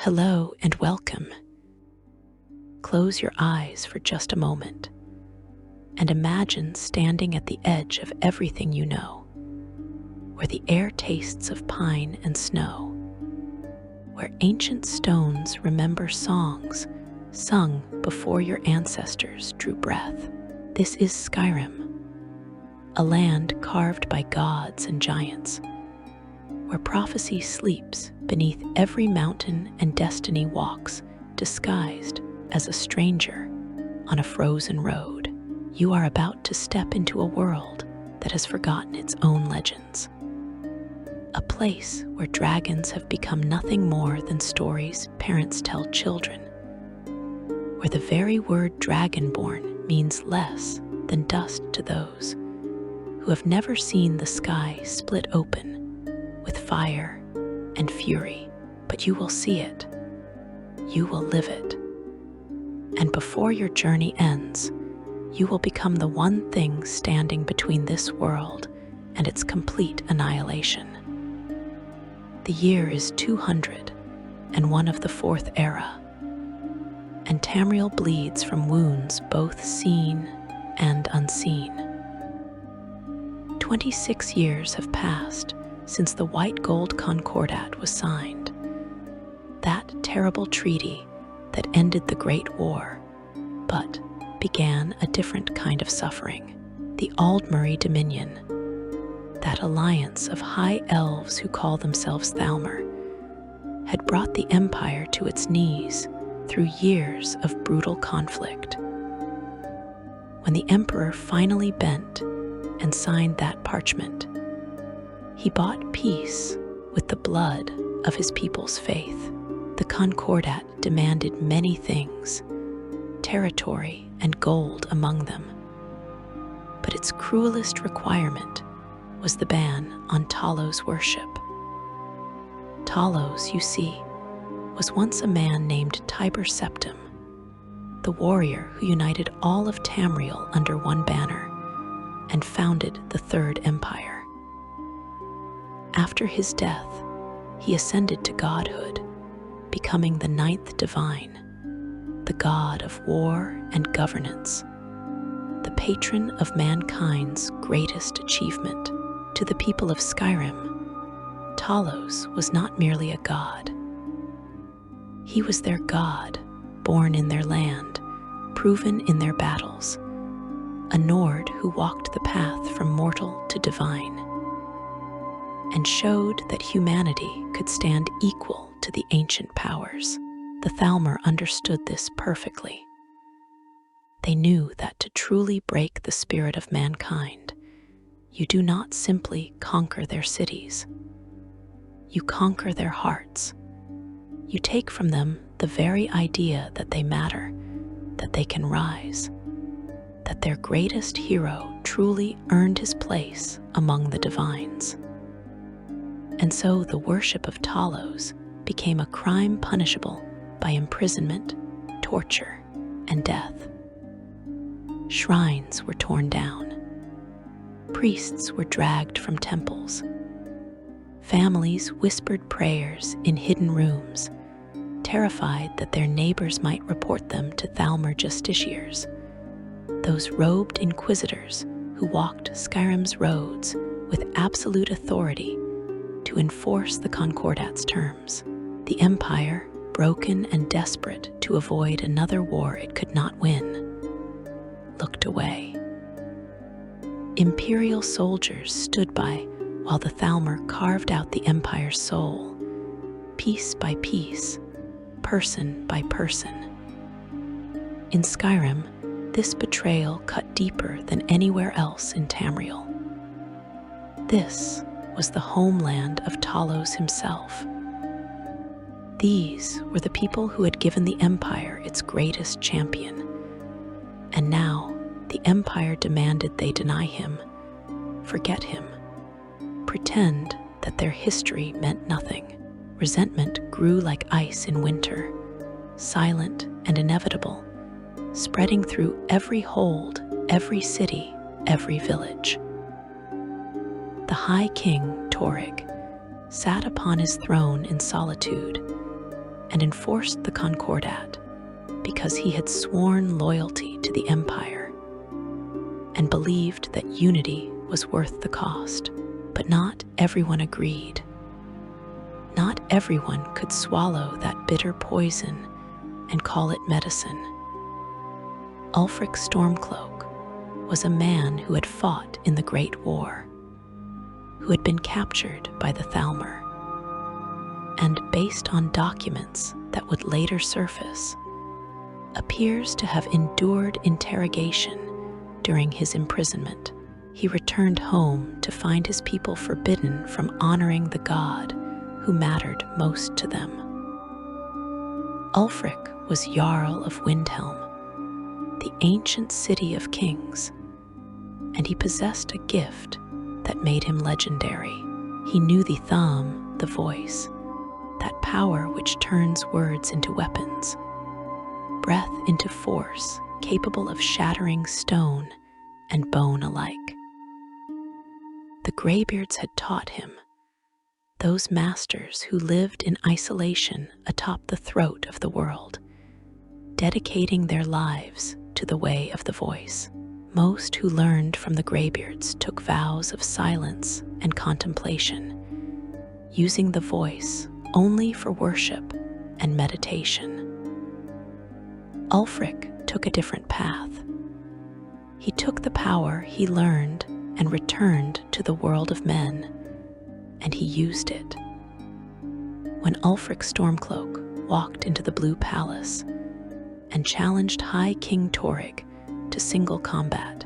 Hello and welcome. Close your eyes for just a moment and imagine standing at the edge of everything you know, where the air tastes of pine and snow, where ancient stones remember songs sung before your ancestors drew breath. This is Skyrim, a land carved by gods and giants, where prophecy sleeps beneath every mountain and destiny walks disguised as a stranger on a frozen road. You are about to step into a world that has forgotten its own legends. A place where dragons have become nothing more than stories parents tell children, where the very word Dragonborn means less than dust to those who have never seen the sky split open with fire and fury. But you will see it, you will live it, and before your journey ends, you will become the one thing standing between this world and its complete annihilation. The year is 200 and one of the Fourth Era, and Tamriel bleeds from wounds both seen and unseen. 26 years have passed since the White Gold Concordat was signed, that terrible treaty that ended the Great War, but began a different kind of suffering. The Aldmeri Dominion, that alliance of high elves who call themselves Thalmor, had brought the empire to its knees through years of brutal conflict. When the emperor finally bent and signed that parchment, he bought peace with the blood of his people's faith. The Concordat demanded many things, territory and gold among them. But its cruelest requirement was the ban on Talos worship. Talos, you see, was once a man named Tiber Septim, the warrior who united all of Tamriel under one banner and founded the Third Empire. After his death, he ascended to godhood, becoming the Ninth Divine, the god of war and governance, the patron of mankind's greatest achievement. To the people of Skyrim, Talos was not merely a god. He was their god, born in their land, proven in their battles, a Nord who walked the path from mortal to divine, and showed that humanity could stand equal to the ancient powers. The Thalmor understood this perfectly. They knew that to truly break the spirit of mankind, you do not simply conquer their cities. You conquer their hearts. You take from them the very idea that they matter, that they can rise, that their greatest hero truly earned his place among the divines. And so the worship of Talos became a crime punishable by imprisonment, torture, and death. Shrines were torn down. Priests were dragged from temples. Families whispered prayers in hidden rooms, terrified that their neighbors might report them to Thalmor justiciars, those robed inquisitors who walked Skyrim's roads with absolute authority to enforce the Concordat's terms. The Empire, broken and desperate to avoid another war it could not win, looked away. Imperial soldiers stood by while the Thalmor carved out the Empire's soul, piece by piece, person by person. In Skyrim, this betrayal cut deeper than anywhere else in Tamriel. This was the homeland of Talos himself. These were the people who had given the Empire its greatest champion, and now the Empire demanded they deny him, forget him, pretend that their history meant nothing. Resentment grew like ice in winter, silent and inevitable, spreading through every hold, every city, every village. The High King, Torrig, sat upon his throne in solitude, and enforced the Concordat because he had sworn loyalty to the Empire and believed that unity was worth the cost. But not everyone agreed. Not everyone could swallow that bitter poison and call it medicine. Ulfric Stormcloak was a man who had fought in the Great War, who had been captured by the Thalmor, and based on documents that would later surface, appears to have endured interrogation during his imprisonment. He returned home to find his people forbidden from honoring the god who mattered most to them. Ulfric was Jarl of Windhelm, the ancient city of kings, and he possessed a gift that made him legendary. He knew the thumb, the voice, that power which turns words into weapons, breath into force, capable of shattering stone and bone alike. The Greybeards had taught him, those masters who lived in isolation atop the throat of the world, dedicating their lives to the way of the voice. Most who learned from the Greybeards took vows of silence and contemplation, using the voice only for worship and meditation. Ulfric took a different path. He took the power he learned and returned to the world of men, and he used it. When Ulfric Stormcloak walked into the Blue Palace and challenged High King Torygg to single combat,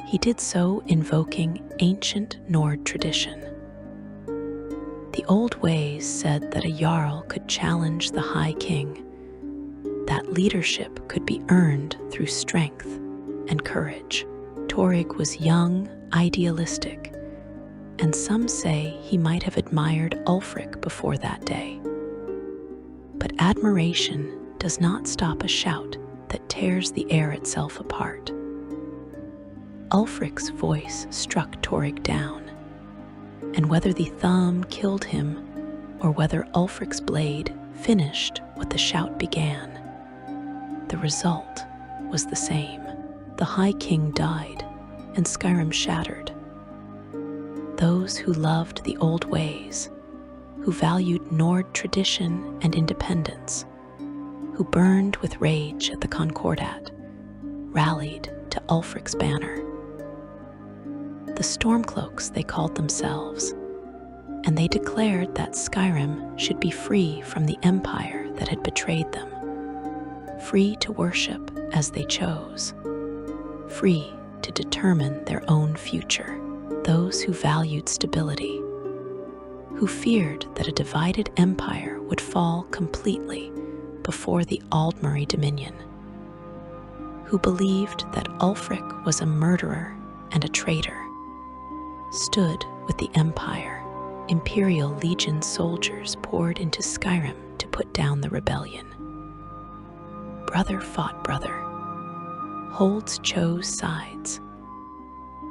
he did so invoking ancient Nord tradition. The old ways said that a Jarl could challenge the High King, that leadership could be earned through strength and courage. Torygg was young, idealistic, and some say he might have admired Ulfric before that day. But admiration does not stop a shout that tears the air itself apart. Ulfric's voice struck Torygg down, and whether the thumb killed him or whether Ulfric's blade finished what the shout began, the result was the same. The High King died, and Skyrim shattered. Those who loved the old ways, who valued Nord tradition and independence, who burned with rage at the Concordat, rallied to Ulfric's banner. The Stormcloaks they called themselves, and they declared that Skyrim should be free from the empire that had betrayed them, free to worship as they chose, free to determine their own future. Those who valued stability, who feared that a divided empire would fall completely before the Aldmeri Dominion, who believed that Ulfric was a murderer and a traitor, stood with the Empire. Imperial Legion soldiers poured into Skyrim to put down the rebellion. Brother fought brother. Holds chose sides.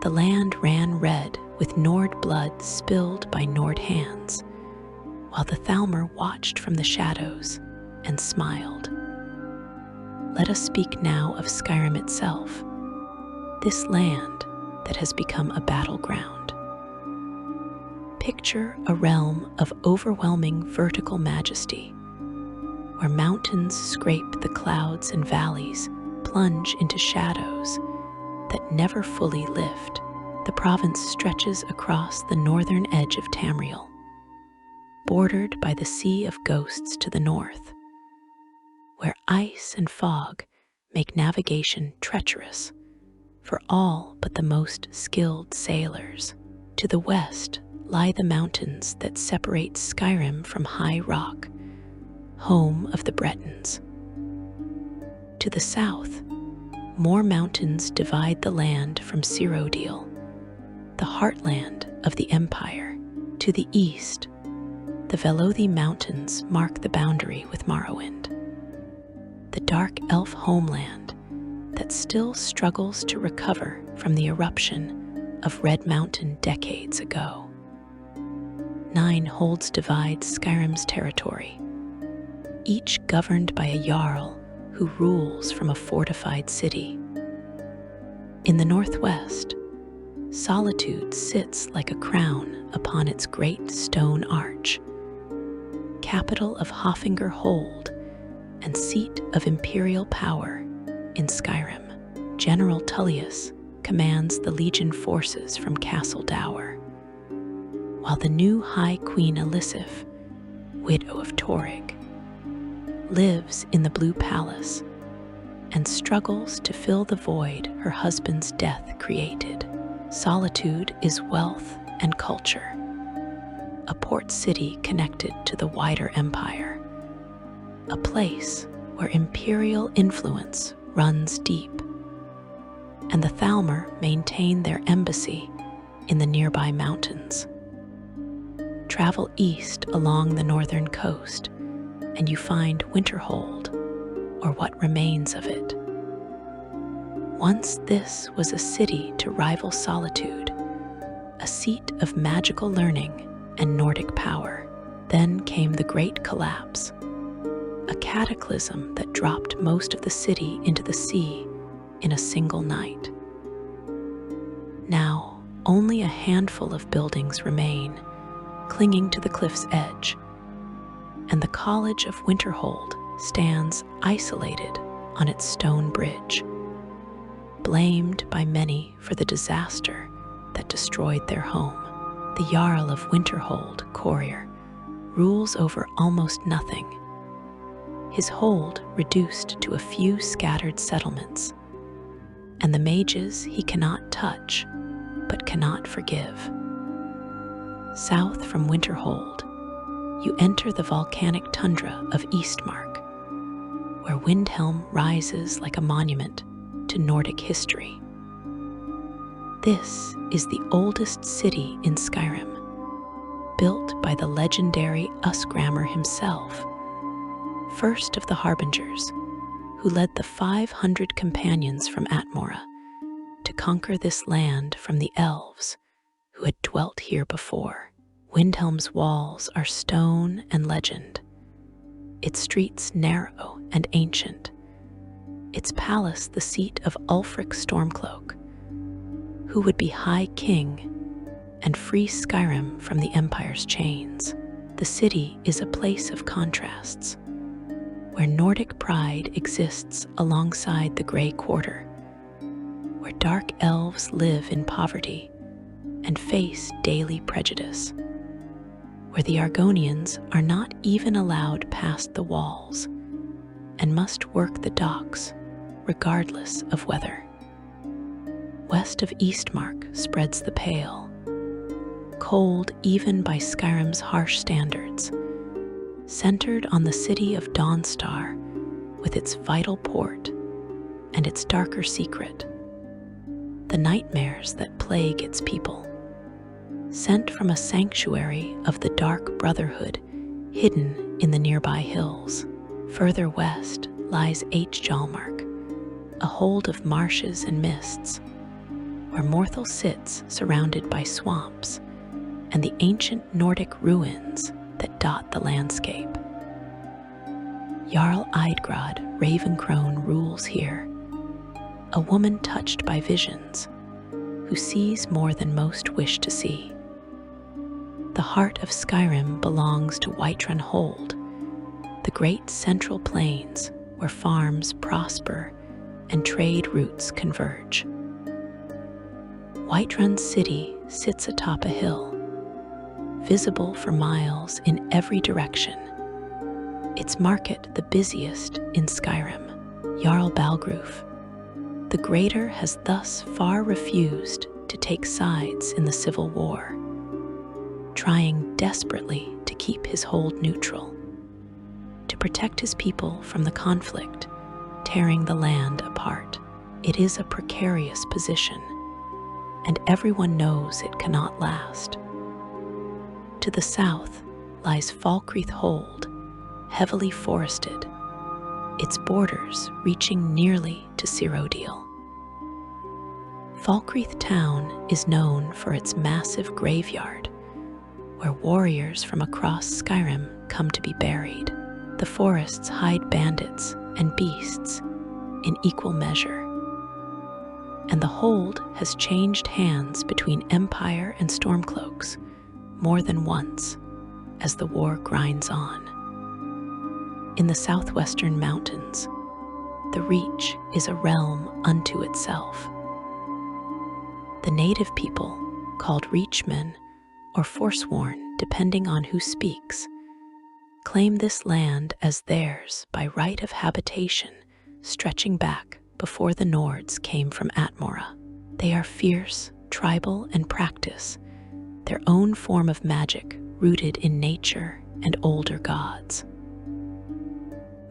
The land ran red with Nord blood spilled by Nord hands, while the Thalmor watched from the shadows and smiled. Let us speak now of Skyrim itself, this land that has become a battleground. Picture a realm of overwhelming vertical majesty, where mountains scrape the clouds and valleys plunge into shadows that never fully lift. The province stretches across the northern edge of Tamriel, bordered by the Sea of Ghosts to the north, where ice and fog make navigation treacherous for all but the most skilled sailors. To the west lie the mountains that separate Skyrim from High Rock, home of the Bretons. To the south, more mountains divide the land from Cyrodiil, the heartland of the Empire. To the east, the Velothi Mountains mark the boundary with Morrowind, the dark elf homeland that still struggles to recover from the eruption of Red Mountain decades ago. 9 holds divides Skyrim's territory, each governed by a jarl who rules from a fortified city. In the northwest, Solitude sits like a crown upon its great stone arch, capital of Hoffinger Hold and seat of imperial power in Skyrim. General Tullius commands the Legion forces from Castle Dower, while the new High Queen Elisif, widow of Torig, lives in the Blue Palace and struggles to fill the void her husband's death created. Solitude is wealth and culture, a port city connected to the wider empire, a place where imperial influence runs deep, and the Thalmor maintain their embassy in the nearby mountains. Travel east along the northern coast, and you find Winterhold, or what remains of it. Once this was a city to rival Solitude, a seat of magical learning and Nordic power. Then came the Great Collapse, a cataclysm that dropped most of the city into the sea in a single night. Now, only a handful of buildings remain, clinging to the cliff's edge, and the College of Winterhold stands isolated on its stone bridge, blamed by many for the disaster that destroyed their home. The Jarl of Winterhold, Courier, rules over almost nothing, his hold reduced to a few scattered settlements, and the mages he cannot touch but cannot forgive. South from Winterhold, you enter the volcanic tundra of Eastmark, where Windhelm rises like a monument to Nordic history. This is the oldest city in Skyrim, built by the legendary Usgrammer himself, first of the Harbingers, who led the 500 companions from Atmora to conquer this land from the elves who had dwelt here before. Windhelm's walls are stone and legend, its streets narrow and ancient, its palace the seat of Ulfric Stormcloak, who would be High King and free Skyrim from the Empire's chains. The city is a place of contrasts, where Nordic pride exists alongside the Grey Quarter, where dark elves live in poverty and face daily prejudice, where the Argonians are not even allowed past the walls and must work the docks regardless of weather. West of Eastmark spreads the Pale, cold even by Skyrim's harsh standards, centered on the city of Dawnstar with its vital port and its darker secret, the nightmares that plague its people. Sent from a sanctuary of the Dark Brotherhood hidden in the nearby hills. Further west lies Hjalmark, a hold of marshes and mists, where Morthal sits surrounded by swamps and the ancient Nordic ruins that dot the landscape. Jarl Eidgrod Ravencrone rules here, a woman touched by visions, who sees more than most wish to see. The heart of Skyrim belongs to Whiterun Hold, the great central plains where farms prosper and trade routes converge. Whiterun City sits atop a hill, visible for miles in every direction, its market the busiest in Skyrim. Jarl Balgruf, the Greater, has thus far refused to take sides in the civil war, trying desperately to keep his hold neutral, to protect his people from the conflict tearing the land apart. It is a precarious position, and everyone knows it cannot last. To the south lies Falkreath Hold, heavily forested, its borders reaching nearly to Cyrodiil. Falkreath town is known for its massive graveyard, where warriors from across Skyrim come to be buried. The forests hide bandits and beasts in equal measure, and the hold has changed hands between Empire and Stormcloaks more than once as the war grinds on. In the southwestern mountains, the Reach is a realm unto itself. The native people, called Reachmen or Forsworn depending on who speaks, claim this land as theirs by right of habitation stretching back before the Nords came from Atmora. They are fierce, tribal, and practice their own form of magic rooted in nature and older gods.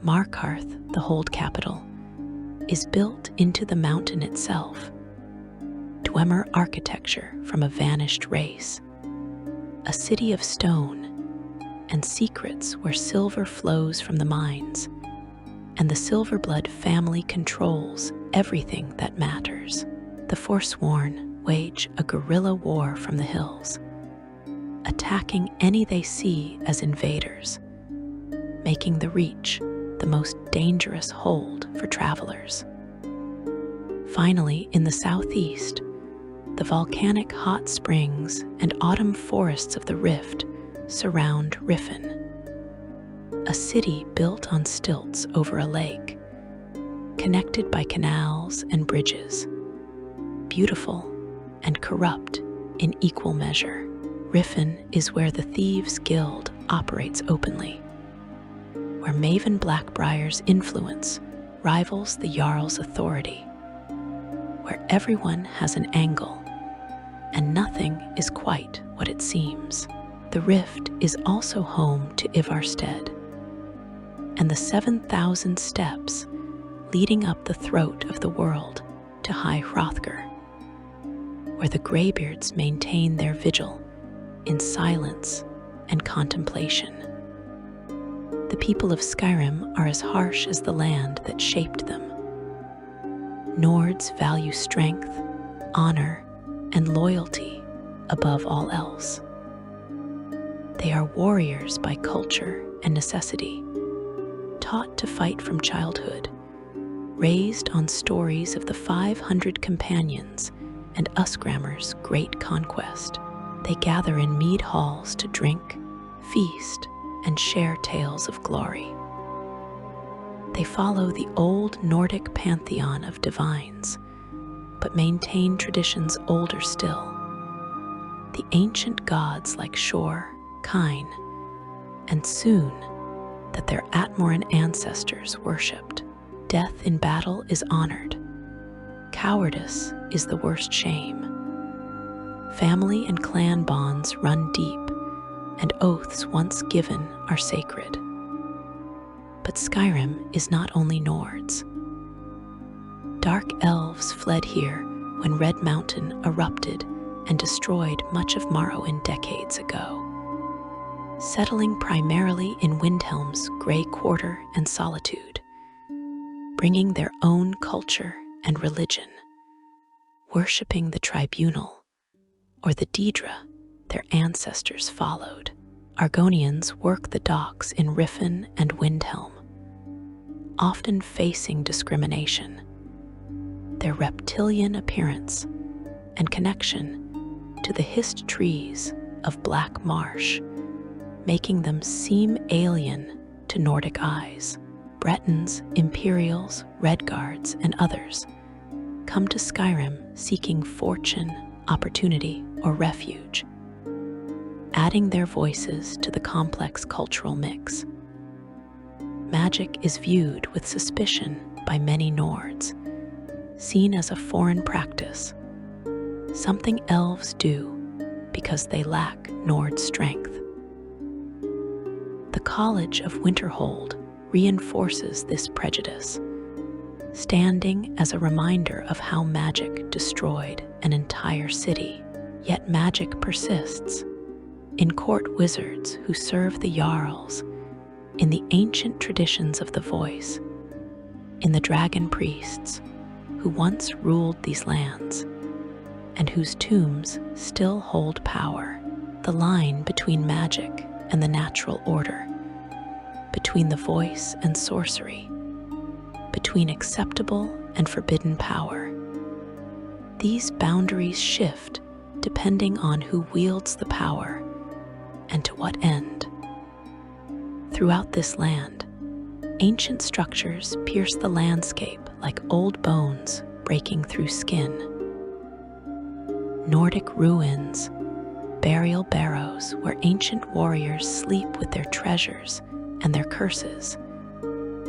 Markarth, the hold capital, is built into the mountain itself. Dwemer architecture from a vanished race, a city of stone, and secrets where silver flows from the mines, and the Silverblood family controls everything that matters. The Forsworn wage a guerrilla war from the hills, attacking any they see as invaders, making the Reach the most dangerous hold for travelers. Finally, in the southeast, the volcanic hot springs and autumn forests of the Rift surround Riffin, a city built on stilts over a lake, connected by canals and bridges, beautiful and corrupt in equal measure. Riffin is where the Thieves' Guild operates openly, where Maven Blackbriar's influence rivals the Jarl's authority, where everyone has an angle and nothing is quite what it seems. The Rift is also home to Ivarstead and the 7,000 steps leading up the throat of the world to High Hrothgar, where the Greybeards maintain their vigil in silence and contemplation. The people of Skyrim are as harsh as the land that shaped them. Nords value strength, honor, and loyalty above all else. They are warriors by culture and necessity, taught to fight from childhood, raised on stories of the 500 companions and Usgrammer's great conquest. They gather in mead halls to drink, feast, and share tales of glory. They follow the old Nordic pantheon of divines, but maintain traditions older still. The ancient gods like Shor, Kine, and soon that their Atmoran ancestors worshipped. Death in battle is honored. Cowardice is the worst shame. Family and clan bonds run deep, and oaths once given are sacred. But Skyrim is not only Nords. Dark elves fled here when Red Mountain erupted and destroyed much of Morrowind decades ago, settling primarily in Windhelm's Grey Quarter and Solitude, bringing their own culture and religion, worshipping the Tribunal, or the Daedra their ancestors followed. Argonians work the docks in Riffin and Windhelm, often facing discrimination. Their reptilian appearance and connection to the hissed trees of Black Marsh, making them seem alien to Nordic eyes. Bretons, Imperials, Redguards, and others come to Skyrim seeking fortune, opportunity, or refuge, adding their voices to the complex cultural mix. Magic is viewed with suspicion by many Nords, seen as a foreign practice, something elves do because they lack Nord strength. The College of Winterhold reinforces this prejudice, standing as a reminder of how magic destroyed an entire city. Yet magic persists in court wizards who serve the Jarls, in the ancient traditions of the Voice, in the dragon priests who once ruled these lands and whose tombs still hold power. The line between magic and the natural order between the voice and sorcery, between acceptable and forbidden power. These boundaries shift depending on who wields the power and to what end. Throughout this land, ancient structures pierce the landscape like old bones breaking through skin. Nordic ruins, burial barrows where ancient warriors sleep with their treasures and their curses,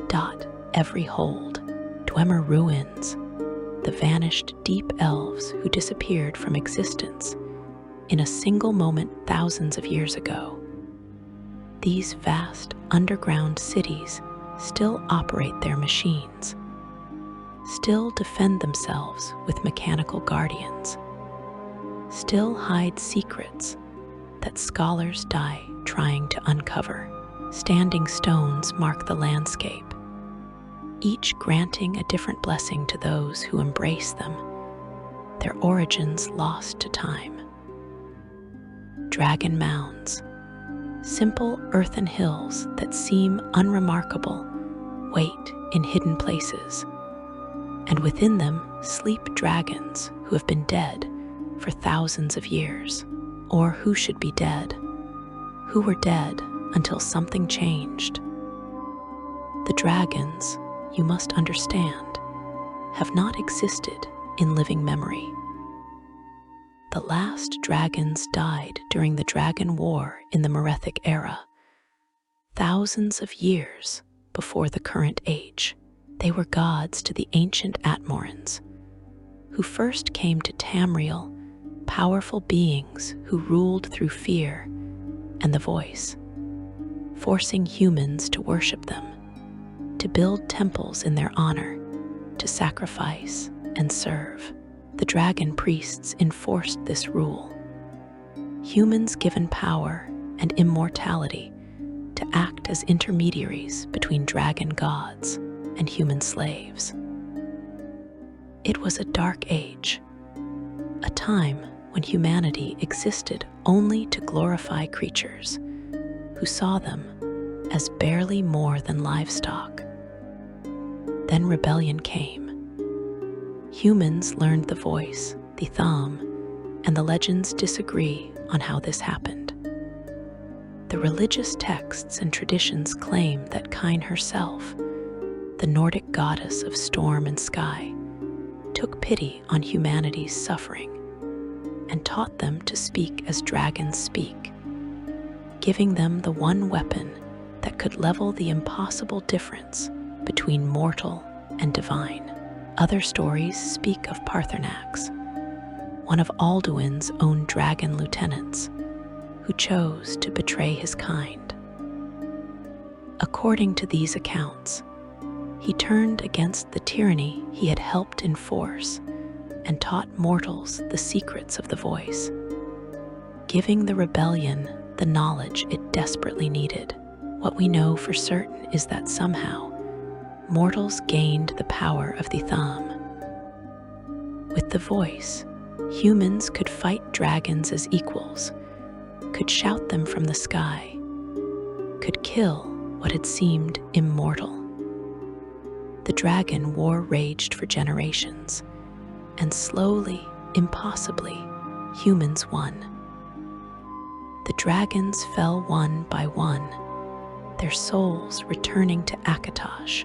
dot every hold. Dwemer ruins, the vanished deep elves who disappeared from existence in a single moment thousands of years ago. These vast underground cities still operate their machines, still defend themselves with mechanical guardians, still hide secrets that scholars die trying to uncover. Standing stones mark the landscape, each granting a different blessing to those who embrace them, their origins lost to time. Dragon mounds, simple earthen hills that seem unremarkable, wait in hidden places, and within them sleep dragons who have been dead for thousands of years, or who should be dead, who were dead until something changed. The dragons, you must understand, have not existed in living memory. The last dragons died during the Dragon War in the Merethic era, thousands of years before the current age. They were gods to the ancient Atmorans, who first came to Tamriel, powerful beings who ruled through fear and the voice, forcing humans to worship them, to build temples in their honor, to sacrifice and serve. The dragon priests enforced this rule. Humans given power and immortality to act as intermediaries between dragon gods and human slaves. It was a dark age, a time when humanity existed only to glorify creatures who saw them as barely more than livestock. Then rebellion came. Humans learned the voice, the Tham, and the legends disagree on how this happened. The religious texts and traditions claim that Kine herself, the Nordic goddess of storm and sky, took pity on humanity's suffering and taught them to speak as dragons speak, giving them the one weapon that could level the impossible difference between mortal and divine. Other stories speak of Paarthurnax, one of Alduin's own dragon lieutenants, who chose to betray his kind. According to these accounts, he turned against the tyranny he had helped enforce and taught mortals the secrets of the voice, giving the rebellion the knowledge it desperately needed. What we know for certain is that somehow mortals gained the power of the Tham. With the voice, humans could fight dragons as equals, could shout them from the sky, could kill what had seemed immortal. The dragon war raged for generations, and slowly, impossibly, humans won. The dragons fell one by one, their souls returning to Akatosh,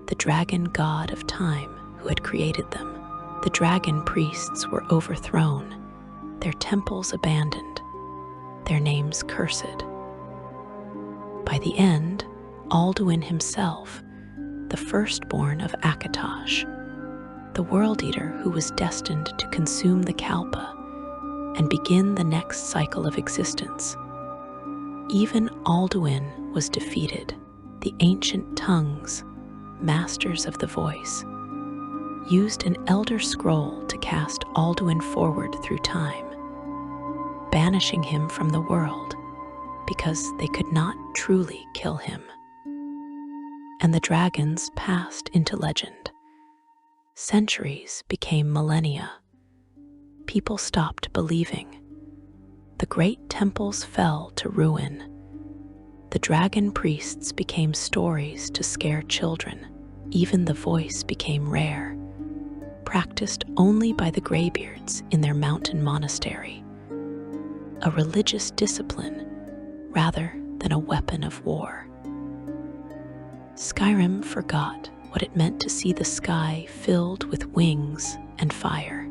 the dragon god of time who had created them. The dragon priests were overthrown, their temples abandoned, their names cursed. By the end, Alduin himself, the firstborn of Akatosh, the world eater who was destined to consume the Kalpa and begin the next cycle of existence. Even Alduin was defeated. The ancient tongues, masters of the voice, used an elder scroll to cast Alduin forward through time, banishing him from the world because they could not truly kill him. And the dragons passed into legend. Centuries became millennia. People stopped believing. The great temples fell to ruin. The dragon priests became stories to scare children. Even the voice became rare, practiced only by the graybeards in their mountain monastery, a religious discipline rather than a weapon of war. Skyrim forgot what it meant to see the sky filled with wings and fire.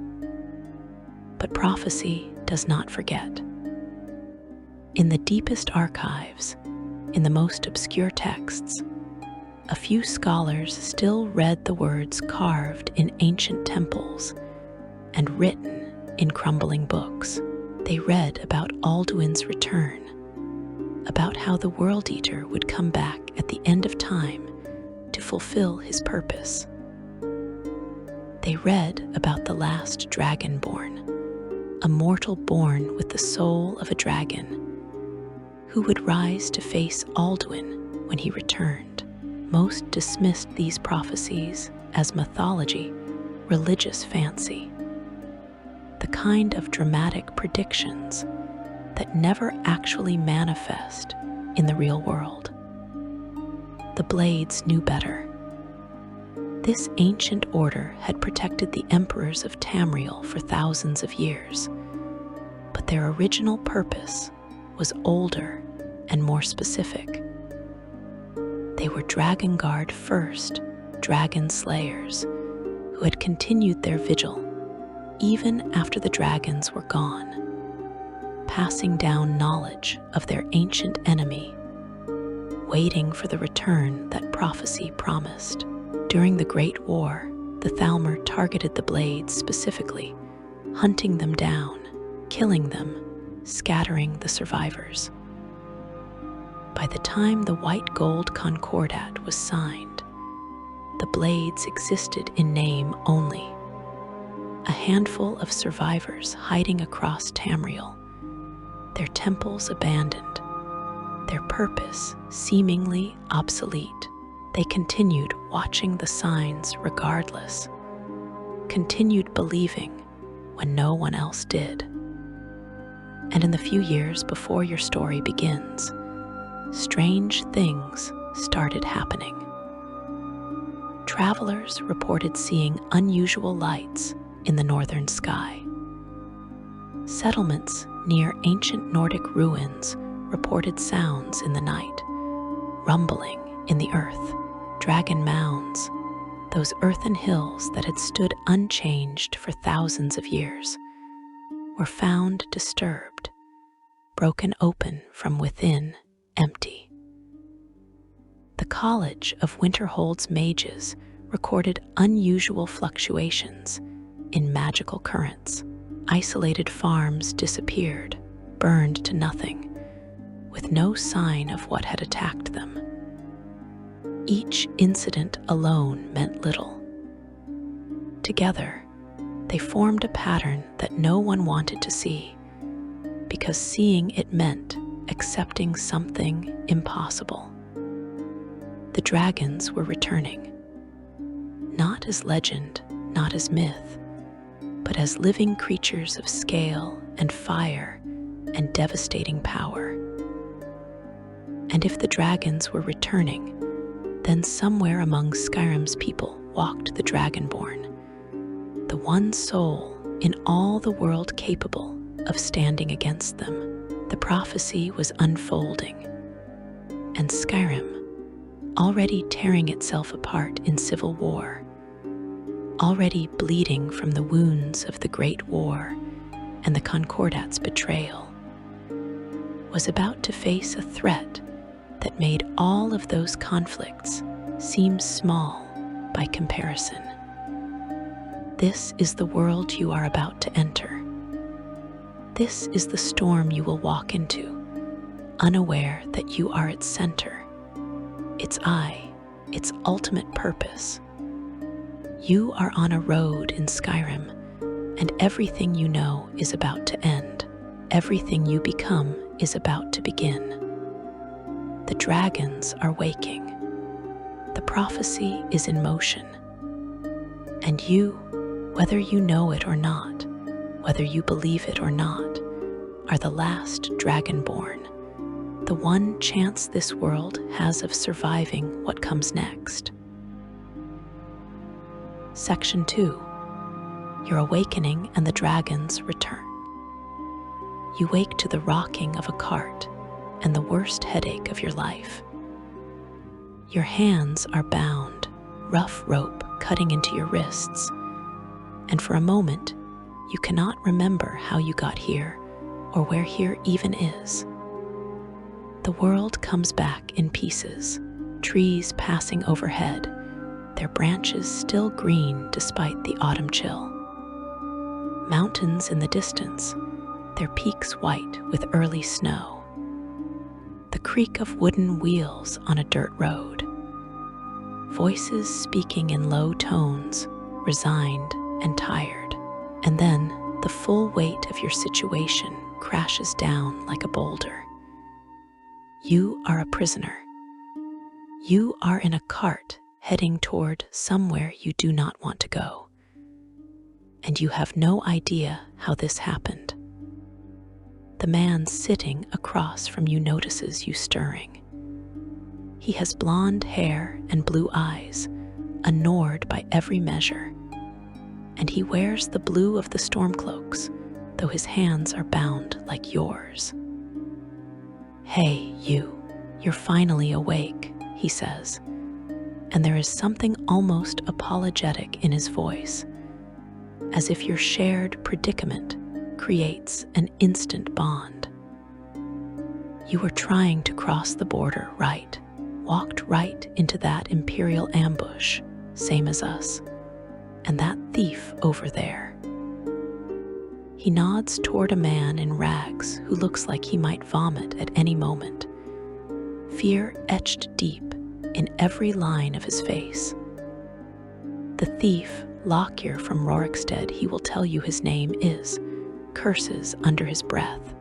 But prophecy does not forget. In the deepest archives, in the most obscure texts, a few scholars still read the words carved in ancient temples and written in crumbling books. They read about Alduin's return, about how the World Eater would come back at the end of time to fulfill his purpose. They read about the last Dragonborn, a mortal born with the soul of a dragon, who would rise to face Alduin when he returned. Most dismissed these prophecies as mythology, religious fancy, the kind of dramatic predictions that never actually manifest in the real world. The Blades knew better. This ancient order had protected the emperors of Tamriel for thousands of years, but their original purpose was older and more specific. They were Drakengard first, dragon slayers, who had continued their vigil even after the dragons were gone, passing down knowledge of their ancient enemy, waiting for the return that prophecy promised. During the Great War, the Thalmor targeted the Blades specifically, hunting them down, killing them, scattering the survivors. By the time the White Gold Concordat was signed, the Blades existed in name only. A handful of survivors hiding across Tamriel, their temples abandoned, their purpose seemingly obsolete. They continued watching the signs regardless, continued believing when no one else did. And in the few years before your story begins, strange things started happening. Travelers reported seeing unusual lights in the northern sky. Settlements near ancient Nordic ruins reported sounds in the night, rumbling in the earth. Dragon mounds, those earthen hills that had stood unchanged for thousands of years, were found disturbed, broken open from within, empty. The College of Winterhold's mages recorded unusual fluctuations in magical currents. Isolated farms disappeared, burned to nothing, with no sign of what had attacked them. Each incident alone meant little. Together, they formed a pattern that no one wanted to see, because seeing it meant accepting something impossible. The dragons were returning, not as legend, not as myth, but as living creatures of scale and fire and devastating power. And if the dragons were returning, then somewhere among Skyrim's people walked the Dragonborn, the one soul in all the world capable of standing against them. The prophecy was unfolding, and Skyrim, already tearing itself apart in civil war, already bleeding from the wounds of the Great War and the Concordat's betrayal, was about to face a threat that made all of those conflicts seem small by comparison. This is the world you are about to enter. This is the storm you will walk into, unaware that you are its center, its eye, its ultimate purpose. You are on a road in Skyrim, and everything you know is about to end. Everything you become is about to begin. The dragons are waking. The prophecy is in motion. And you, whether you know it or not, whether you believe it or not, are the last Dragonborn, the one chance this world has of surviving what comes next. Section 2. Your awakening and the dragon's return. You wake to the rocking of a cart and the worst headache of your life. Your hands are bound, rough rope cutting into your wrists, and for a moment, you cannot remember how you got here or where here even is. The world comes back in pieces, trees passing overhead, their branches still green despite the autumn chill. Mountains in the distance, their peaks white with early snow. The creak of wooden wheels on a dirt road. Voices speaking in low tones, resigned and tired. And then the full weight of your situation crashes down like a boulder. You are a prisoner. You are in a cart heading toward somewhere you do not want to go. And you have no idea how this happened. The man sitting across from you notices you stirring. He has blonde hair and blue eyes, annoyed by every measure. And he wears the blue of the stormcloaks, though his hands are bound like yours. "Hey, you're finally awake," he says, and there is something almost apologetic in his voice, as if your shared predicament creates an instant bond. You were trying to cross the border, right? Walked right into that imperial ambush, same as us, and that thief over there. He nods toward a man in rags who looks like he might vomit at any moment, fear etched deep in every line of his face. The thief, Lockyer from Rorikstead, he will tell you his name is, curses under his breath.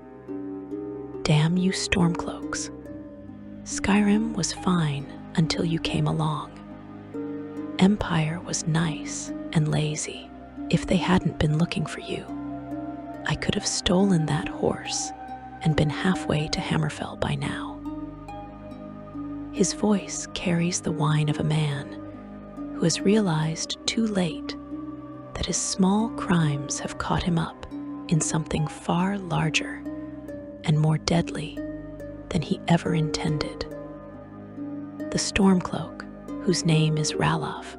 Damn you Stormcloaks. Skyrim was fine until you came along. Empire was nice and lazy. If they hadn't been looking for you, I could have stolen that horse and been halfway to Hammerfell by now. His voice carries the whine of a man who has realized too late that his small crimes have caught him up in something far larger and more deadly than he ever intended. The Stormcloak, whose name is Ralof,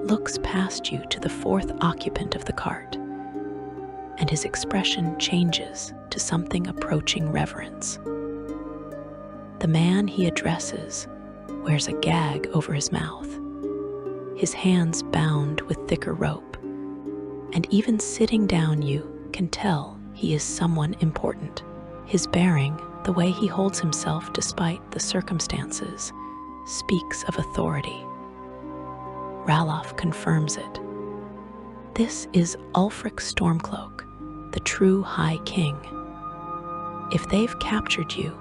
looks past you to the fourth occupant of the cart, and his expression changes to something approaching reverence. The man he addresses wears a gag over his mouth, his hands bound with thicker rope, and even sitting down you can tell he is someone important. His bearing, the way he holds himself despite the circumstances, speaks of authority. Ralof confirms it. This is Ulfric Stormcloak, the true High King. If they've captured you,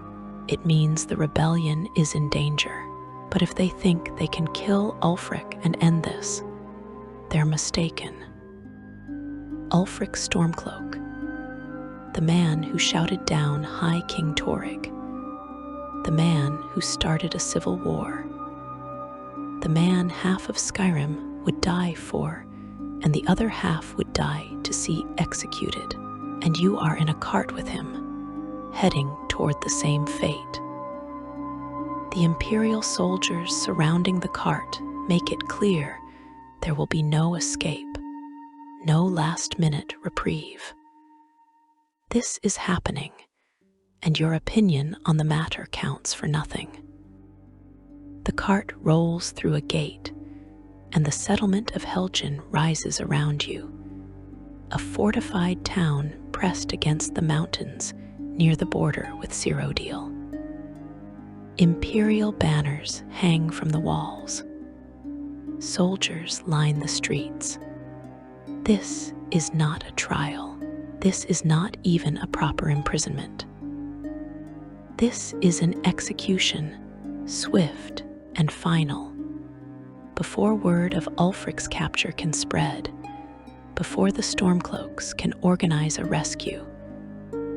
it means the rebellion is in danger. But if they think they can kill Ulfric and end this, they're mistaken. Ulfric Stormcloak, the man who shouted down High King Torrig, the man who started a civil war, the man half of Skyrim would die for, and the other half would die to see executed, and you are in a cart with him, heading toward the same fate. The Imperial soldiers surrounding the cart make it clear there will be no escape, no last-minute reprieve. This is happening, and your opinion on the matter counts for nothing. The cart rolls through a gate, and the settlement of Helgen rises around you, a fortified town pressed against the mountains near the border with Cyrodiil. Imperial banners hang from the walls. Soldiers line the streets. This is not a trial. This is not even a proper imprisonment. This is an execution, swift and final. Before word of Ulfric's capture can spread, before the Stormcloaks can organize a rescue,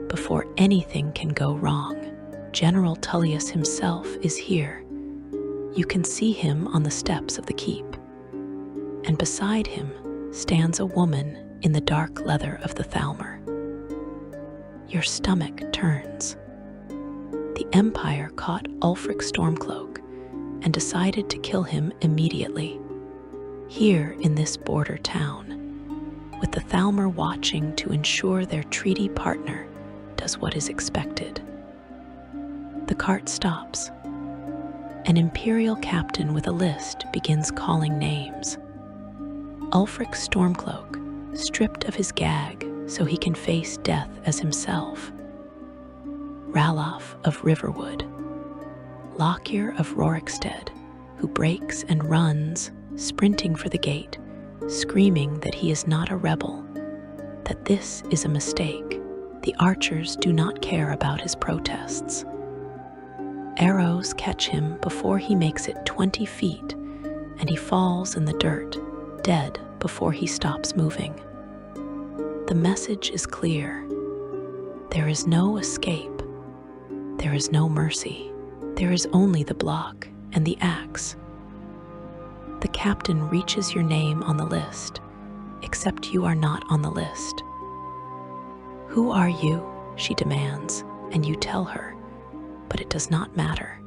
before anything can go wrong, General Tullius himself is here. You can see him on the steps of the keep. And beside him stands a woman in the dark leather of the Thalmor. Your stomach turns. The Empire caught Ulfric Stormcloak and decided to kill him immediately, here in this border town, with the Thalmor watching to ensure their treaty partner does what is expected. The cart stops. An Imperial captain with a list begins calling names. Ulfric Stormcloak, stripped of his gag so he can face death as himself. Ralof of Riverwood. Lockyer of Rorikstead, who breaks and runs, sprinting for the gate, screaming that he is not a rebel, that this is a mistake. The archers do not care about his protests. Arrows catch him before he makes it 20 feet, and he falls in the dirt, dead before he stops moving. The message is clear. There is no escape. There is no mercy. There is only the block and the axe. The captain reaches your name on the list, except you are not on the list. Who are you? She demands, and you tell her, but it does not matter.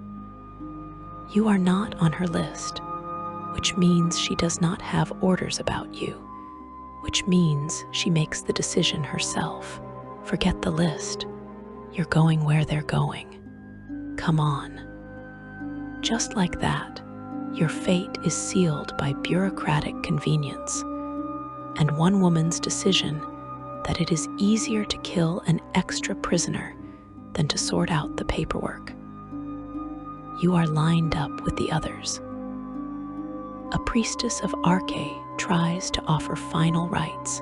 You are not on her list, which means she does not have orders about you, which means she makes the decision herself. Forget the list. You're going where they're going. Come on. Just like that, your fate is sealed by bureaucratic convenience, and one woman's decision that it is easier to kill an extra prisoner than to sort out the paperwork. You are lined up with the others. A priestess of Arche tries to offer final rites,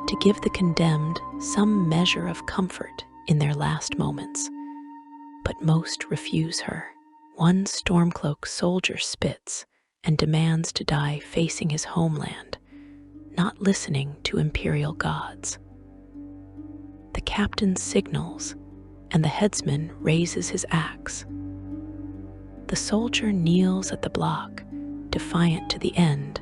to give the condemned some measure of comfort in their last moments, but most refuse her. One Stormcloak soldier spits and demands to die facing his homeland, not listening to imperial gods. The captain signals, and the headsman raises his axe. The soldier kneels at the block, defiant to the end,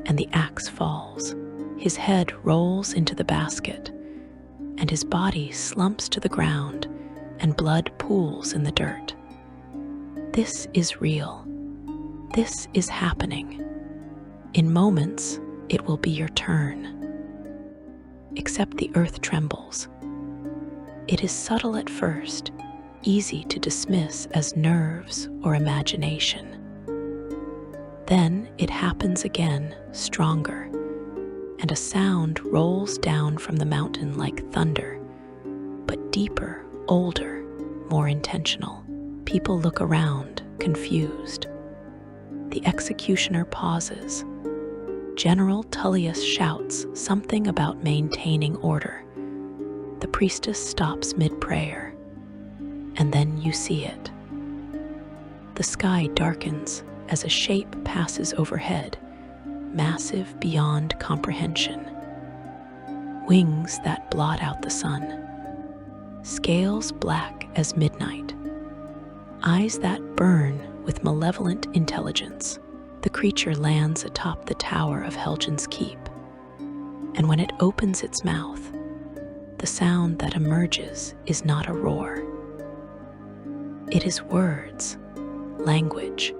and the axe falls. His head rolls into the basket, and his body slumps to the ground, and blood pools in the dirt. This is real. This is happening. In moments, it will be your turn. Except the earth trembles. It is subtle at first, easy to dismiss as nerves or imagination. Then it happens again, stronger, and a sound rolls down from the mountain like thunder, but deeper, older, more intentional. People look around, confused. The executioner pauses. General Tullius shouts something about maintaining order. The priestess stops mid-prayer, and then you see it. The sky darkens as a shape passes overhead, massive beyond comprehension. Wings that blot out the sun. Scales black as midnight. Eyes that burn with malevolent intelligence. The creature lands atop the tower of Helgen's keep, and when it opens its mouth, the sound that emerges is not a roar. It is words, language,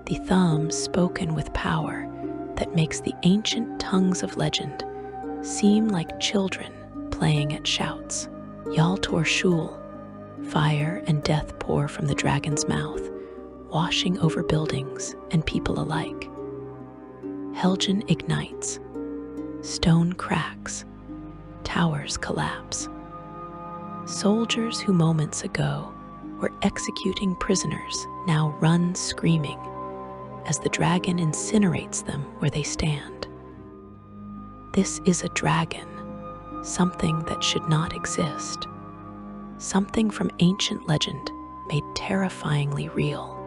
the thumbs spoken with power that makes the ancient tongues of legend seem like children playing at shouts. Yaltor Shul, fire and death pour from the dragon's mouth, washing over buildings and people alike. Helgen ignites. Stone cracks. Towers collapse. Soldiers who moments ago were executing prisoners now run screaming as the dragon incinerates them where they stand. This is a dragon, something that should not exist, something from ancient legend made terrifyingly real.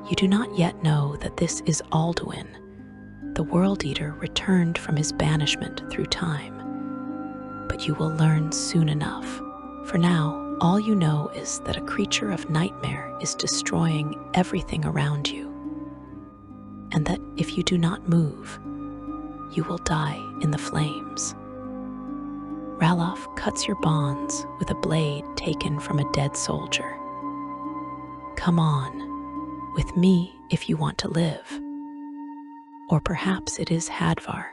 You do not yet know that this is Alduin, the World Eater returned from his banishment through time, but you will learn soon enough. For now, All you know is that a creature of nightmare is destroying everything around you, and that if you do not move, you will die in the flames. Ralof cuts your bonds with a blade taken from a dead soldier. Come on, with me if you want to live. Or perhaps it is Hadvar,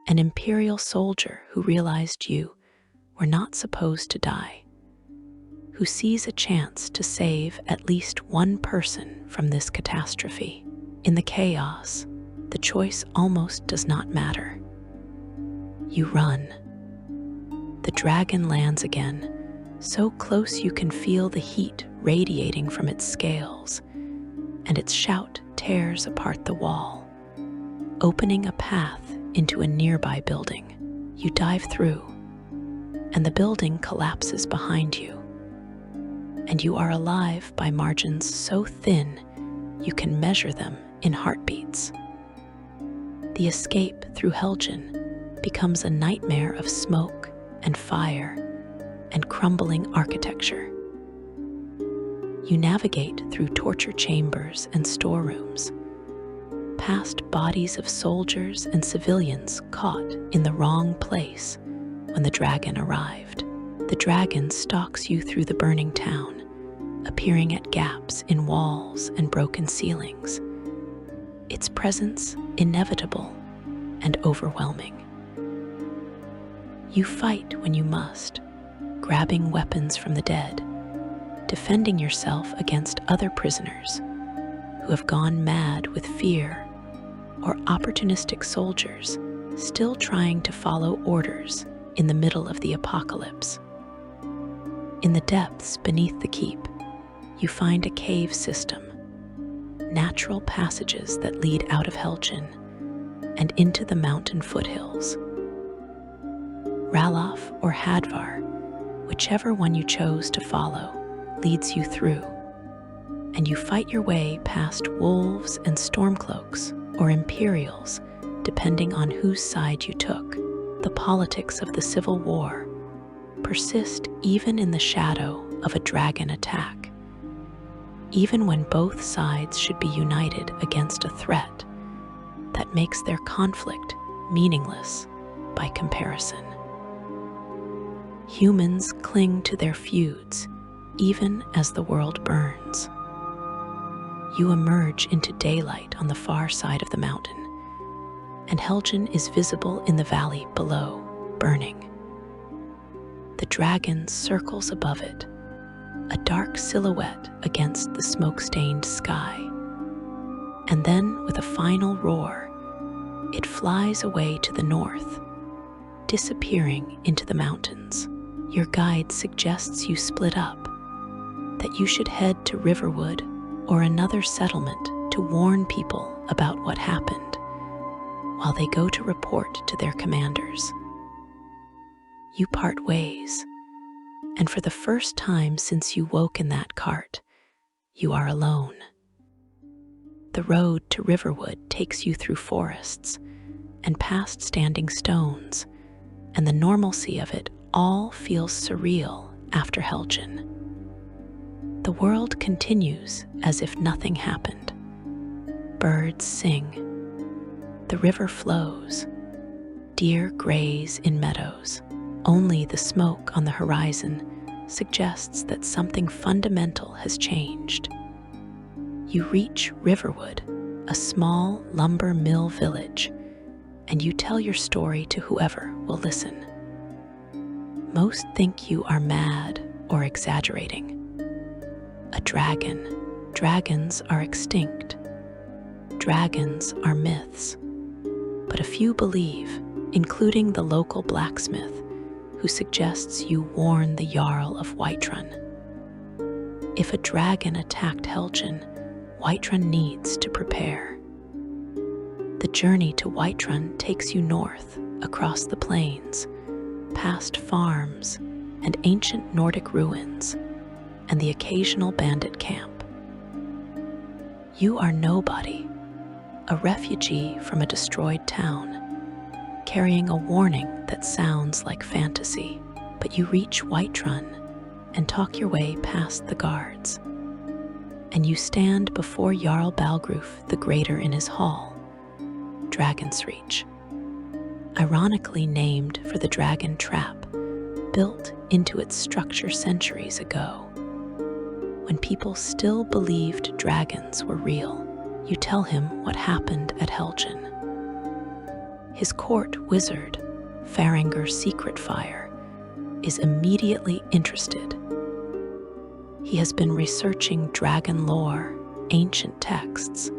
an imperial soldier who realized you were not supposed to die, who sees a chance to save at least one person from this catastrophe. In the chaos, the choice almost does not matter. You run. The dragon lands again, so close you can feel the heat radiating from its scales, and its shout tears apart the wall, opening a path into a nearby building. You dive through, and the building collapses behind you, and you are alive by margins so thin you can measure them in heartbeats. The escape through Helgen becomes a nightmare of smoke and fire and crumbling architecture. You navigate through torture chambers and storerooms, past bodies of soldiers and civilians caught in the wrong place when the dragon arrived. The dragon stalks you through the burning town, appearing at gaps in walls and broken ceilings, its presence inevitable and overwhelming. You fight when you must, grabbing weapons from the dead, defending yourself against other prisoners who have gone mad with fear, or opportunistic soldiers still trying to follow orders in the middle of the apocalypse. In the depths beneath the keep, you find a cave system, natural passages that lead out of Helgen and into the mountain foothills. Ralof or Hadvar, whichever one you chose to follow, leads you through, and you fight your way past wolves and stormcloaks or Imperials, depending on whose side you took. The politics of the Civil War persist even in the shadow of a dragon attack, even when both sides should be united against a threat that makes their conflict meaningless by comparison. Humans cling to their feuds even as the world burns. You emerge into daylight on the far side of the mountain, and Helgen is visible in the valley below, burning. The dragon circles above it, a dark silhouette against the smoke-stained sky. And then, with a final roar, it flies away to the north, disappearing into the mountains. Your guide suggests you split up, that you should head to Riverwood or another settlement to warn people about what happened, while they go to report to their commanders. You part ways, and for the first time since you woke in that cart, you are alone. The road to Riverwood takes you through forests and past standing stones, and the normalcy of it all feels surreal after Helgen. The world continues as if nothing happened. Birds sing, the river flows, deer graze in meadows. Only the smoke on the horizon suggests that something fundamental has changed. You reach Riverwood, a small lumber mill village, and you tell your story to whoever will listen. Most think you are mad or exaggerating. A dragon. Dragons are extinct. Dragons are myths. But a few believe, including the local blacksmith, who suggests you warn the Jarl of Whiterun. If a dragon attacked Helgen, Whiterun needs to prepare. The journey to Whiterun takes you north, across the plains, past farms and ancient Nordic ruins, and the occasional bandit camp. You are nobody, a refugee from a destroyed town, carrying a warning that sounds like fantasy. But you reach Whiterun, and talk your way past the guards. And you stand before Jarl Balgruf the Greater in his hall, Dragon's Reach, ironically named for the dragon trap built into its structure centuries ago. When people still believed dragons were real, you tell him what happened at Helgen. His court wizard, Faringur Secretfire, is immediately interested. He has been researching dragon lore, ancient texts,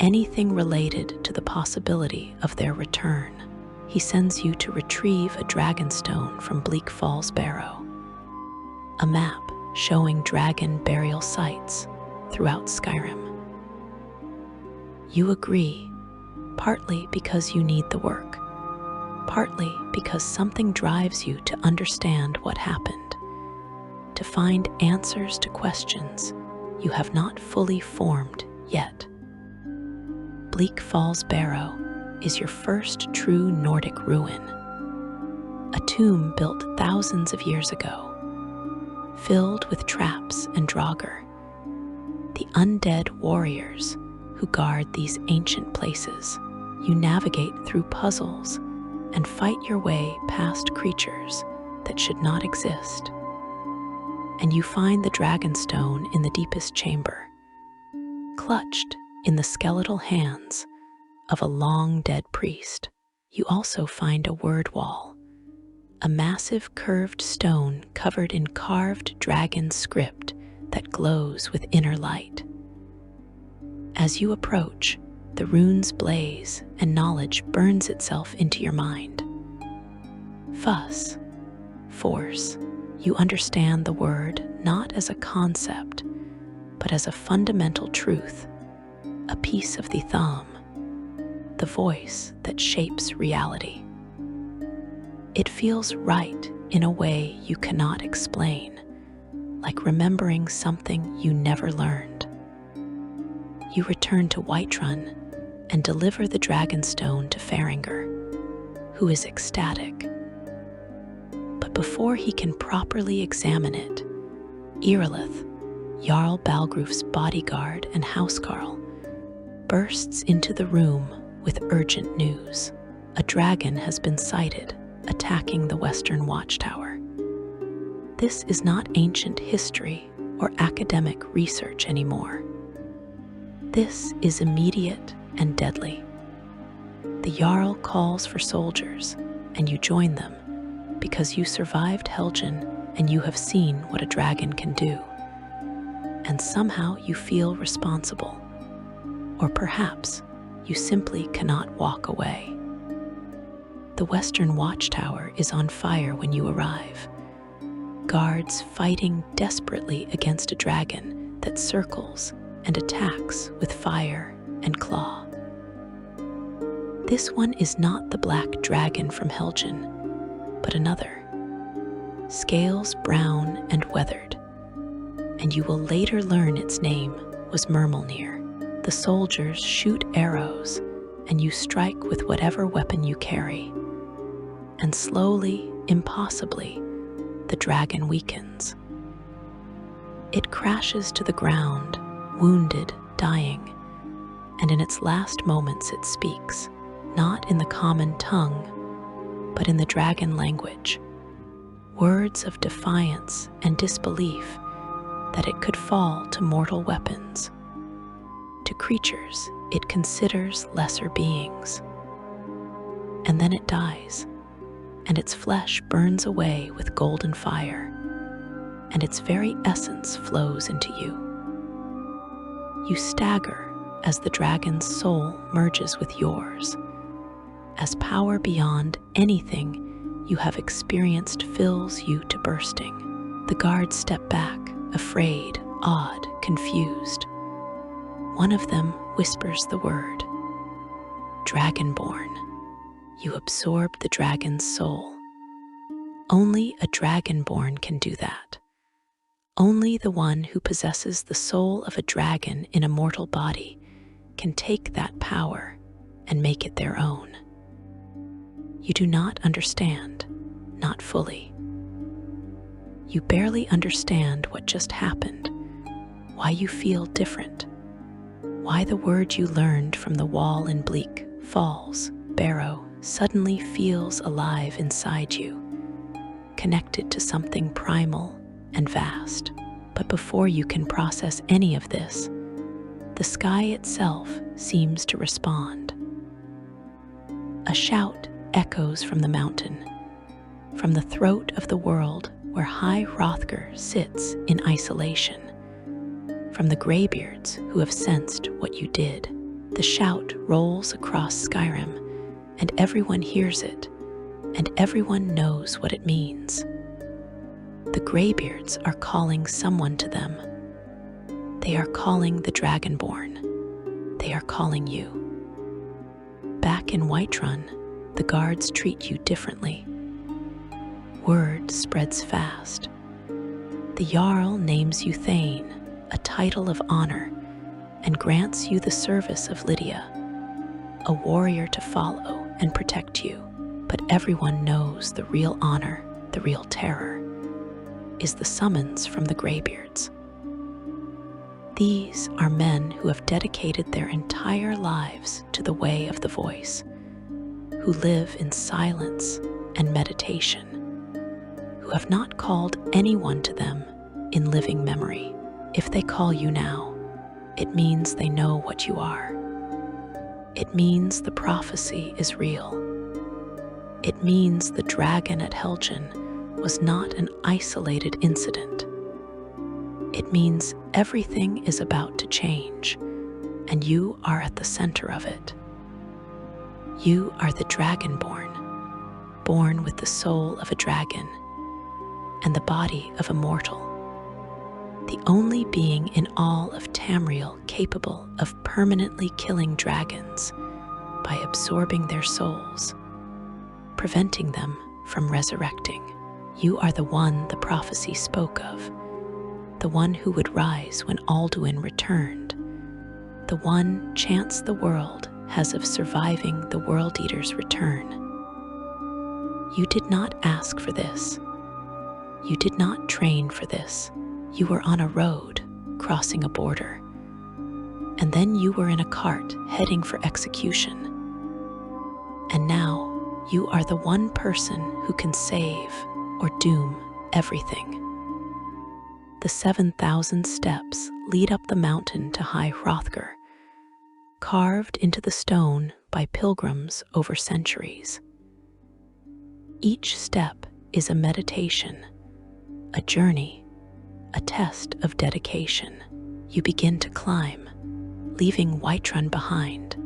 anything related to the possibility of their return. He sends you to retrieve a dragonstone from Bleak Falls Barrow, a map showing dragon burial sites throughout Skyrim. You agree, partly because you need the work, partly because something drives you to understand what happened, to find answers to questions you have not fully formed yet. Bleak Falls Barrow is your first true Nordic ruin, a tomb built thousands of years ago, filled with traps and draugr, the undead warriors who guard these ancient places. You navigate through puzzles and fight your way past creatures that should not exist. And you find the dragonstone in the deepest chamber, clutched in the skeletal hands of a long-dead priest. You also find a word wall, a massive curved stone covered in carved dragon script that glows with inner light. As you approach, the runes blaze and knowledge burns itself into your mind. Fuss, force. You understand the word not as a concept, but as a fundamental truth, a piece of the thumb, the voice that shapes reality. It feels right in a way you cannot explain, like remembering something you never learned. You return to Whiterun and deliver the dragonstone to Faringur, who is ecstatic. But before he can properly examine it, Irilith, Jarl Balgruf's bodyguard and housecarl, bursts into the room with urgent news. A dragon has been sighted attacking the Western Watchtower. This is not ancient history or academic research anymore. This is immediate and deadly. The Jarl calls for soldiers, and you join them because you survived Helgen and you have seen what a dragon can do. And somehow you feel responsible. Or perhaps you simply cannot walk away. The Western Watchtower is on fire when you arrive. Guards fighting desperately against a dragon that circles and attacks with fire and claw. This one is not the black dragon from Helgen, but another, scales brown and weathered, and you will later learn its name was Myrmilnir. The soldiers shoot arrows, and you strike with whatever weapon you carry, and slowly, impossibly, the dragon weakens. It crashes to the ground, wounded, dying, and in its last moments it speaks, not in the common tongue, but in the dragon language, words of defiance and disbelief that it could fall to mortal weapons. To creatures it considers lesser beings. And then it dies, and its flesh burns away with golden fire, and its very essence flows into you. You stagger as the dragon's soul merges with yours, as power beyond anything you have experienced fills you to bursting. The guards step back, afraid, awed, confused. One of them whispers the word, Dragonborn. You absorb the dragon's soul. Only a Dragonborn can do that. Only the one who possesses the soul of a dragon in a mortal body can take that power and make it their own. You do not understand, not fully. You barely understand what just happened, why you feel different, why the word you learned from the wall in Bleak Falls, Barrow, suddenly feels alive inside you, connected to something primal and vast. But before you can process any of this, the sky itself seems to respond. A shout echoes from the mountain, from the throat of the world where High Hrothgar sits in isolation, from the greybeards who have sensed what you did. The shout rolls across Skyrim, and everyone hears it, and everyone knows what it means. The greybeards are calling someone to them. They are calling the Dragonborn. They are calling you. Back in Whiterun, the guards treat you differently. Word spreads fast. The Jarl names you Thane, a title of honor, and grants you the service of Lydia, a warrior to follow and protect you. But everyone knows the real honor, the real terror, is the summons from the greybeards. These are men who have dedicated their entire lives to the way of the voice, who live in silence and meditation, who have not called anyone to them in living memory. If they call you now, it means they know what you are. It means the prophecy is real. It means the dragon at Helgen was not an isolated incident. It means everything is about to change, and you are at the center of it. You are the Dragonborn, born with the soul of a dragon and the body of a mortal, the only being in all of Tamriel capable of permanently killing dragons by absorbing their souls, preventing them from resurrecting. You are the one the prophecy spoke of, the one who would rise when Alduin returned, the one chance the world has of surviving the World Eater's return. You did not ask for this. You did not train for this. You were on a road, crossing a border, and then you were in a cart heading for execution. And now you are the one person who can save or doom everything. The 7,000 steps lead up the mountain to High Hrothgar, carved into the stone by pilgrims over centuries. Each step is a meditation, a journey, a test of dedication. You begin to climb, leaving Whiterun behind,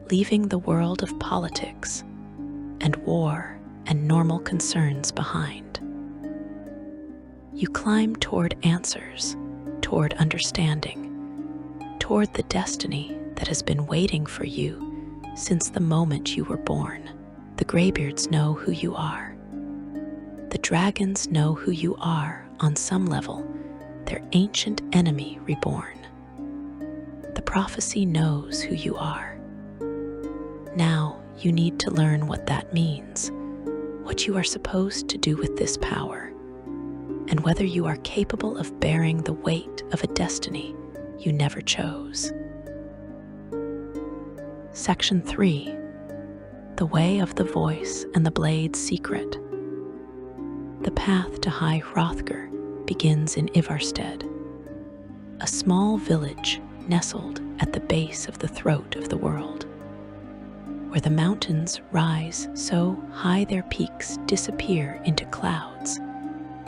leaving the world of politics and war and normal concerns behind. You climb toward answers, toward understanding, toward the destiny that has been waiting for you since the moment you were born. The greybeards know who you are. The dragons know who you are on some level, their ancient enemy reborn. The prophecy knows who you are. Now you need to learn what that means, what you are supposed to do with this power, and whether you are capable of bearing the weight of a destiny you never chose. Section 3. The Way of the Voice and the Blade's Secret. The path to High Hrothgar begins in Ivarstead, a small village nestled at the base of the throat of the world, where the mountains rise so high their peaks disappear into clouds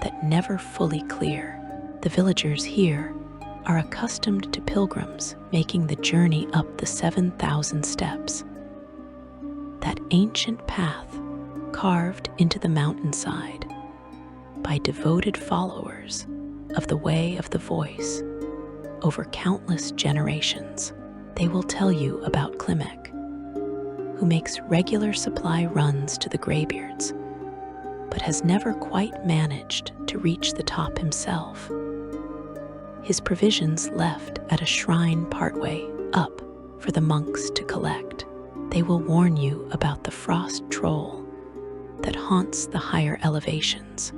that never fully clear. The villagers here are accustomed to pilgrims making the journey up the 7,000 steps. That ancient path carved into the mountainside by devoted followers of the way of the voice over countless generations. They will tell you about Klimek, who makes regular supply runs to the greybeards, but has never quite managed to reach the top himself. His provisions left at a shrine partway up for the monks to collect. They will warn you about the frost troll that haunts the higher elevations,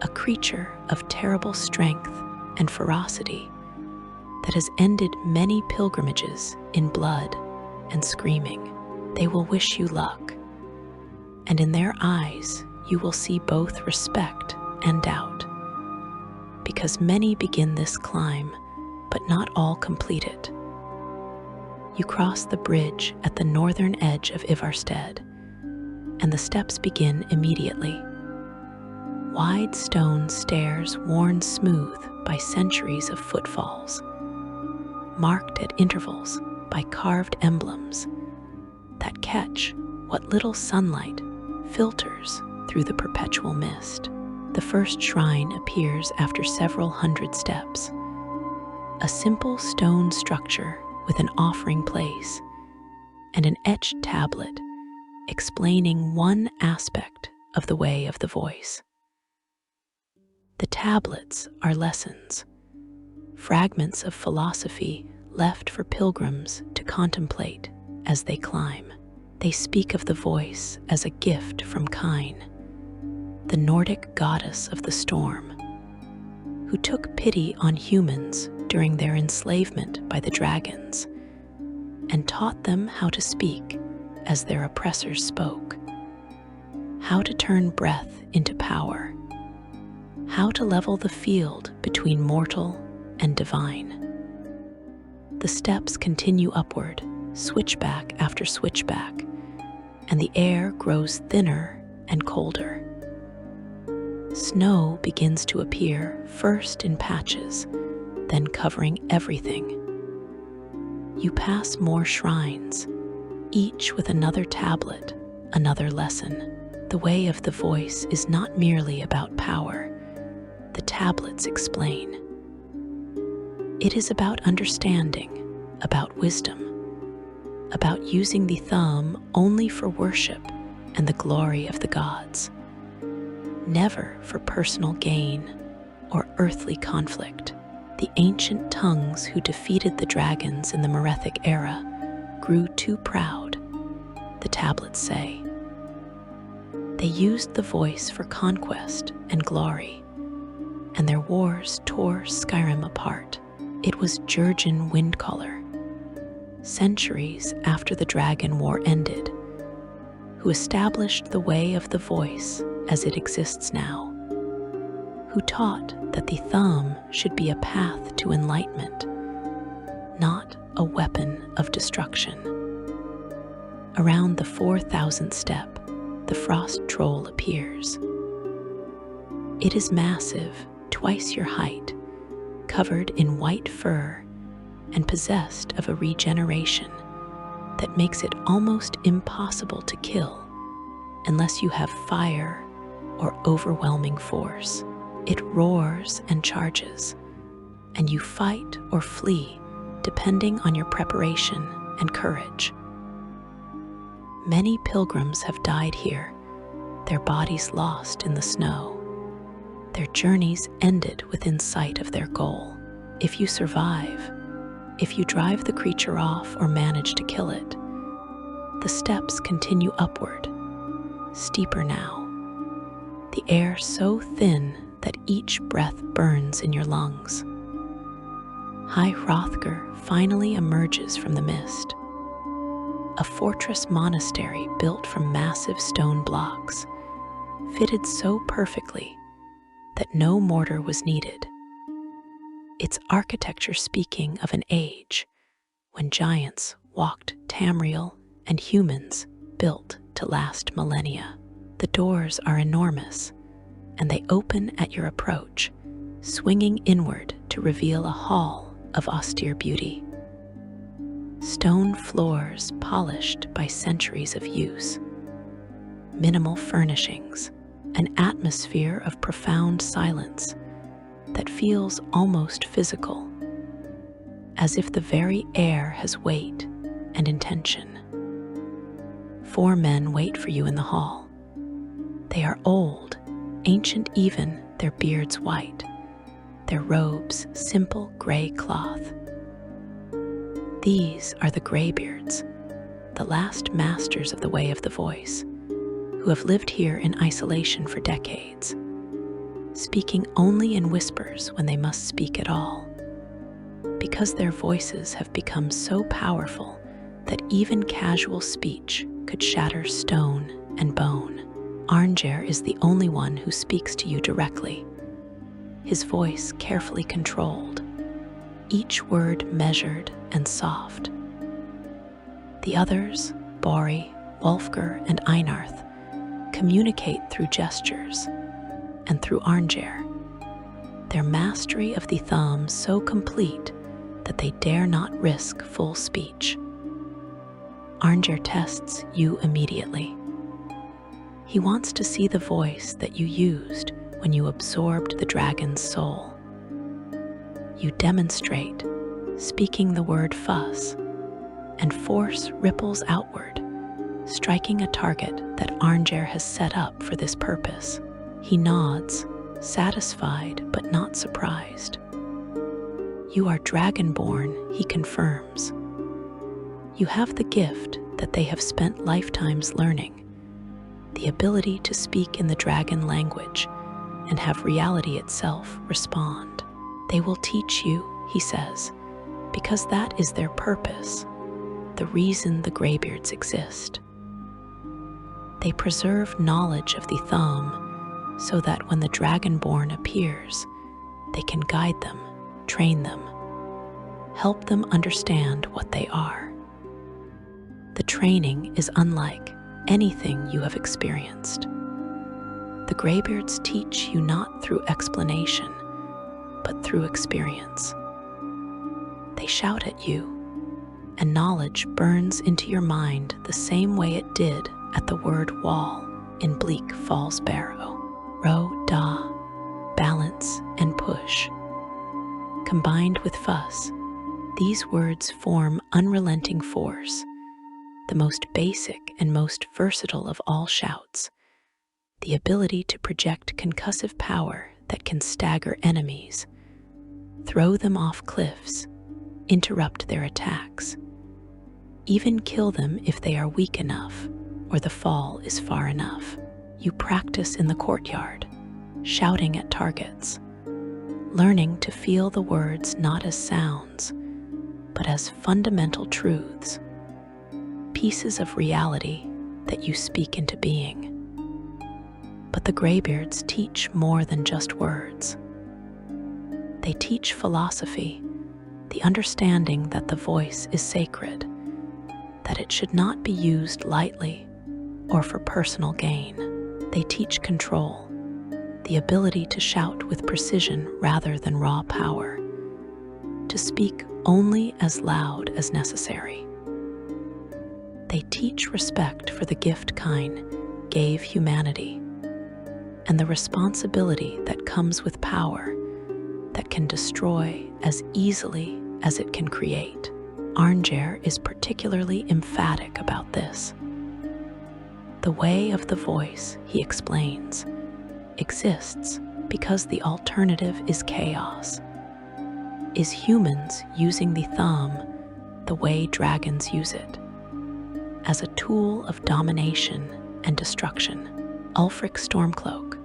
a creature of terrible strength and ferocity that has ended many pilgrimages in blood and screaming. They will wish you luck, and in their eyes you will see both respect and doubt, because many begin this climb, but not all complete it. You cross the bridge at the northern edge of Ivarstead, and the steps begin immediately. Wide stone stairs worn smooth by centuries of footfalls, marked at intervals by carved emblems that catch what little sunlight filters through the perpetual mist. The first shrine appears after several hundred steps, a simple stone structure with an offering place and an etched tablet explaining one aspect of the way of the voice. The tablets are lessons, fragments of philosophy left for pilgrims to contemplate as they climb. They speak of the voice as a gift from Kine, the Nordic goddess of the storm, who took pity on humans during their enslavement by the dragons and taught them how to speak as their oppressors spoke, how to turn breath into power, how to level the field between mortal and divine. The steps continue upward, switchback after switchback, and the air grows thinner and colder. Snow begins to appear, first in patches, then covering everything. You pass more shrines, each with another tablet, another lesson. The way of the voice is not merely about power, the tablets explain. It is about understanding, about wisdom, about using the thumb only for worship and the glory of the gods, never for personal gain or earthly conflict. The ancient tongues who defeated the dragons in the Merethic era grew too proud, the tablets say. They used the voice for conquest and glory, and their wars tore Skyrim apart. It was Jurgen Windcaller, centuries after the Dragon War ended, who established the way of the voice as it exists now, who taught that the thumb should be a path to enlightenment, not a weapon of destruction. Around the 4,000th step, the frost troll appears. It is massive, twice your height, covered in white fur and possessed of a regeneration that makes it almost impossible to kill unless you have fire or overwhelming force. It roars and charges, and you fight or flee depending on your preparation and courage. Many pilgrims have died here, their bodies lost in the snow, their journeys ended within sight of their goal. If you survive, if you drive the creature off or manage to kill it, the steps continue upward, steeper now, the air so thin that each breath burns in your lungs. High Hrothgar finally emerges from the mist, a fortress monastery built from massive stone blocks, fitted so perfectly that no mortar was needed. Its architecture speaking of an age when giants walked Tamriel and humans built to last millennia. The doors are enormous, and they open at your approach, swinging inward to reveal a hall of austere beauty. Stone floors polished by centuries of use, minimal furnishings, an atmosphere of profound silence that feels almost physical, as if the very air has weight and intention. 4 men wait for you in the hall. They are old, ancient even, their beards white, their robes simple gray cloth. These are the Greybeards, the last masters of the way of the voice, who have lived here in isolation for decades. speaking only in whispers when they must speak at all, because their voices have become so powerful that even casual speech could shatter stone and bone. Arngeir is the only one who speaks to you directly, his voice carefully controlled, each word measured and soft. The others, Bori, Wulfgar, and Einarth, communicate through gestures, and through Arngeir, their mastery of the thumb so complete that they dare not risk full speech. Arngeir tests you immediately. He wants to see the voice that you used when you absorbed the dragon's soul. You demonstrate, speaking the word fuss, and force ripples outward, striking a target that Arngeir has set up for this purpose. He nods, satisfied but not surprised. You are Dragonborn, he confirms. You have the gift that they have spent lifetimes learning, the ability to speak in the dragon language and have reality itself respond. They will teach you, he says, because that is their purpose, the reason the Greybeards exist. They preserve knowledge of the thumb so that when the Dragonborn appears, they can guide them, train them, help them understand what they are. The training is unlike anything you have experienced. The Greybeards teach you not through explanation, but through experience. They shout at you, and knowledge burns into your mind the same way it did at the word wall in Bleak Falls Barrow. Row, da, balance, and push. Combined with fuss, these words form unrelenting force, the most basic and most versatile of all shouts, the ability to project concussive power that can stagger enemies, throw them off cliffs, interrupt their attacks, even kill them if they are weak enough or the fall is far enough. You practice in the courtyard, shouting at targets, learning to feel the words not as sounds, but as fundamental truths, pieces of reality that you speak into being. But the Greybeards teach more than just words. They teach philosophy, the understanding that the voice is sacred, that it should not be used lightly or for personal gain. They teach control, the ability to shout with precision rather than raw power, to speak only as loud as necessary. They teach respect for the gift Kain gave humanity, and the responsibility that comes with power that can destroy as easily as it can create. Arngeir is particularly emphatic about this. The way of the voice, he explains, exists because the alternative is chaos, is humans using the thumb the way dragons use it, as a tool of domination and destruction. Ulfric Stormcloak,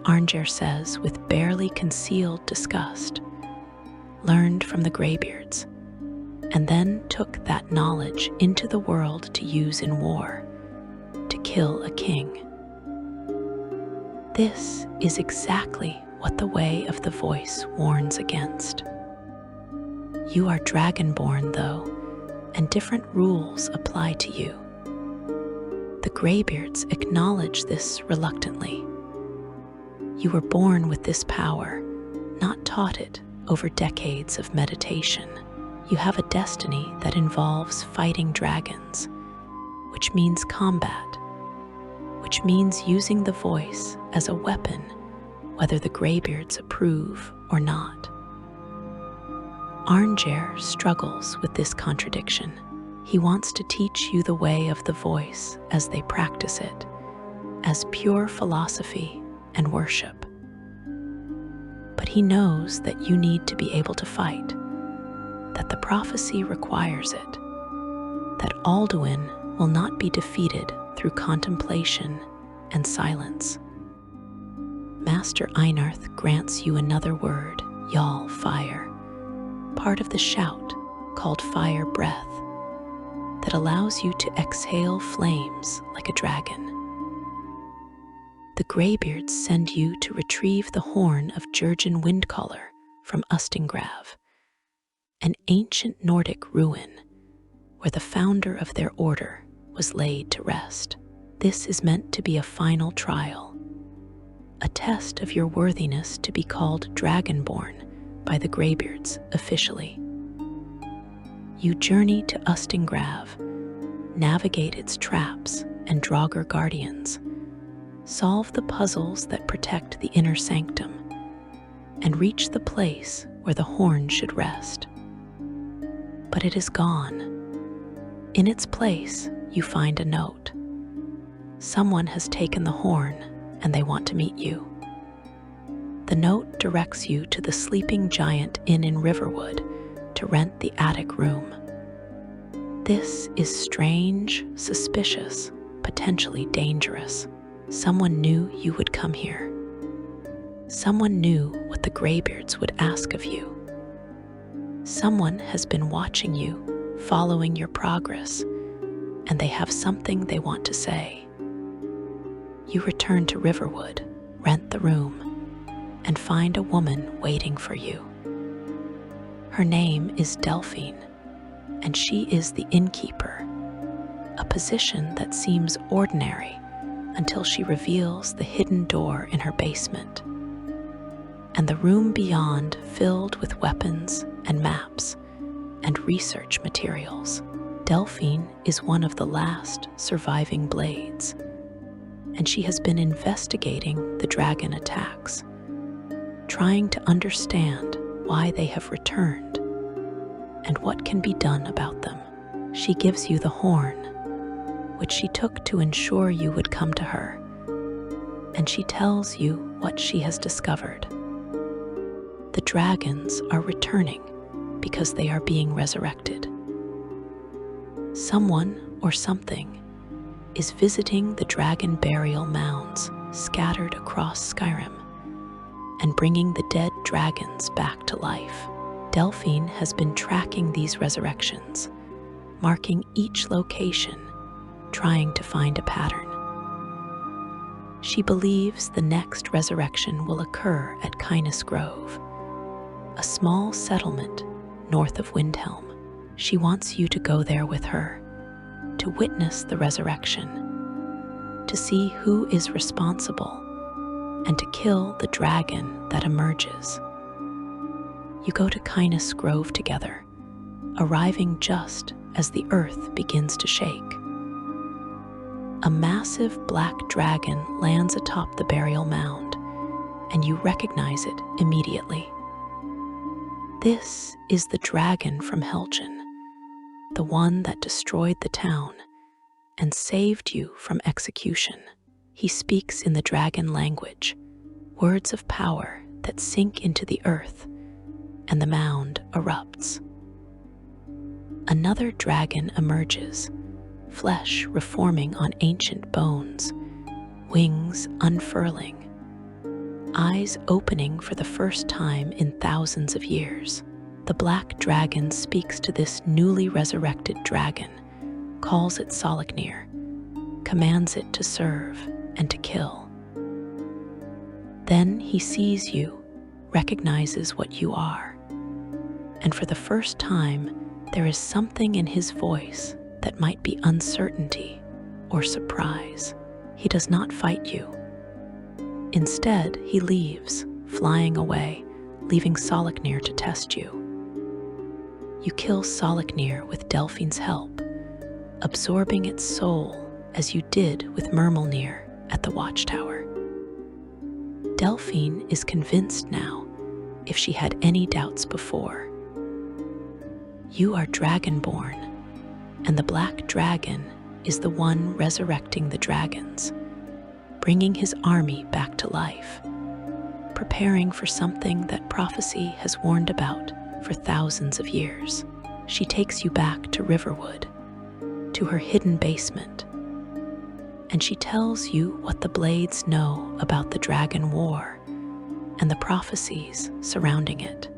Arngeir says with barely concealed disgust, learned from the Greybeards, and then took that knowledge into the world to use in war, to kill a king. This is exactly what the way of the voice warns against. You are Dragonborn, though, and different rules apply to you. The Greybeards acknowledge this reluctantly. You were born with this power, not taught it over decades of meditation. You have a destiny that involves fighting dragons, which means combat, which means using the voice as a weapon, whether the Greybeards approve or not. Arngeir struggles with this contradiction. He wants to teach you the way of the voice as they practice it, as pure philosophy and worship. But he knows that you need to be able to fight, that the prophecy requires it, that Alduin will not be defeated through contemplation and silence. Master Einarth grants you another word, Yal Fire, part of the shout called Fire Breath, that allows you to exhale flames like a dragon. The Greybeards send you to retrieve the horn of Jurgen Windcaller from Sovngarde, an ancient Nordic ruin where the founder of their order was laid to rest. This is meant to be a final trial, a test of your worthiness to be called Dragonborn by the Greybeards officially. You journey to Sovngarde, navigate its traps and Draugr guardians, solve the puzzles that protect the inner sanctum, and reach the place where the horn should rest. But it is gone. In its place, you find a note. Someone has taken the horn and they want to meet you. The note directs you to the Sleeping Giant Inn in Riverwood to rent the attic room. This is strange, suspicious, potentially dangerous. Someone knew you would come here. Someone knew what the Greybeards would ask of you. Someone has been watching you, following your progress, and they have something they want to say. You return to Riverwood, rent the room, and find a woman waiting for you. Her name is Delphine, and she is the innkeeper, a position that seems ordinary until she reveals the hidden door in her basement, and the room beyond filled with weapons and maps and research materials. Delphine is one of the last surviving blades, and she has been investigating the dragon attacks, trying to understand why they have returned and what can be done about them. She gives you the horn, which she took to ensure you would come to her, and she tells you what she has discovered. The dragons are returning because they are being resurrected. Someone or something is visiting the dragon burial mounds scattered across Skyrim and bringing the dead dragons back to life. Delphine has been tracking these resurrections, marking each location, trying to find a pattern. She believes the next resurrection will occur at Cainus Grove, a small settlement north of Windhelm. She wants you to go there with her, to witness the resurrection, to see who is responsible, and to kill the dragon that emerges. You go to Cainus Grove together, arriving just as the earth begins to shake. A massive black dragon lands atop the burial mound, and you recognize it immediately. This is the dragon from Helgen, the one that destroyed the town and saved you from execution. He speaks in the dragon language, words of power that sink into the earth, and the mound erupts. Another dragon emerges, flesh reforming on ancient bones, wings unfurling, eyes opening for the first time in thousands of years. The black dragon speaks to this newly resurrected dragon, calls it Sovngarde, commands it to serve and to kill. Then he sees you, recognizes what you are, and for the first time, there is something in his voice that might be uncertainty or surprise. He does not fight you. Instead, he leaves, flying away, leaving Sovngarde to test you. You kill Sovngarde with Delphine's help, absorbing its soul as you did with Myrmilnir at the Watchtower. Delphine is convinced now, if she had any doubts before. You are Dragonborn, and the black dragon is the one resurrecting the dragons, bringing his army back to life, preparing for something that prophecy has warned about for thousands of years. She takes you back to Riverwood, to her hidden basement, and she tells you what the Blades know about the Dragon War and the prophecies surrounding it.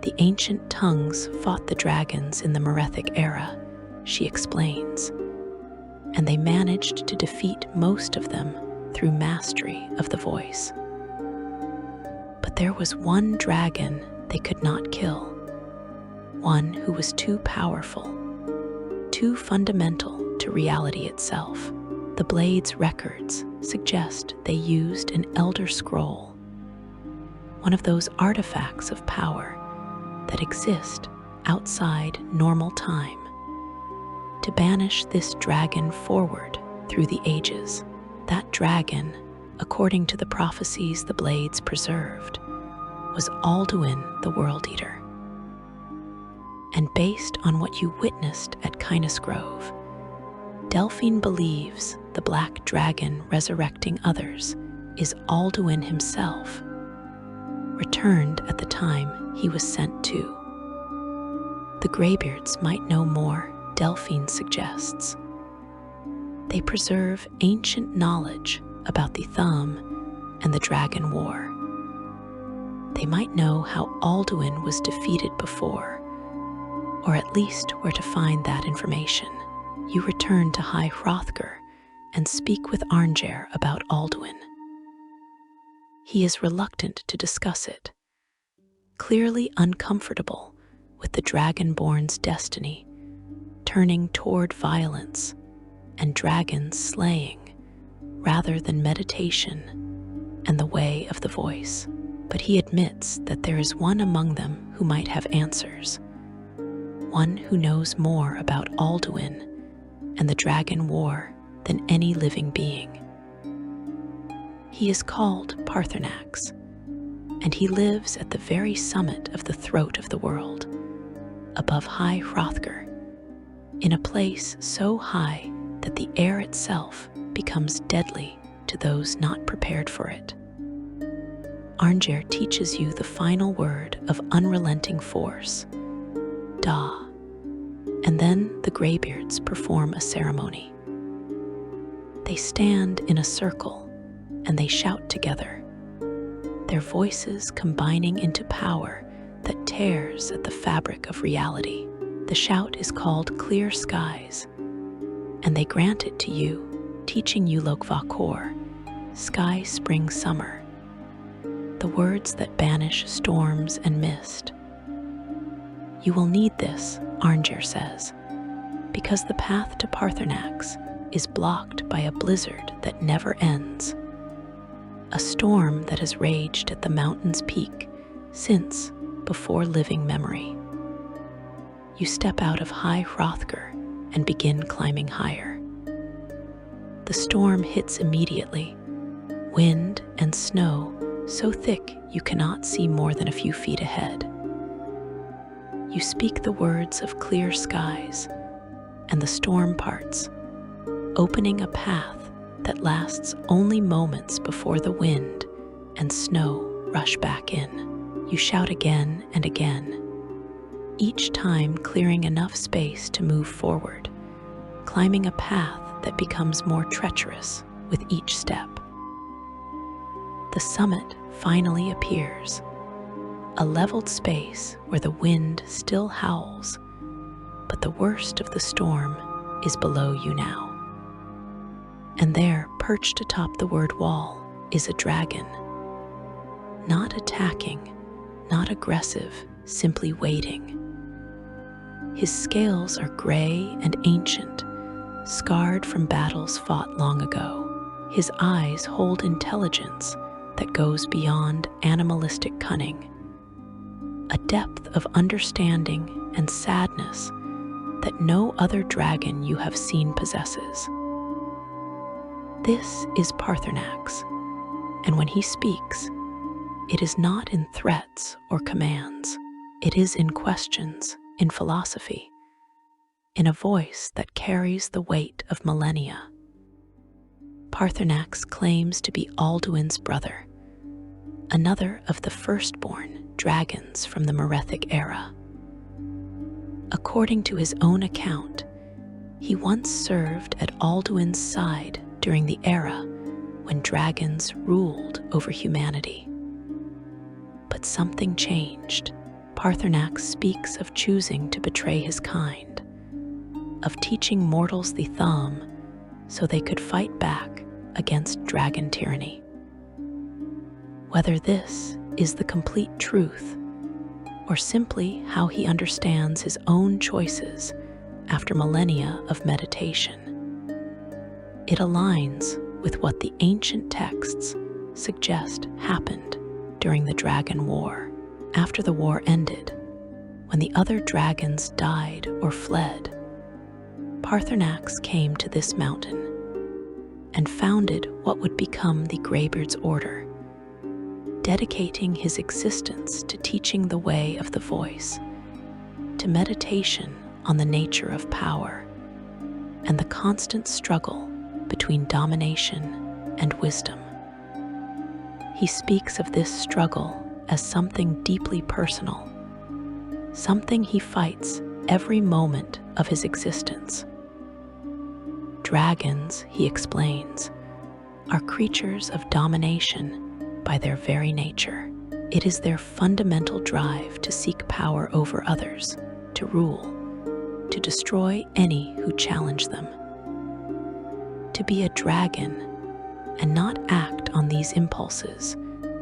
The ancient tongues fought the dragons in the Merethic era, she explains, and they managed to defeat most of them through mastery of the voice. But there was one dragon they could not kill, one who was too powerful, too fundamental to reality itself. The Blade's records suggest they used an Elder Scroll, one of those artifacts of power that exist outside normal time, to banish this dragon forward through the ages. That dragon, according to the prophecies the Blades preserved, was Alduin the World Eater. And based on what you witnessed at Cainus Grove, Delphine believes the black dragon resurrecting others is Alduin himself, returned at the time he was sent to. The Greybeards might know more, Delphine suggests. They preserve ancient knowledge about the Thumb and the Dragon War. They might know how Alduin was defeated before, or at least where to find that information. You return to High Hrothgar and speak with Arngeir about Alduin. He is reluctant to discuss it, clearly uncomfortable with the Dragonborn's destiny, turning toward violence and dragon slaying rather than meditation and the way of the voice. But he admits that there is one among them who might have answers, one who knows more about Alduin and the Dragon War than any living being. He is called Paarthurnax, and he lives at the very summit of the throat of the world, above High Hrothgar, in a place so high that the air itself becomes deadly to those not prepared for it. Arngeir teaches you the final word of unrelenting force, Da, and then the Greybeards perform a ceremony. They stand in a circle and they shout together, their voices combining into power that tears at the fabric of reality. The shout is called Clear Skies, and they grant it to you, teaching you Lokvakor, Sky, Spring, Summer, the words that banish storms and mist. You will need this, Arngeir says, because the path to Paarthurnax is blocked by a blizzard that never ends, a storm that has raged at the mountain's peak since before living memory. You step out of High Hrothgar and begin climbing higher. The storm hits immediately, wind and snow so thick you cannot see more than a few feet ahead. You speak the words of Clear Skies, and the storm parts, opening a path that lasts only moments before the wind and snow rush back in. You shout again and again, each time clearing enough space to move forward, climbing a path that becomes more treacherous with each step. The summit finally appears, a leveled space where the wind still howls, but the worst of the storm is below you now. And there, perched atop the word wall, is a dragon. Not attacking, not aggressive, simply waiting. His scales are gray and ancient, scarred from battles fought long ago. His eyes hold intelligence that goes beyond animalistic cunning, a depth of understanding and sadness that no other dragon you have seen possesses. This is Paarthurnax, and when he speaks, it is not in threats or commands. It is in questions, in philosophy, in a voice that carries the weight of millennia. Paarthurnax claims to be Alduin's brother, another of the firstborn dragons from the Merethic era. According to his own account, he once served at Alduin's side during the era when dragons ruled over humanity. But something changed. Paarthurnax speaks of choosing to betray his kind, of teaching mortals the thumb so they could fight back against dragon tyranny. Whether this is the complete truth or simply how he understands his own choices after millennia of meditation, it aligns with what the ancient texts suggest happened during the Dragon War. After the war ended, when the other dragons died or fled, Paarthurnax came to this mountain and founded what would become the Greybeard's Order, dedicating his existence to teaching the way of the voice, to meditation on the nature of power, and the constant struggle between domination and wisdom. He speaks of this struggle as something deeply personal, something he fights every moment of his existence. Dragons, he explains, are creatures of domination by their very nature. It is their fundamental drive to seek power over others, to rule, to destroy any who challenge them. To be a dragon and not act on these impulses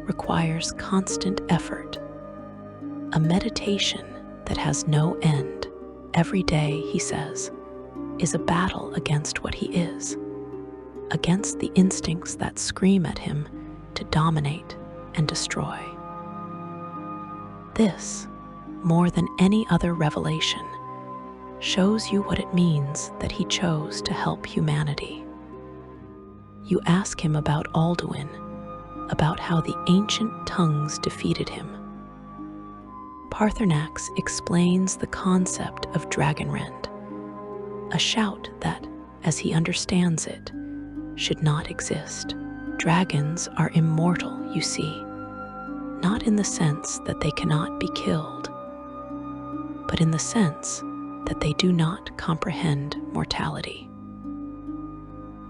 requires constant effort, a meditation that has no end. Every day, he says, is a battle against what he is, against the instincts that scream at him to dominate and destroy. This, more than any other revelation, shows you what it means that he chose to help humanity. You ask him about Alduin, about how the ancient tongues defeated him. Paarthurnax explains the concept of Dragonrend, a shout that, as he understands it, should not exist. Dragons are immortal, you see, not in the sense that they cannot be killed, but in the sense that they do not comprehend mortality.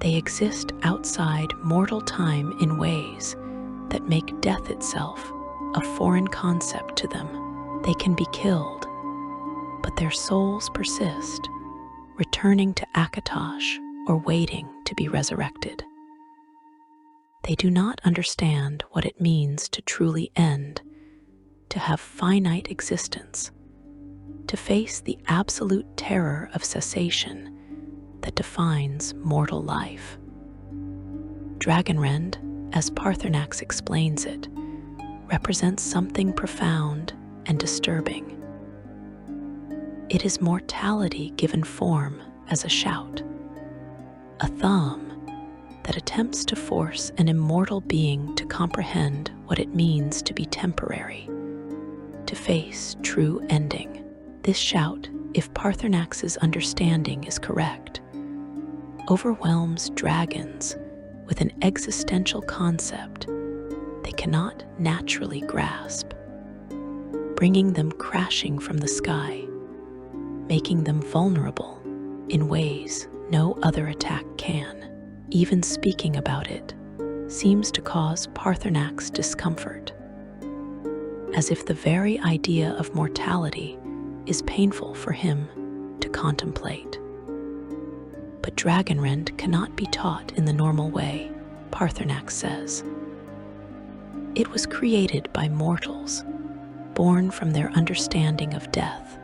They exist outside mortal time in ways that make death itself a foreign concept to them. They can be killed, but their souls persist, returning to Akatosh or waiting to be resurrected. They do not understand what it means to truly end, to have finite existence, to face the absolute terror of cessation that defines mortal life. Dragonrend, as Paarthurnax explains it, represents something profound and disturbing. It is mortality given form as a shout, a thumb that attempts to force an immortal being to comprehend what it means to be temporary, to face true ending. This shout, if Paarthurnax's understanding is correct, overwhelms dragons with an existential concept they cannot naturally grasp, bringing them crashing from the sky, making them vulnerable in ways no other attack can. Even speaking about it seems to cause Paarthurnax discomfort, as if the very idea of mortality is painful for him to contemplate. But Dragonrend cannot be taught in the normal way, Paarthurnax says. It was created by mortals, born from their understanding of death,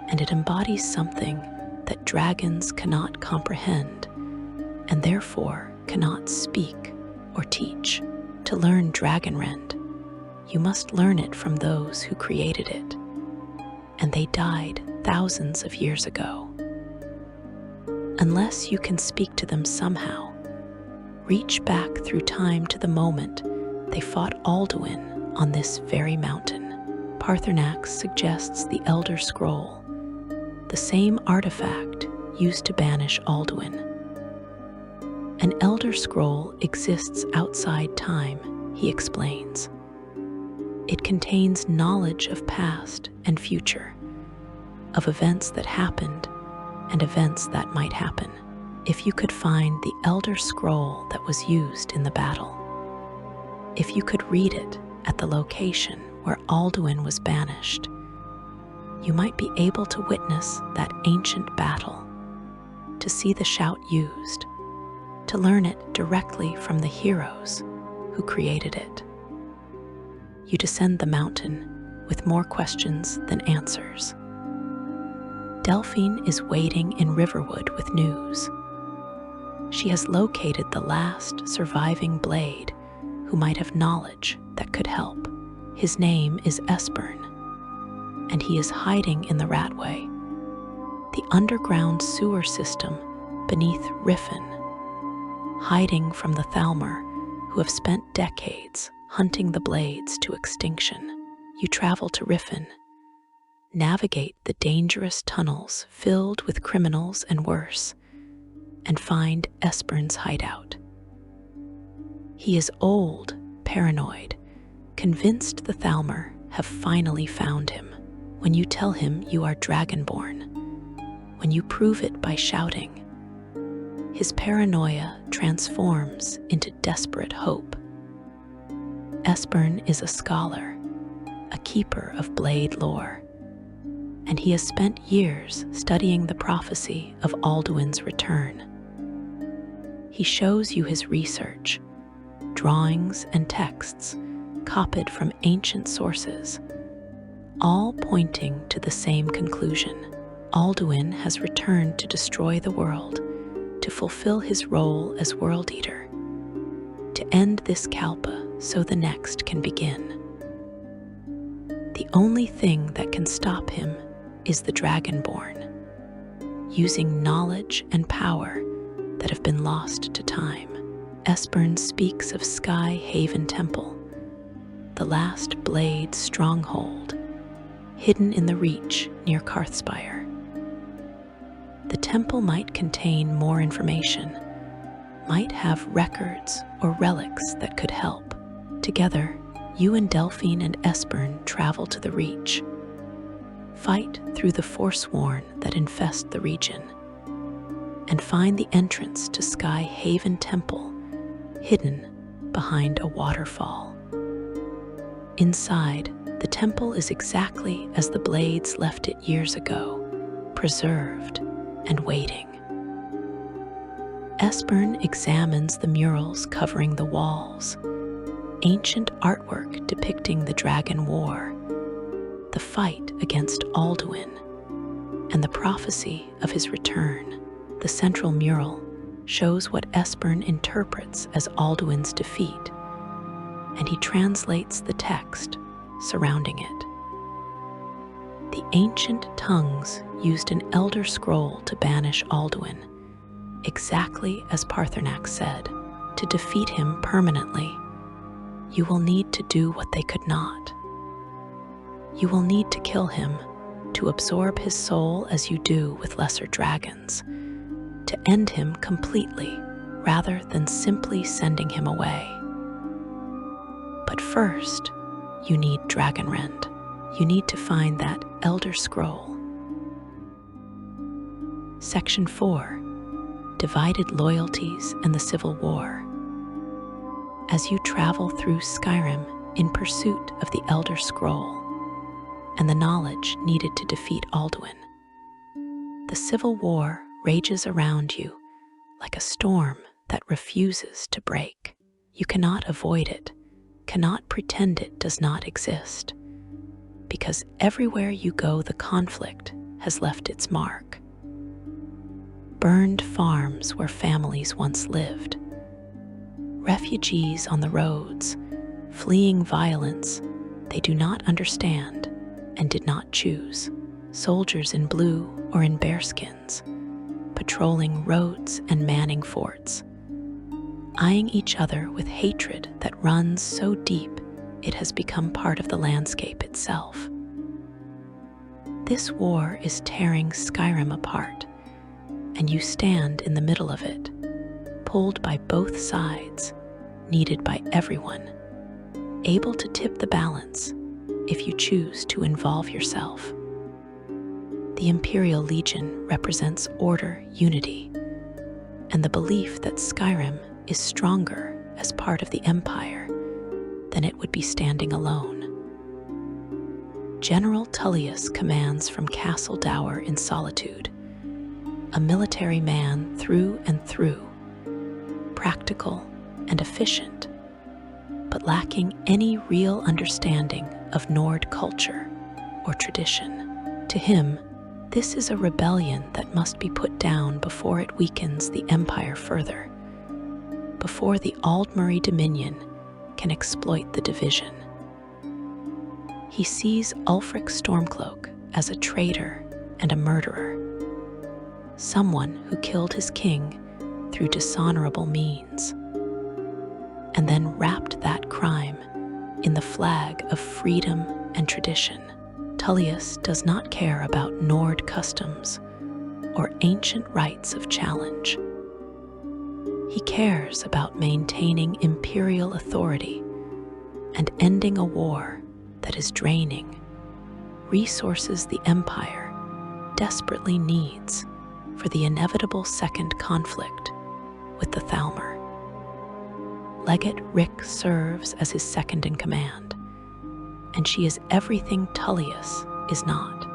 and it embodies something that dragons cannot comprehend and therefore cannot speak or teach. To learn Dragonrend, you must learn it from those who created it, and they died thousands of years ago. Unless you can speak to them somehow, reach back through time to the moment they fought Alduin on this very mountain. Paarthurnax suggests the Elder Scroll, the same artifact used to banish Alduin. An Elder Scroll exists outside time, he explains. It contains knowledge of past and future, of events that happened and events that might happen. If you could find the Elder Scroll that was used in the battle, if you could read it at the location where Alduin was banished, you might be able to witness that ancient battle, to see the shout used, to learn it directly from the heroes who created it. You descend the mountain with more questions than answers. Delphine is waiting in Riverwood with news. She has located the last surviving blade who might have knowledge that could help. His name is Espern, and he is hiding in the Ratway, the underground sewer system beneath Riffin, hiding from the Thalmor who have spent decades hunting the blades to extinction. You travel to Riffin, navigate the dangerous tunnels filled with criminals and worse, and find Espern's hideout. He is old, paranoid, convinced the Thalmor have finally found him. When you tell him you are Dragonborn, when you prove it by shouting, his paranoia transforms into desperate hope. Espern is a scholar, a keeper of blade lore, and he has spent years studying the prophecy of Alduin's return. He shows you his research, drawings and texts copied from ancient sources, all pointing to the same conclusion. Alduin has returned to destroy the world, to fulfill his role as World Eater, to end this Kalpa so the next can begin. The only thing that can stop him is the Dragonborn, using knowledge and power that have been lost to time. Espern speaks of Sky Haven Temple, the last blade stronghold, hidden in the Reach near Karthspire. The temple might contain more information, might have records or relics that could help. Together, you and Delphine and Espern travel to the Reach, fight through the Forsworn that infest the region, and find the entrance to Sky Haven Temple, hidden behind a waterfall. Inside, the temple is exactly as the blades left it years ago, preserved and waiting. Espern examines the murals covering the walls, ancient artwork depicting the Dragon War, the fight against Alduin, and the prophecy of his return. The central mural shows what Espern interprets as Alduin's defeat, and he translates the text surrounding it. The ancient tongues used an elder scroll to banish Alduin, exactly as Paarthurnax said. To defeat him permanently, you will need to do what they could not. You will need to kill him, to absorb his soul as you do with lesser dragons, to end him completely rather than simply sending him away. But first, you need Dragonrend. You need to find that Elder Scroll. Section 4. Divided Loyalties and the Civil War. As you travel through Skyrim in pursuit of the Elder Scroll and the knowledge needed to defeat Alduin, the Civil War rages around you like a storm that refuses to break. You cannot avoid it, cannot pretend it does not exist, because everywhere you go the conflict has left its mark. Burned farms where families once lived, refugees on the roads, fleeing violence they do not understand and did not choose, soldiers in blue or in bearskins, patrolling roads and manning forts, eyeing each other with hatred that runs so deep it has become part of the landscape itself. This war is tearing Skyrim apart, and you stand in the middle of it, pulled by both sides, needed by everyone, able to tip the balance if you choose to involve yourself. The Imperial Legion represents order, unity, and the belief that Skyrim is stronger as part of the Empire, then it would be standing alone. General Tullius commands from Castle Dower in Solitude, a military man through and through, practical and efficient, but lacking any real understanding of Nord culture or tradition. To him, this is a rebellion that must be put down before it weakens the empire further, before the Aldmeri Dominion can exploit the division. He sees Ulfric Stormcloak as a traitor and a murderer, someone who killed his king through dishonorable means, and then wrapped that crime in the flag of freedom and tradition. Tullius does not care about Nord customs or ancient rites of challenge. He cares about maintaining imperial authority and ending a war that is draining resources the empire desperately needs for the inevitable second conflict with the Thalmor. Legate Rick serves as his second in command, and she is everything Tullius is not.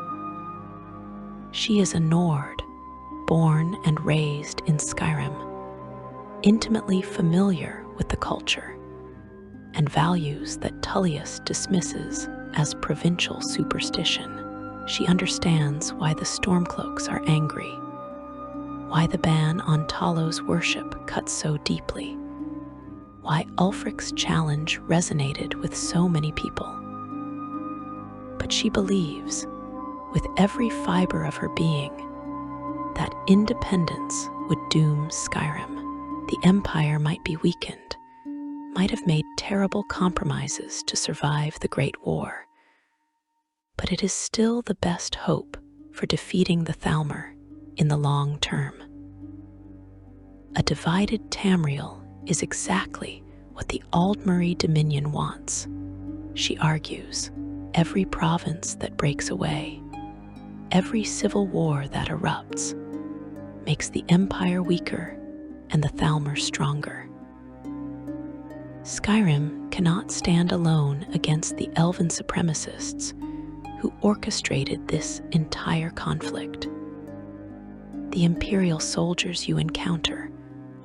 She is a Nord, born and raised in Skyrim, intimately familiar with the culture and values that Tullius dismisses as provincial superstition. She understands why the Stormcloaks are angry, why the ban on Talos worship cuts so deeply, why Ulfric's challenge resonated with so many people. But she believes, with every fiber of her being, that independence would doom Skyrim. The Empire might be weakened, might have made terrible compromises to survive the Great War, but it is still the best hope for defeating the Thalmor in the long term. A divided Tamriel is exactly what the Aldmeri Dominion wants, she argues. Every province that breaks away, every civil war that erupts, makes the Empire weaker and the Thalmor stronger. Skyrim cannot stand alone against the elven supremacists who orchestrated this entire conflict. The Imperial soldiers you encounter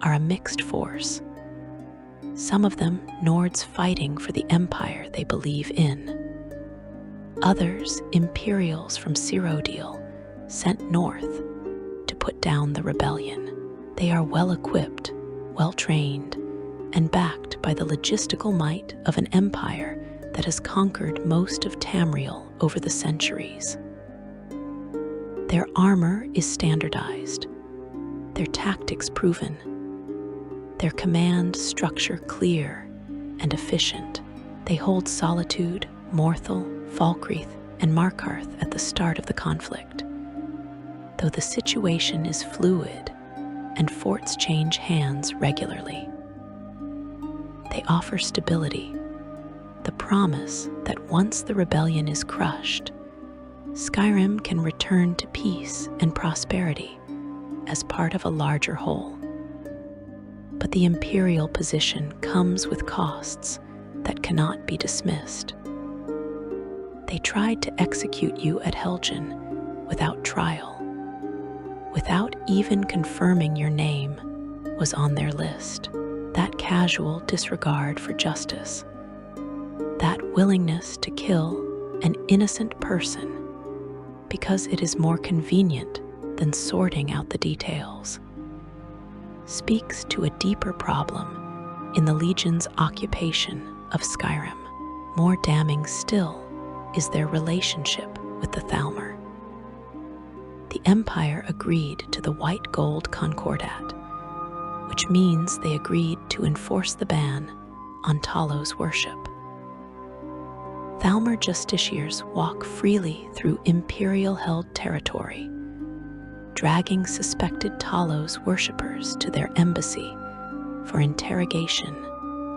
are a mixed force. Some of them Nords fighting for the empire they believe in. Others Imperials from Cyrodiil sent north to put down the rebellion. They are well-equipped, well-trained, and backed by the logistical might of an empire that has conquered most of Tamriel over the centuries. Their armor is standardized, their tactics proven, their command structure clear and efficient. They hold Solitude, Morthal, Falkreath, and Markarth at the start of the conflict. Though the situation is fluid and forts change hands regularly, they offer stability, the promise that once the rebellion is crushed, Skyrim can return to peace and prosperity as part of a larger whole. But the Imperial position comes with costs that cannot be dismissed. They tried to execute you at Helgen without trial, without even confirming your name was on their list. That casual disregard for justice, that willingness to kill an innocent person because it is more convenient than sorting out the details, speaks to a deeper problem in the Legion's occupation of Skyrim. More damning still is their relationship with the Thalmor. The Empire agreed to the White Gold Concordat, which means they agreed to enforce the ban on Talos worship. Thalmor justiciars walk freely through Imperial-held territory, dragging suspected Talos worshippers to their embassy for interrogation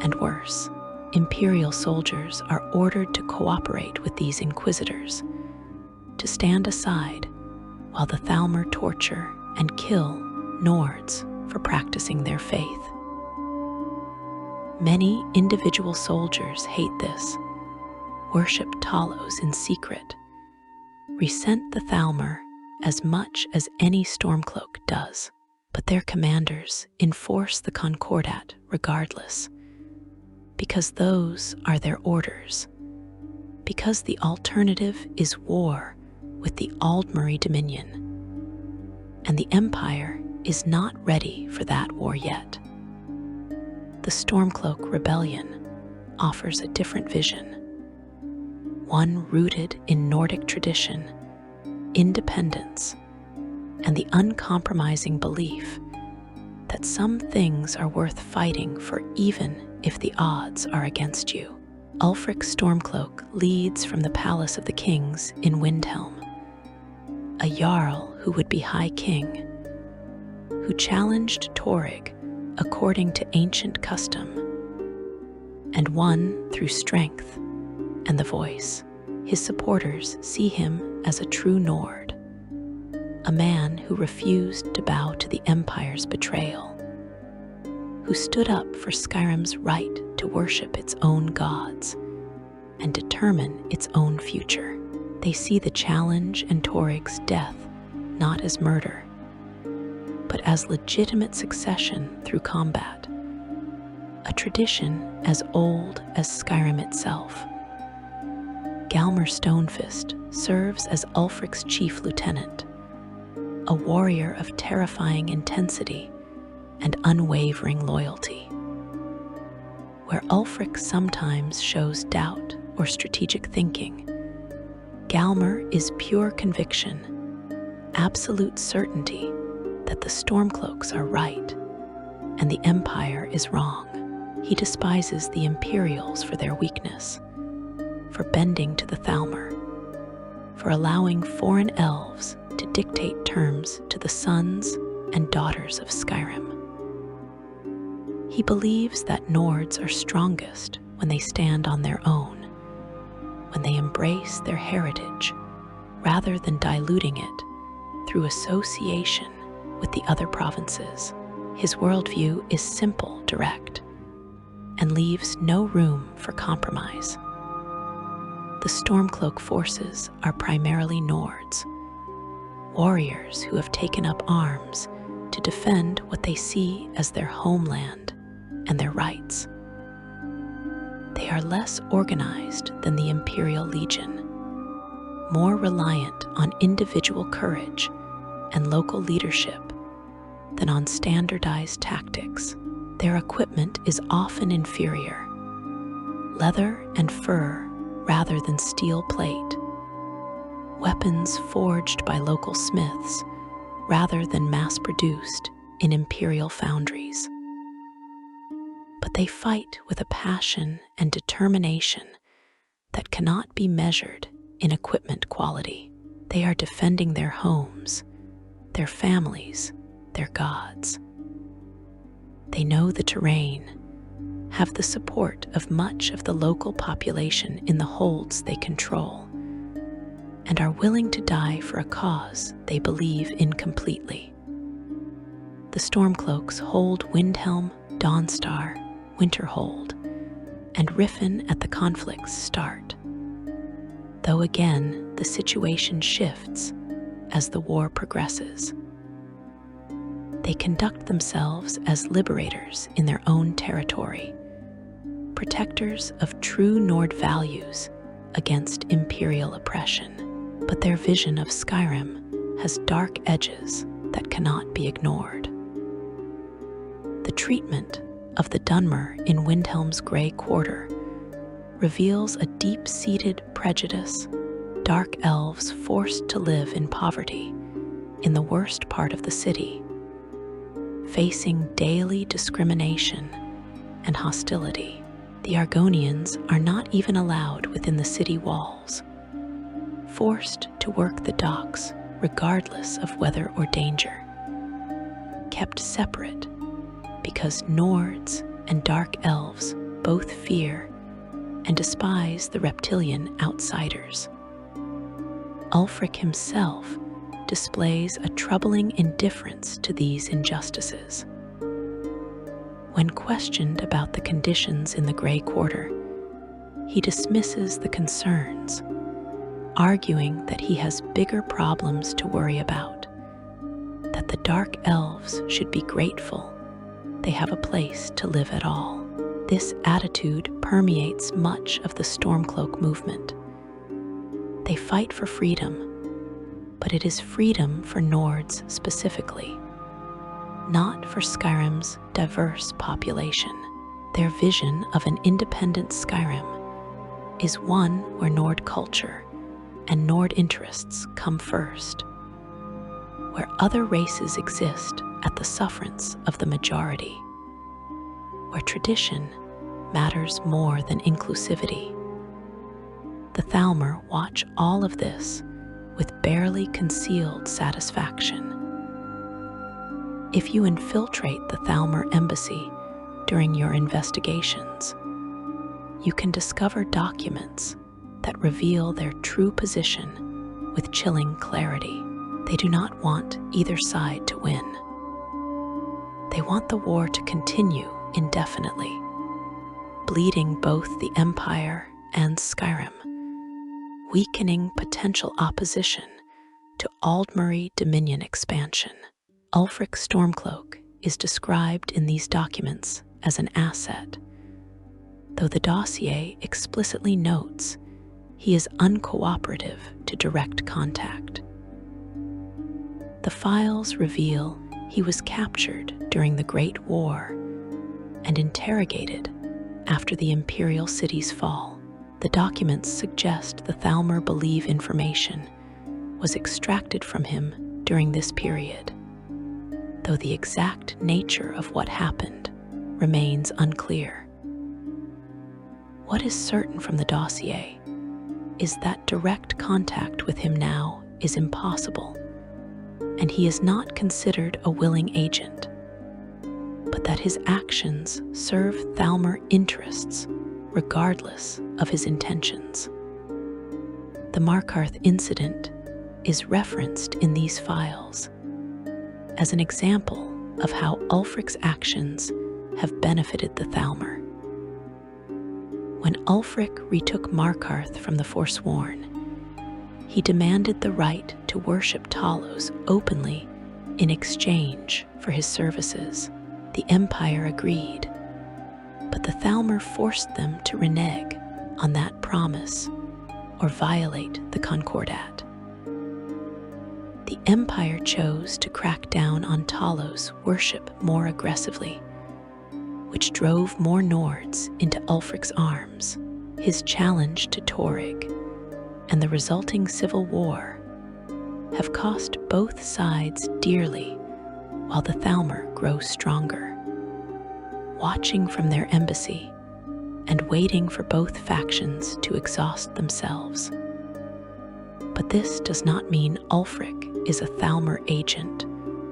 and worse. Imperial soldiers are ordered to cooperate with these inquisitors, to stand aside while the Thalmor torture and kill Nords for practicing their faith. Many individual soldiers hate this, worship Talos in secret, resent the Thalmor as much as any Stormcloak does, but their commanders enforce the Concordat regardless, because those are their orders, because the alternative is war with the Aldmeri Dominion, and the Empire is not ready for that war yet. The Stormcloak Rebellion offers a different vision, one rooted in Nordic tradition, independence, and the uncompromising belief that some things are worth fighting for even if the odds are against you. Ulfric Stormcloak leads from the Palace of the Kings in Windhelm, a Jarl who would be High King, who challenged Torrig according to ancient custom, and won through strength and the voice. His supporters see him as a true Nord, a man who refused to bow to the Empire's betrayal, who stood up for Skyrim's right to worship its own gods and determine its own future. They see the challenge and Torrig's death not as murder, but as legitimate succession through combat, a tradition as old as Skyrim itself. Galmer Stonefist serves as Ulfric's chief lieutenant, a warrior of terrifying intensity and unwavering loyalty. Where Ulfric sometimes shows doubt or strategic thinking, Galmer is pure conviction, absolute certainty that the Stormcloaks are right and the Empire is wrong. He despises the Imperials for their weakness, for bending to the Thalmor, for allowing foreign elves to dictate terms to the sons and daughters of Skyrim. He believes that Nords are strongest when they stand on their own, when they embrace their heritage rather than diluting it through association with the other provinces. His worldview is simple, direct, and leaves no room for compromise. The Stormcloak forces are primarily Nords, warriors who have taken up arms to defend what they see as their homeland and their rights. They are less organized than the Imperial Legion, more reliant on individual courage and local leadership than on standardized tactics. Their equipment is often inferior, leather and fur rather than steel plate, weapons forged by local smiths rather than mass-produced in imperial foundries. But they fight with a passion and determination that cannot be measured in equipment quality. They are defending their homes, their families, their gods. They know the terrain, have the support of much of the local population in the holds they control, and are willing to die for a cause they believe in completely. The Stormcloaks hold Windhelm, Dawnstar, Winterhold, and Riffin at the conflict's start, though again the situation shifts as the war progresses. They conduct themselves as liberators in their own territory, protectors of true Nord values against imperial oppression. But their vision of Skyrim has dark edges that cannot be ignored. The treatment of the Dunmer in Windhelm's Grey Quarter reveals a deep-seated prejudice, dark elves forced to live in poverty in the worst part of the city, facing daily discrimination and hostility. The Argonians are not even allowed within the city walls, forced to work the docks regardless of weather or danger, kept separate because Nords and Dark Elves both fear and despise the reptilian outsiders. Ulfric himself displays a troubling indifference to these injustices. When questioned about the conditions in the Grey Quarter, he dismisses the concerns, arguing that he has bigger problems to worry about, that the Dark Elves should be grateful they have a place to live at all. This attitude permeates much of the Stormcloak movement. They fight for freedom, but it is freedom for Nords specifically, not for Skyrim's diverse population. Their vision of an independent Skyrim is one where Nord culture and Nord interests come first, where other races exist at the sufferance of the majority, where tradition matters more than inclusivity. The Thalmor watch all of this with barely concealed satisfaction. If you infiltrate the Thalmor embassy during your investigations, you can discover documents that reveal their true position with chilling clarity. They do not want either side to win. They want the war to continue indefinitely, bleeding both the Empire and Skyrim, weakening potential opposition to Aldmeri Dominion expansion. Ulfric Stormcloak is described in these documents as an asset, though the dossier explicitly notes he is uncooperative to direct contact. The files reveal he was captured during the Great War and interrogated after the Imperial city's fall. The documents suggest the Thalmor believe information was extracted from him during this period, though the exact nature of what happened remains unclear. What is certain from the dossier is that direct contact with him now is impossible, and he is not considered a willing agent, but that his actions serve Thalmor interests regardless of his intentions. The Markarth incident is referenced in these files as an example of how Ulfric's actions have benefited the Thalmor. When Ulfric retook Markarth from the Forsworn, he demanded the right to worship Talos openly in exchange for his services. The Empire agreed, but the Thalmor forced them to renege on that promise or violate the Concordat. The Empire chose to crack down on Talos' worship more aggressively, which drove more Nords into Ulfric's arms. His challenge to Torrig and the resulting civil war have cost both sides dearly, while the Thalmor grow stronger, watching from their embassy and waiting for both factions to exhaust themselves. But this does not mean Ulfric is a Thalmor agent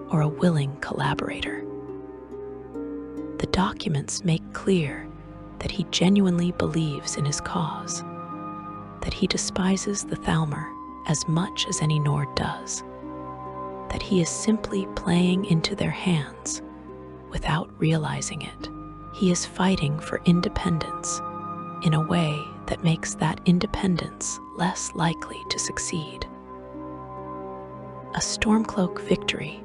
or a willing collaborator. The documents make clear that he genuinely believes in his cause, that he despises the Thalmor as much as any Nord does, that he is simply playing into their hands without realizing it. He is fighting for independence in a way that makes that independence less likely to succeed. A Stormcloak victory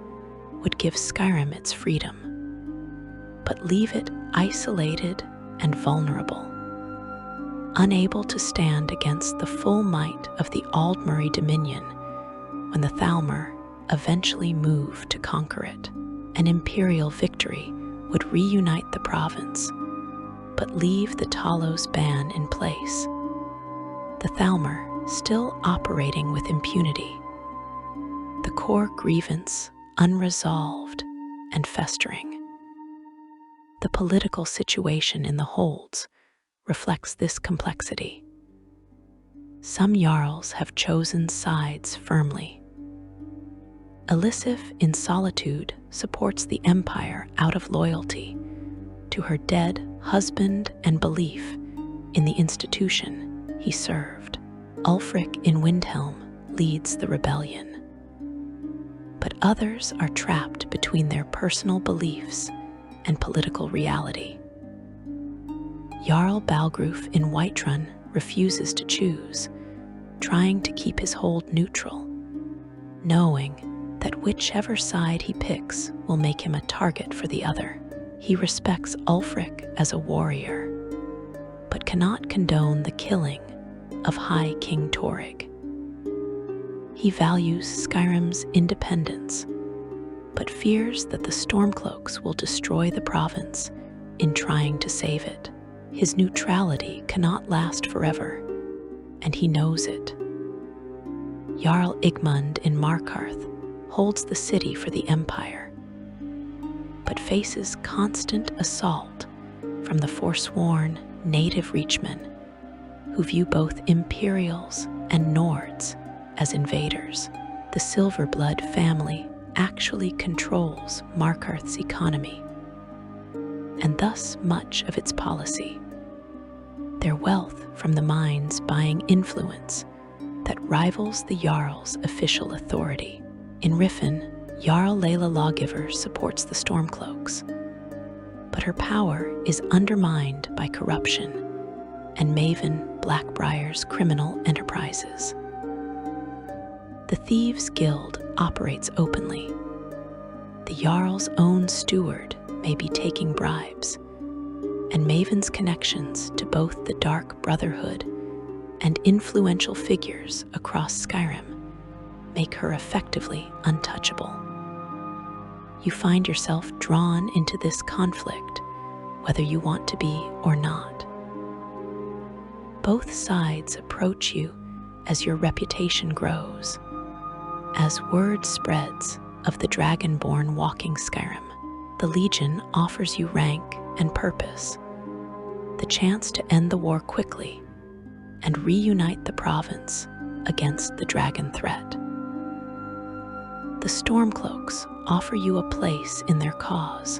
would give Skyrim its freedom, but leave it isolated and vulnerable, unable to stand against the full might of the Aldmeri Dominion when the Thalmor eventually move to conquer it. An imperial victory would reunite the province, but leave the Talos ban in place, the Thalmor still operating with impunity, the core grievance unresolved and festering. The political situation in the holds reflects this complexity. Some Jarls have chosen sides firmly. Elisif in solitude supports the Empire out of loyalty to her dead husband and belief in the institution he served. Ulfric in Windhelm leads the rebellion. But others are trapped between their personal beliefs and political reality. Jarl Balgruf in Whiterun refuses to choose, trying to keep his hold neutral, knowing that whichever side he picks will make him a target for the other. He respects Ulfric as a warrior, but cannot condone the killing of High King Torrig. He values Skyrim's independence, but fears that the Stormcloaks will destroy the province in trying to save it. His neutrality cannot last forever, and he knows it. Jarl Igmund in Markarth holds the city for the Empire, but faces constant assault from the forsworn native Reachmen, who view both Imperials and Nords as invaders. The Silverblood family actually controls Markarth's economy, and thus much of its policy. Their wealth from the mines buying influence that rivals the Jarl's official authority. In Riffin, Jarl Layla Lawgiver supports the Stormcloaks, but her power is undermined by corruption and Maven Blackbriar's criminal enterprises. The Thieves' Guild operates openly. The Jarl's own steward may be taking bribes, and Maven's connections to both the Dark Brotherhood and influential figures across Skyrim make her effectively untouchable. You find yourself drawn into this conflict, whether you want to be or not. Both sides approach you as your reputation grows. As word spreads of the Dragonborn walking Skyrim, the Legion offers you rank and purpose, the chance to end the war quickly and reunite the province against the dragon threat. The Stormcloaks offer you a place in their cause,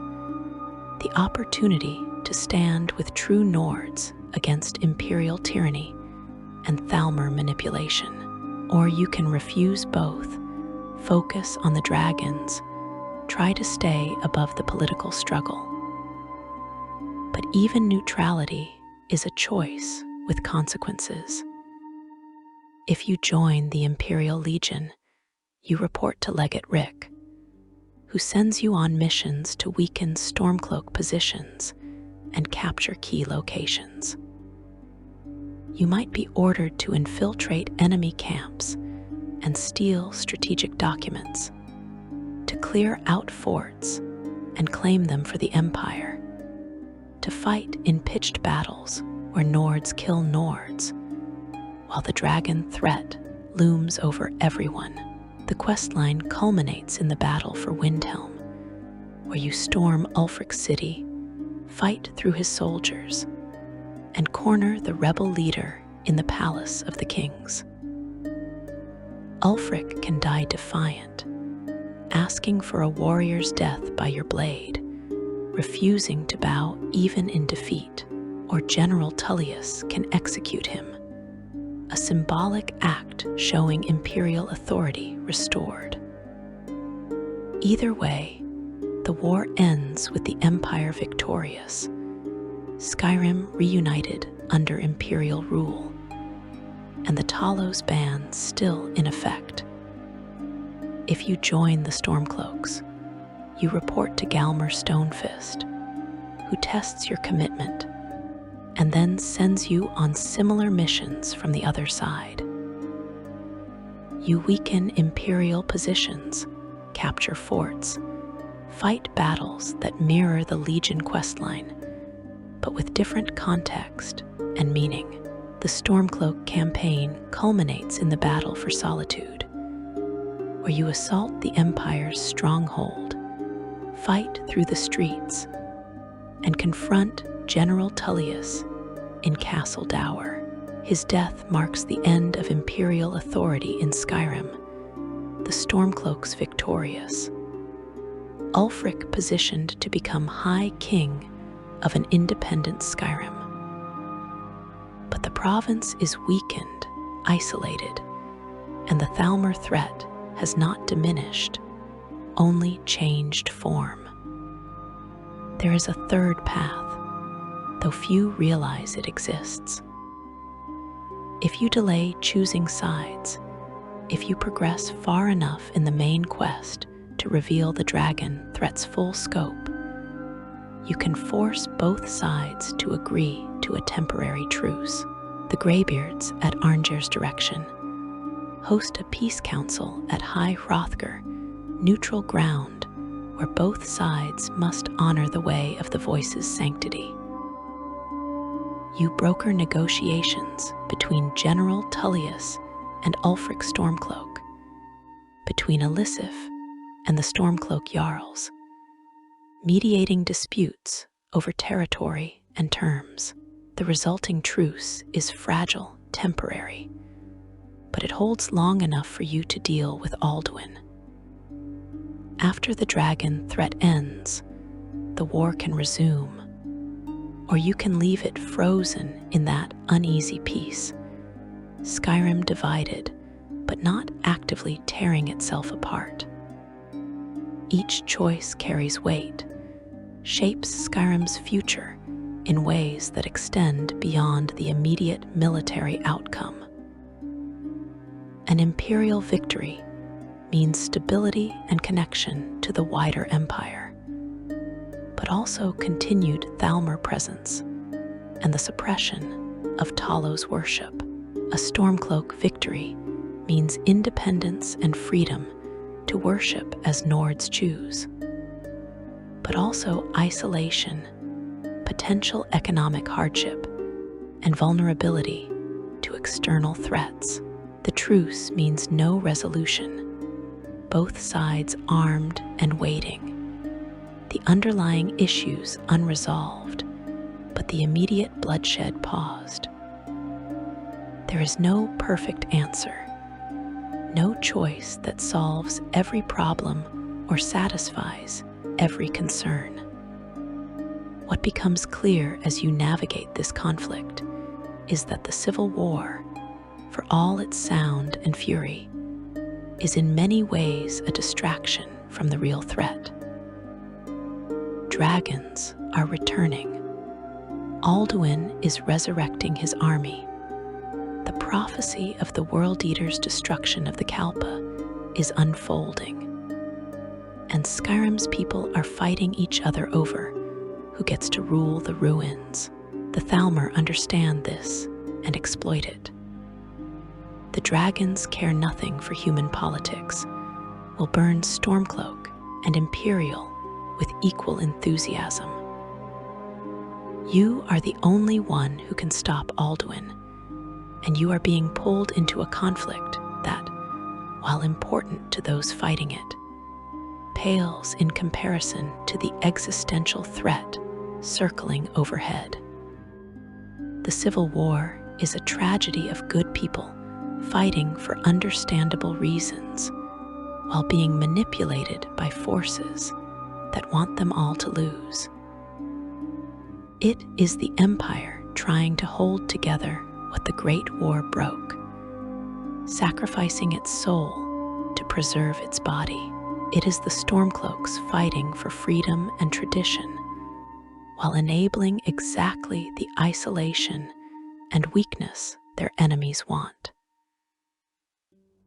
the opportunity to stand with true Nords against Imperial tyranny and Thalmor manipulation. Or you can refuse both, focus on the dragons, try to stay above the political struggle. But even neutrality is a choice with consequences. If you join the Imperial Legion, you report to Legate Rick, who sends you on missions to weaken Stormcloak positions and capture key locations. You might be ordered to infiltrate enemy camps and steal strategic documents, to clear out forts and claim them for the Empire, to fight in pitched battles where Nords kill Nords, while the dragon threat looms over everyone. The questline culminates in the battle for Windhelm, where you storm Ulfric's city, fight through his soldiers, and corner the rebel leader in the Palace of the Kings. Ulfric can die defiant, asking for a warrior's death by your blade, refusing to bow even in defeat, or General Tullius can execute him, a symbolic act showing Imperial authority restored. Either way, the war ends with the Empire victorious, Skyrim reunited under Imperial rule, and the Talos ban still in effect. If you join the Stormcloaks, you report to Galmer Stonefist, who tests your commitment and then sends you on similar missions from the other side. You weaken Imperial positions, capture forts, fight battles that mirror the Legion questline, but with different context and meaning. The Stormcloak campaign culminates in the Battle for Solitude, where you assault the Empire's stronghold, fight through the streets, and confront General Tullius in Castle Dour. His death marks the end of Imperial authority in Skyrim, the Stormcloaks victorious. Ulfric positioned to become High King of an independent Skyrim. But the province is weakened, isolated, and the Thalmor threat has not diminished, only changed form. There is a third path, though few realize it exists. If you delay choosing sides, if you progress far enough in the main quest to reveal the dragon threat's full scope, you can force both sides to agree to a temporary truce. The Greybeards, at Arnger's direction, host a peace council at High Hrothgar, neutral ground where both sides must honor the way of the Voice's sanctity. You broker negotiations between General Tullius and Ulfric Stormcloak, between Elisif and the Stormcloak Jarls, mediating disputes over territory and terms. The resulting truce is fragile, temporary, but it holds long enough for you to deal with Alduin. After the dragon threat ends, the war can resume, or you can leave it frozen in that uneasy peace, Skyrim divided, but not actively tearing itself apart. Each choice carries weight, shapes Skyrim's future in ways that extend beyond the immediate military outcome. An imperial victory means stability and connection to the wider empire, but also continued Thalmor presence and the suppression of Talos worship. A Stormcloak victory means independence and freedom to worship as Nords choose, but also isolation, potential economic hardship, and vulnerability to external threats. The truce means no resolution, both sides armed and waiting, the underlying issues unresolved, but the immediate bloodshed paused. There is no perfect answer, no choice that solves every problem or satisfies every concern. What becomes clear as you navigate this conflict is that the Civil War, for all its sound and fury, is in many ways a distraction from the real threat. Dragons are returning. Alduin is resurrecting his army. The prophecy of the World Eater's destruction of the Kalpa is unfolding. And Skyrim's people are fighting each other over who gets to rule the ruins. The Thalmor understand this and exploit it. The dragons care nothing for human politics, will burn Stormcloak and Imperial with equal enthusiasm. You are the only one who can stop Alduin, and you are being pulled into a conflict that, while important to those fighting it, pales in comparison to the existential threat circling overhead. The Civil War is a tragedy of good people fighting for understandable reasons while being manipulated by forces that want them all to lose. It is the Empire trying to hold together what the Great War broke, sacrificing its soul to preserve its body. It is the Stormcloaks fighting for freedom and tradition while enabling exactly the isolation and weakness their enemies want.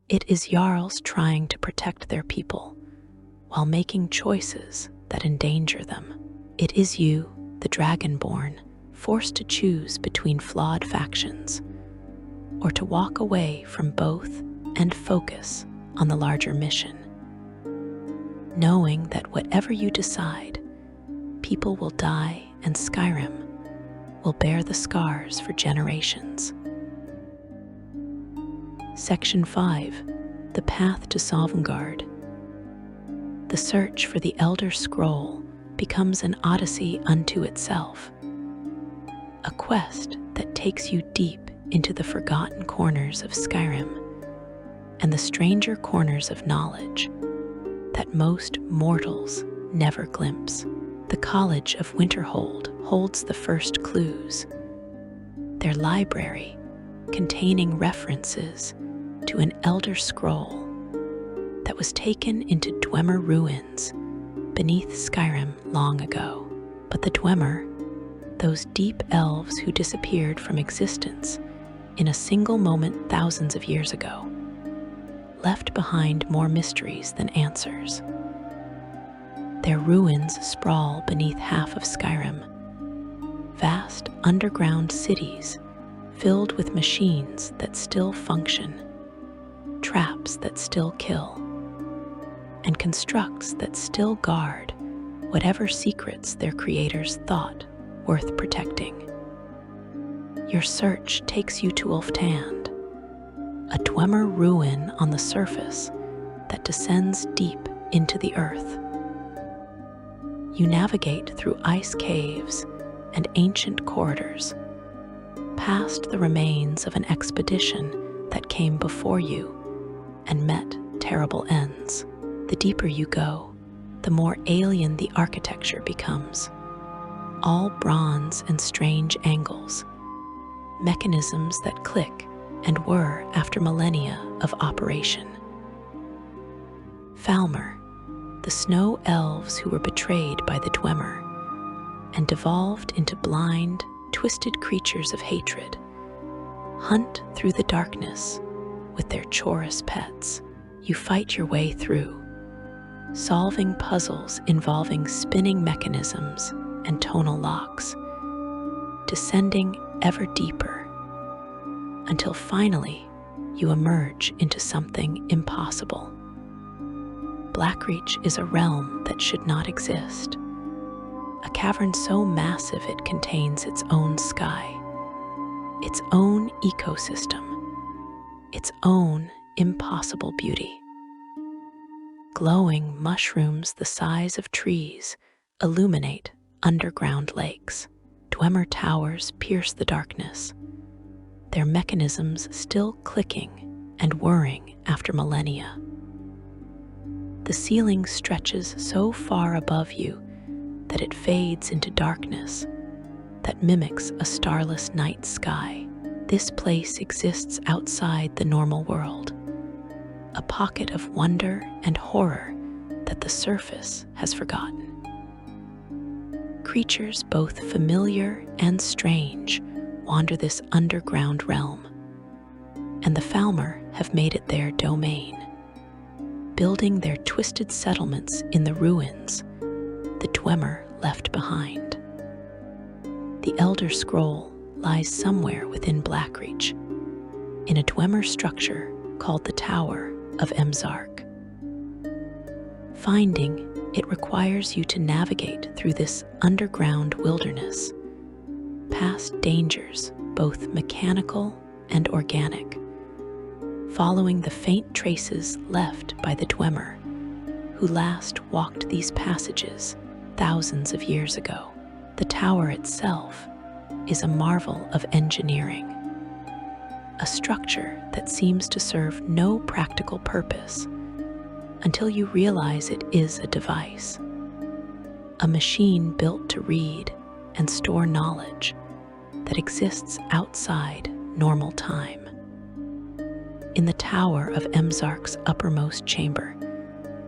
It is Jarls trying to protect their people while making choices that endanger them. It is you, the Dragonborn, forced to choose between flawed factions, or to walk away from both and focus on the larger mission, knowing that whatever you decide, people will die and Skyrim will bear the scars for generations. Section 5. The Path to Sovngarde. The search for the Elder Scroll becomes an odyssey unto itself, a quest that takes you deep into the forgotten corners of Skyrim and the stranger corners of knowledge that most mortals never glimpse. The College of Winterhold holds the first clues. Their library, containing references to an Elder Scroll that was taken into Dwemer ruins beneath Skyrim long ago. But the Dwemer, those deep elves who disappeared from existence in a single moment thousands of years ago, left behind more mysteries than answers. Their ruins sprawl beneath half of Skyrim, vast underground cities filled with machines that still function, traps that still kill, and constructs that still guard whatever secrets their creators thought worth protecting. Your search takes you to Ulftand, a Dwemer ruin on the surface that descends deep into the earth. You navigate through ice caves and ancient corridors, past the remains of an expedition that came before you and met terrible ends. The deeper you go, the more alien the architecture becomes. All bronze and strange angles, mechanisms that click and whir after millennia of operation. Falmer, the snow elves who were betrayed by the Dwemer and devolved into blind, twisted creatures of hatred, hunt through the darkness with their chorus pets. You fight your way through, solving puzzles involving spinning mechanisms and tonal locks, descending ever deeper, until finally you emerge into something impossible. Blackreach is a realm that should not exist, a cavern so massive it contains its own sky, its own ecosystem, its own impossible beauty. Glowing mushrooms the size of trees illuminate underground lakes. Dwemer towers pierce the darkness, their mechanisms still clicking and whirring after millennia. The ceiling stretches so far above you that it fades into darkness that mimics a starless night sky. This place exists outside the normal world, a pocket of wonder and horror that the surface has forgotten. Creatures both familiar and strange wander this underground realm, and the Falmer have made it their domain, building their twisted settlements in the ruins the Dwemer left behind. The Elder Scroll lies somewhere within Blackreach, in a Dwemer structure called the Tower of Emzark. Finding it requires you to navigate through this underground wilderness, past dangers both mechanical and organic, following the faint traces left by the Dwemer, who last walked these passages thousands of years ago. The tower itself is a marvel of engineering, a structure that seems to serve no practical purpose until you realize it is a device, a machine built to read and store knowledge that exists outside normal time. In the tower of Emzark's uppermost chamber,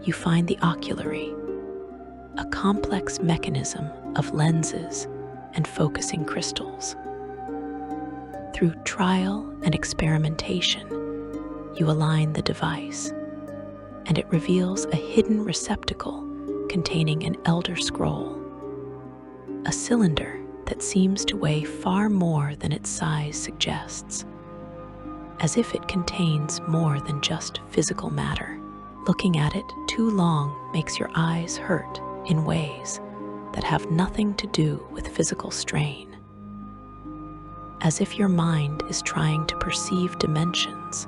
you find the oculary, a complex mechanism of lenses and focusing crystals. Through trial and experimentation, you align the device, and it reveals a hidden receptacle containing an Elder Scroll, a cylinder that seems to weigh far more than its size suggests, as if it contains more than just physical matter. Looking at it too long makes your eyes hurt in ways that have nothing to do with physical strain, as if your mind is trying to perceive dimensions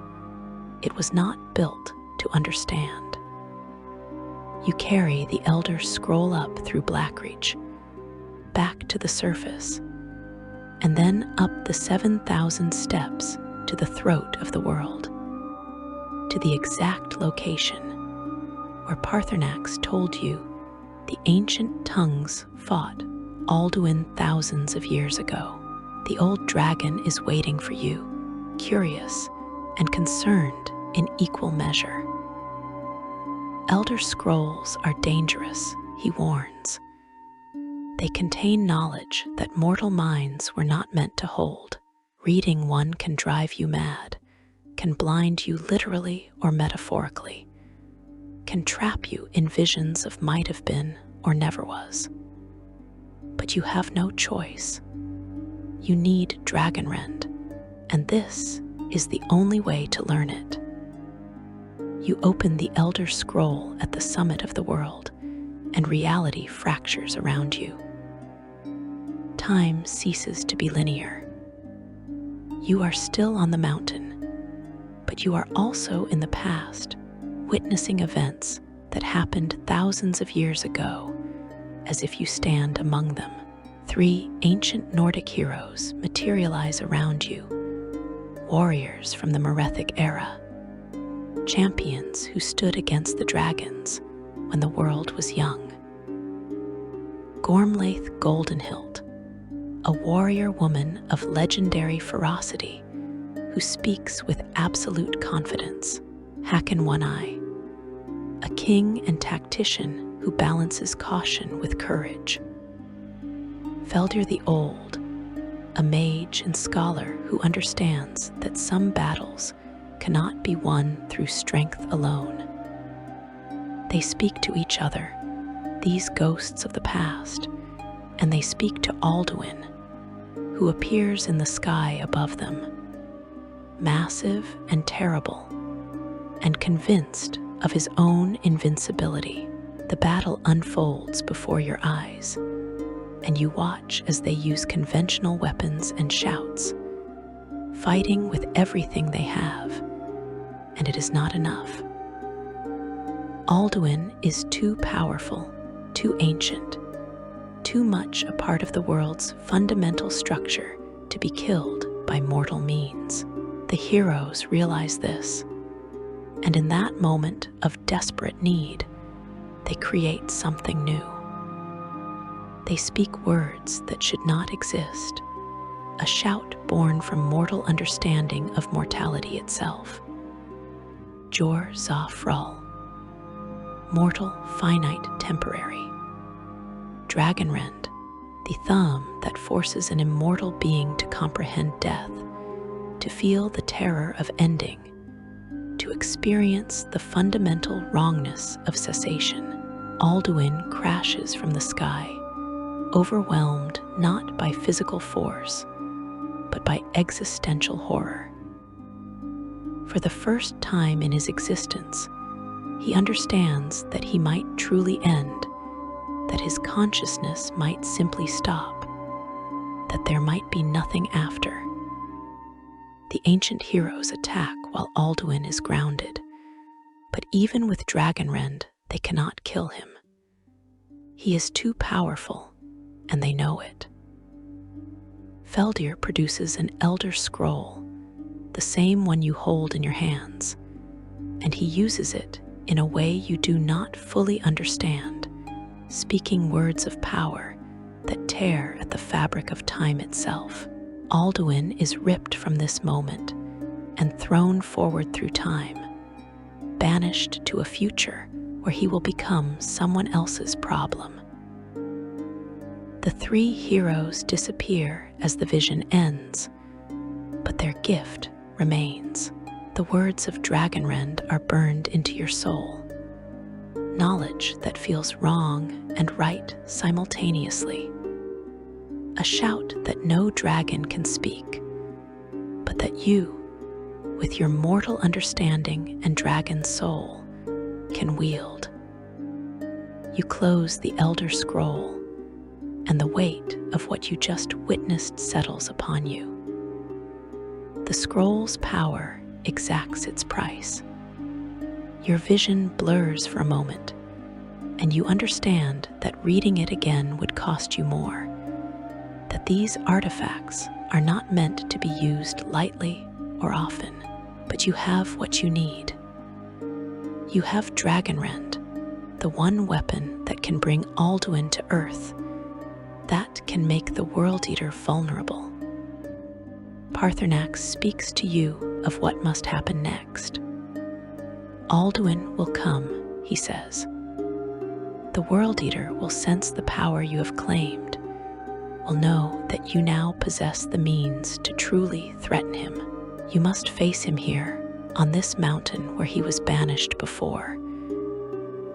it was not built to understand. You carry the Elder Scroll up through Blackreach, back to the surface, and then up the 7,000 steps to the throat of the world, to the exact location where Paarthurnax told you the ancient tongues fought Alduin thousands of years ago. The old dragon is waiting for you, curious and concerned in equal measure. Elder Scrolls are dangerous, he warns. They contain knowledge that mortal minds were not meant to hold. Reading one can drive you mad, can blind you literally or metaphorically, can trap you in visions of might have been or never was. But you have no choice. You need Dragonrend, and this is the only way to learn it. You open the Elder Scroll at the summit of the world, and reality fractures around you. Time ceases to be linear. You are still on the mountain, but you are also in the past, witnessing events that happened thousands of years ago, as if you stand among them. 3 ancient Nordic heroes materialize around you, warriors from the Merethic era, champions who stood against the dragons when the world was young. Gormlaith Goldenhilt, a warrior woman of legendary ferocity who speaks with absolute confidence. Hakon One-Eye, a king and tactician who balances caution with courage. Feldir the Old, a mage and scholar who understands that some battles cannot be won through strength alone. They speak to each other, these ghosts of the past, and they speak to Alduin, who appears in the sky above them, massive and terrible, and convinced of his own invincibility. The battle unfolds before your eyes, and you watch as they use conventional weapons and shouts, fighting with everything they have, and it is not enough. Alduin is too powerful, too ancient, too much a part of the world's fundamental structure to be killed by mortal means. The heroes realize this, and in that moment of desperate need, they create something new. They speak words that should not exist, a shout born from mortal understanding of mortality itself. Jor Zafral, mortal, finite, temporary. Dragonrend, the thumb that forces an immortal being to comprehend death, to feel the terror of ending, to experience the fundamental wrongness of cessation. Alduin crashes from the sky, overwhelmed not by physical force, but by existential horror. For the first time in his existence, he understands that he might truly end, that his consciousness might simply stop, that there might be nothing after. The ancient heroes attack while Alduin is grounded, but even with Dragonrend, they cannot kill him. He is too powerful, and they know it. Feldir produces an Elder Scroll, the same one you hold in your hands, and he uses it in a way you do not fully understand, speaking words of power that tear at the fabric of time itself. Alduin is ripped from this moment and thrown forward through time, banished to a future where he will become someone else's problem. The 3 heroes disappear as the vision ends, but their gift remains. The words of Dragonrend are burned into your soul, knowledge that feels wrong and right simultaneously, a shout that no dragon can speak, but that you, with your mortal understanding and dragon soul, can wield. You close the Elder Scroll, and the weight of what you just witnessed settles upon you. The scroll's power exacts its price. Your vision blurs for a moment, and you understand that reading it again would cost you more, that these artifacts are not meant to be used lightly or often, but you have what you need. You have Dragonrend, the one weapon that can bring Alduin to Earth, that can make the World Eater vulnerable. Paarthurnax speaks to you of what must happen next. Alduin will come, he says. The World Eater will sense the power you have claimed, will know that you now possess the means to truly threaten him. You must face him here, on this mountain where he was banished before,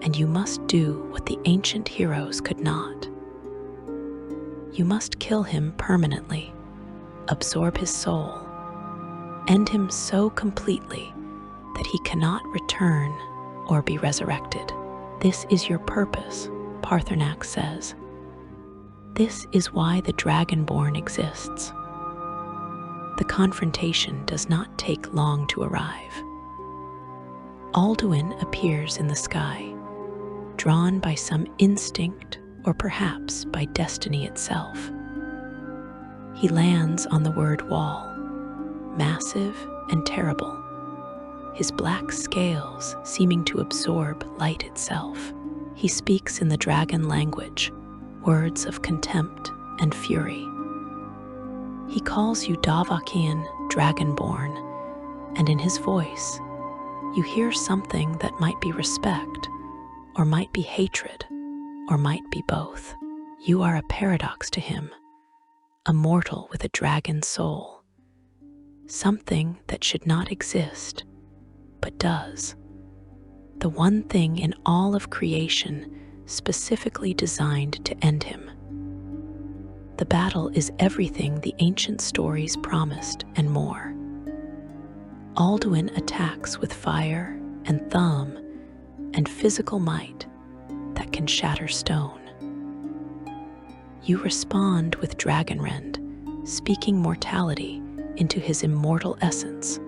and you must do what the ancient heroes could not. You must kill him permanently, absorb his soul, end him so completely that he cannot return or be resurrected. This is your purpose, Paarthurnax says. This is why the Dragonborn exists. The confrontation does not take long to arrive. Alduin appears in the sky, drawn by some instinct or perhaps by destiny itself. He lands on the word wall, massive and terrible, his black scales seeming to absorb light itself. He speaks in the dragon language, words of contempt and fury. He calls you Davakian, Dragonborn, and in his voice, you hear something that might be respect, or might be hatred, or might be both. You are a paradox to him, a mortal with a dragon soul, something that should not exist, but does. The one thing in all of creation specifically designed to end him. The battle is everything the ancient stories promised and more. Alduin attacks with fire and thumb and physical might that can shatter stone. You respond with Dragonrend, speaking mortality into his immortal essence,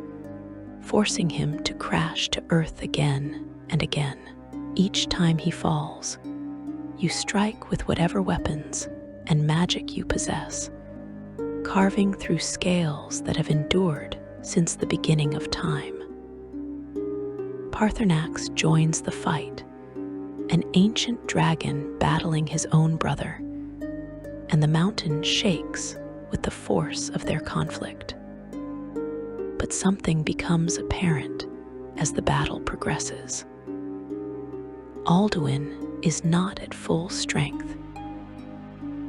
forcing him to crash to earth again and again. Each time he falls, you strike with whatever weapons and magic you possess, carving through scales that have endured since the beginning of time. Paarthurnax joins the fight, an ancient dragon battling his own brother, and the mountain shakes with the force of their conflict. But something becomes apparent as the battle progresses. Alduin is not at full strength.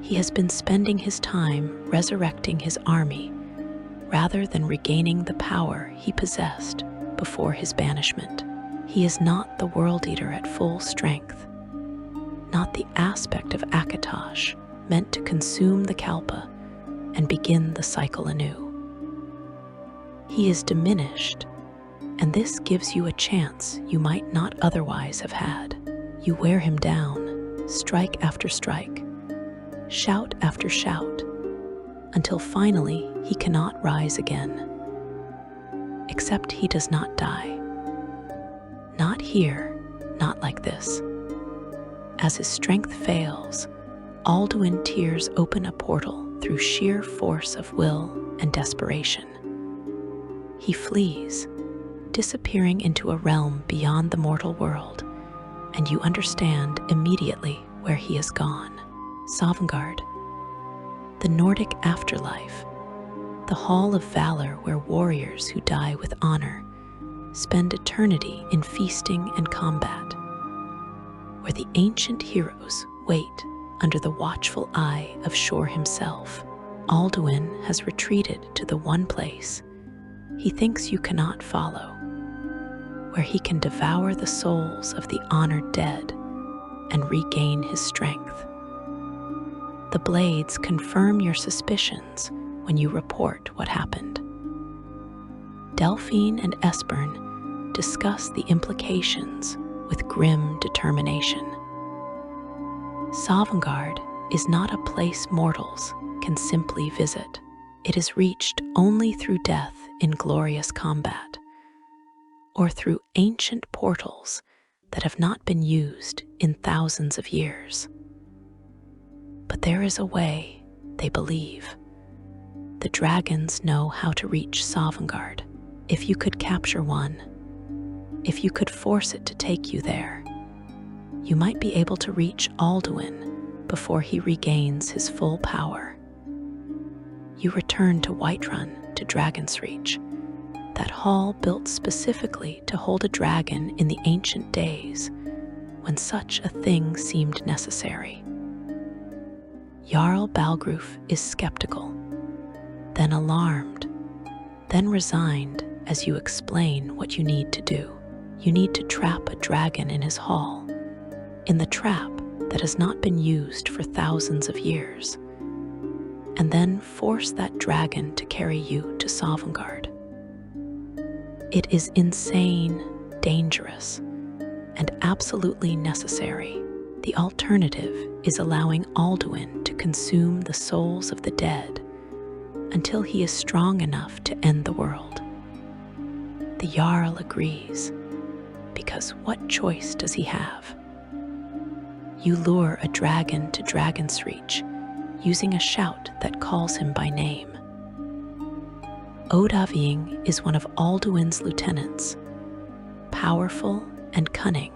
He has been spending his time resurrecting his army rather than regaining the power he possessed before his banishment. He is not the World Eater at full strength, not the aspect of Akatosh meant to consume the Kalpa and begin the cycle anew. He is diminished, and this gives you a chance you might not otherwise have had. You wear him down, strike after strike, shout after shout, until finally he cannot rise again. Except he does not die. Not here, not like this. As his strength fails, Alduin tears open a portal through sheer force of will and desperation. He flees, disappearing into a realm beyond the mortal world, and you understand immediately where he has gone. Sovngarde, the Nordic afterlife, the hall of valor where warriors who die with honor spend eternity in feasting and combat, where the ancient heroes wait under the watchful eye of Shor himself. Alduin has retreated to the one place he thinks you cannot follow, where he can devour the souls of the honored dead and regain his strength. The Blades confirm your suspicions when you report what happened. Delphine and Esbern discuss the implications with grim determination. Sovngarde is not a place mortals can simply visit. It is reached only through death in glorious combat, or through ancient portals that have not been used in thousands of years. But there is a way, they believe. The dragons know how to reach Sovngarde. If you could capture one, if you could force it to take you there, you might be able to reach Alduin before he regains his full power. You return to Whiterun, to Dragon's Reach, that hall built specifically to hold a dragon in the ancient days, when such a thing seemed necessary. Jarl Balgruf is skeptical, then alarmed, then resigned as you explain what you need to do. You need to trap a dragon in his hall, in the trap that has not been used for thousands of years, and then force that dragon to carry you to Sovngarde. It is insane, dangerous, and absolutely necessary. The alternative is allowing Alduin to consume the souls of the dead until he is strong enough to end the world. The Jarl agrees, because what choice does he have? You lure a dragon to Dragon's Reach, using a shout that calls him by name. Odahviing is one of Alduin's lieutenants, powerful and cunning,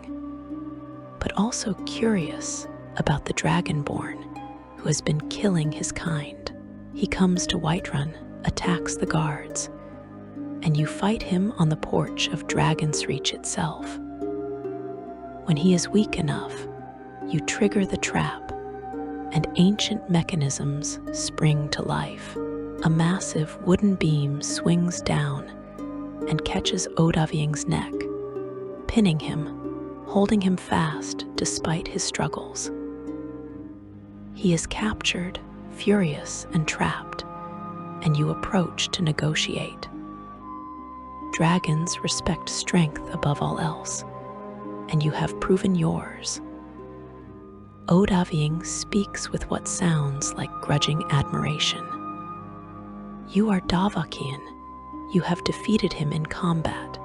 but also curious about the Dragonborn who has been killing his kind. He comes to Whiterun, attacks the guards, and you fight him on the porch of Dragon's Reach itself. When he is weak enough, you trigger the trap, and ancient mechanisms spring to life. A massive wooden beam swings down and catches Odahviing's neck, pinning him, holding him fast despite his struggles. He is captured, furious and trapped, and you approach to negotiate. Dragons respect strength above all else, and you have proven yours. Odahviing speaks with what sounds like grudging admiration. You are Davakian. You have defeated him in combat,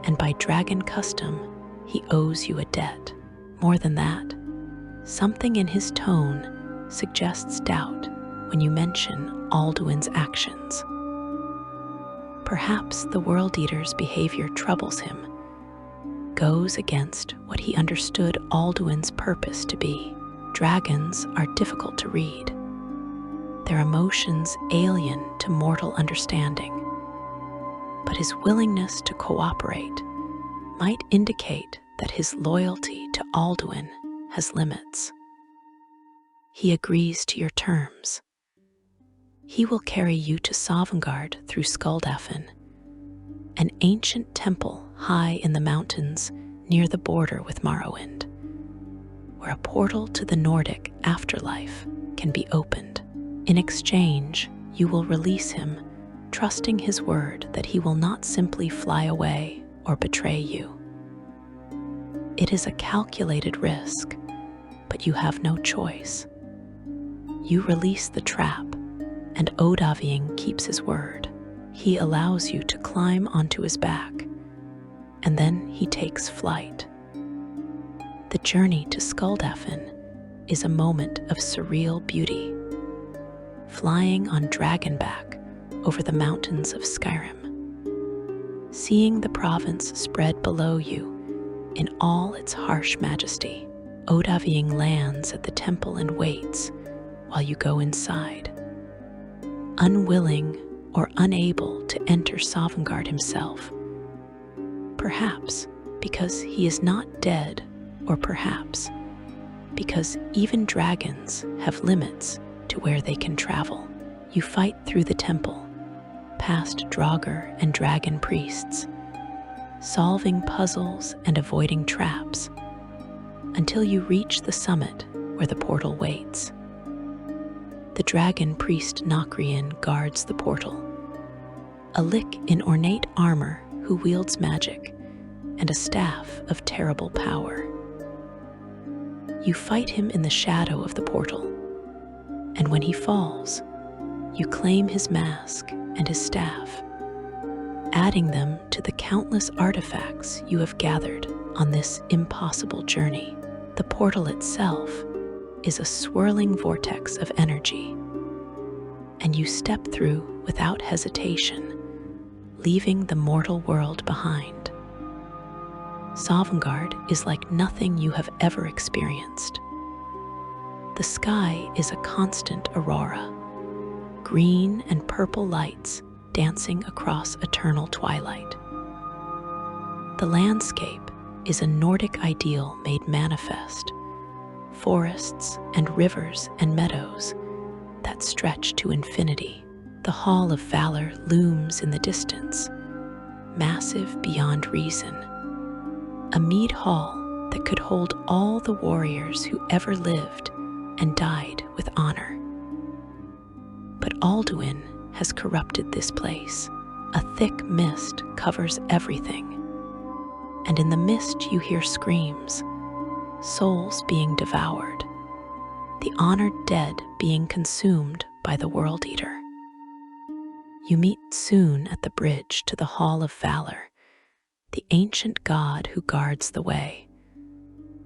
and by dragon custom, he owes you a debt. More than that, something in his tone suggests doubt when you mention Alduin's actions. Perhaps the World Eater's behavior troubles him, goes against what he understood Alduin's purpose to be. Dragons are difficult to read, their emotions alien to mortal understanding, but his willingness to cooperate might indicate that his loyalty to Alduin has limits. He agrees to your terms. He will carry you to Sovngarde through Skuldafn, an ancient temple high in the mountains near the border with Morrowind, where a portal to the Nordic afterlife can be opened. In exchange, you will release him, trusting his word that he will not simply fly away or betray you. It is a calculated risk, but you have no choice. You release the trap, and Odahviing keeps his word. He allows you to climb onto his back, and then he takes flight. The journey to Skuldafn is a moment of surreal beauty, flying on dragonback over the mountains of Skyrim, seeing the province spread below you in all its harsh majesty. Odahviing lands at the temple and waits while you go inside. Unwilling or unable to enter Sovngarde himself, perhaps because he is not dead, or perhaps because even dragons have limits to where they can travel. You fight through the temple, past Draugr and dragon priests, solving puzzles and avoiding traps, until you reach the summit where the portal waits. The dragon priest Nokrian guards the portal, a lich in ornate armor who wields magic and a staff of terrible power. You fight him in the shadow of the portal, and when he falls, you claim his mask and his staff, adding them to the countless artifacts you have gathered on this impossible journey. The portal itself is a swirling vortex of energy, and you step through without hesitation, leaving the mortal world behind. Sovngarde is like nothing you have ever experienced. The sky is a constant aurora, green and purple lights dancing across eternal twilight. The landscape is a Nordic ideal made manifest: forests and rivers and meadows that stretch to infinity. The Hall of Valor looms in the distance, massive beyond reason, a mead hall that could hold all the warriors who ever lived and died with honor. But Alduin has corrupted this place. A thick mist covers everything, and in the mist you hear screams, souls being devoured, the honored dead being consumed by the World Eater. You meet soon at the bridge to the Hall of Valor, the ancient god who guards the way,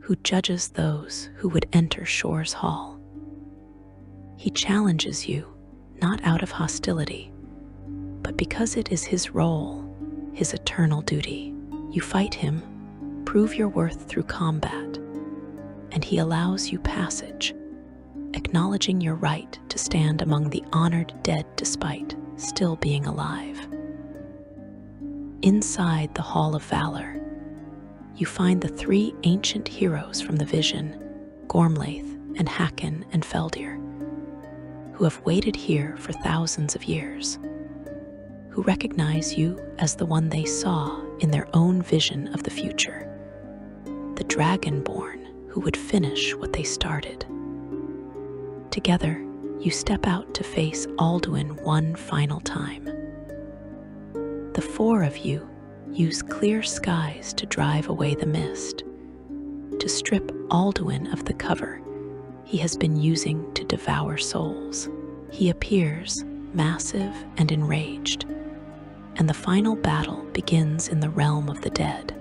who judges those who would enter Shore's hall. He challenges you, not out of hostility, but because it is his role, his eternal duty. You fight him, prove your worth through combat, and he allows you passage, acknowledging your right to stand among the honored dead despite still being alive. Inside the Hall of Valor, you find the three ancient heroes from the vision, Gormlaith and Hakon and Feldir, who have waited here for thousands of years, who recognize you as the one they saw in their own vision of the future, the Dragonborn who would finish what they started. Together, you step out to face Alduin one final time. The four of you use clear skies to drive away the mist, to strip Alduin of the cover he has been using to devour souls. He appears massive and enraged, and the final battle begins in the realm of the dead,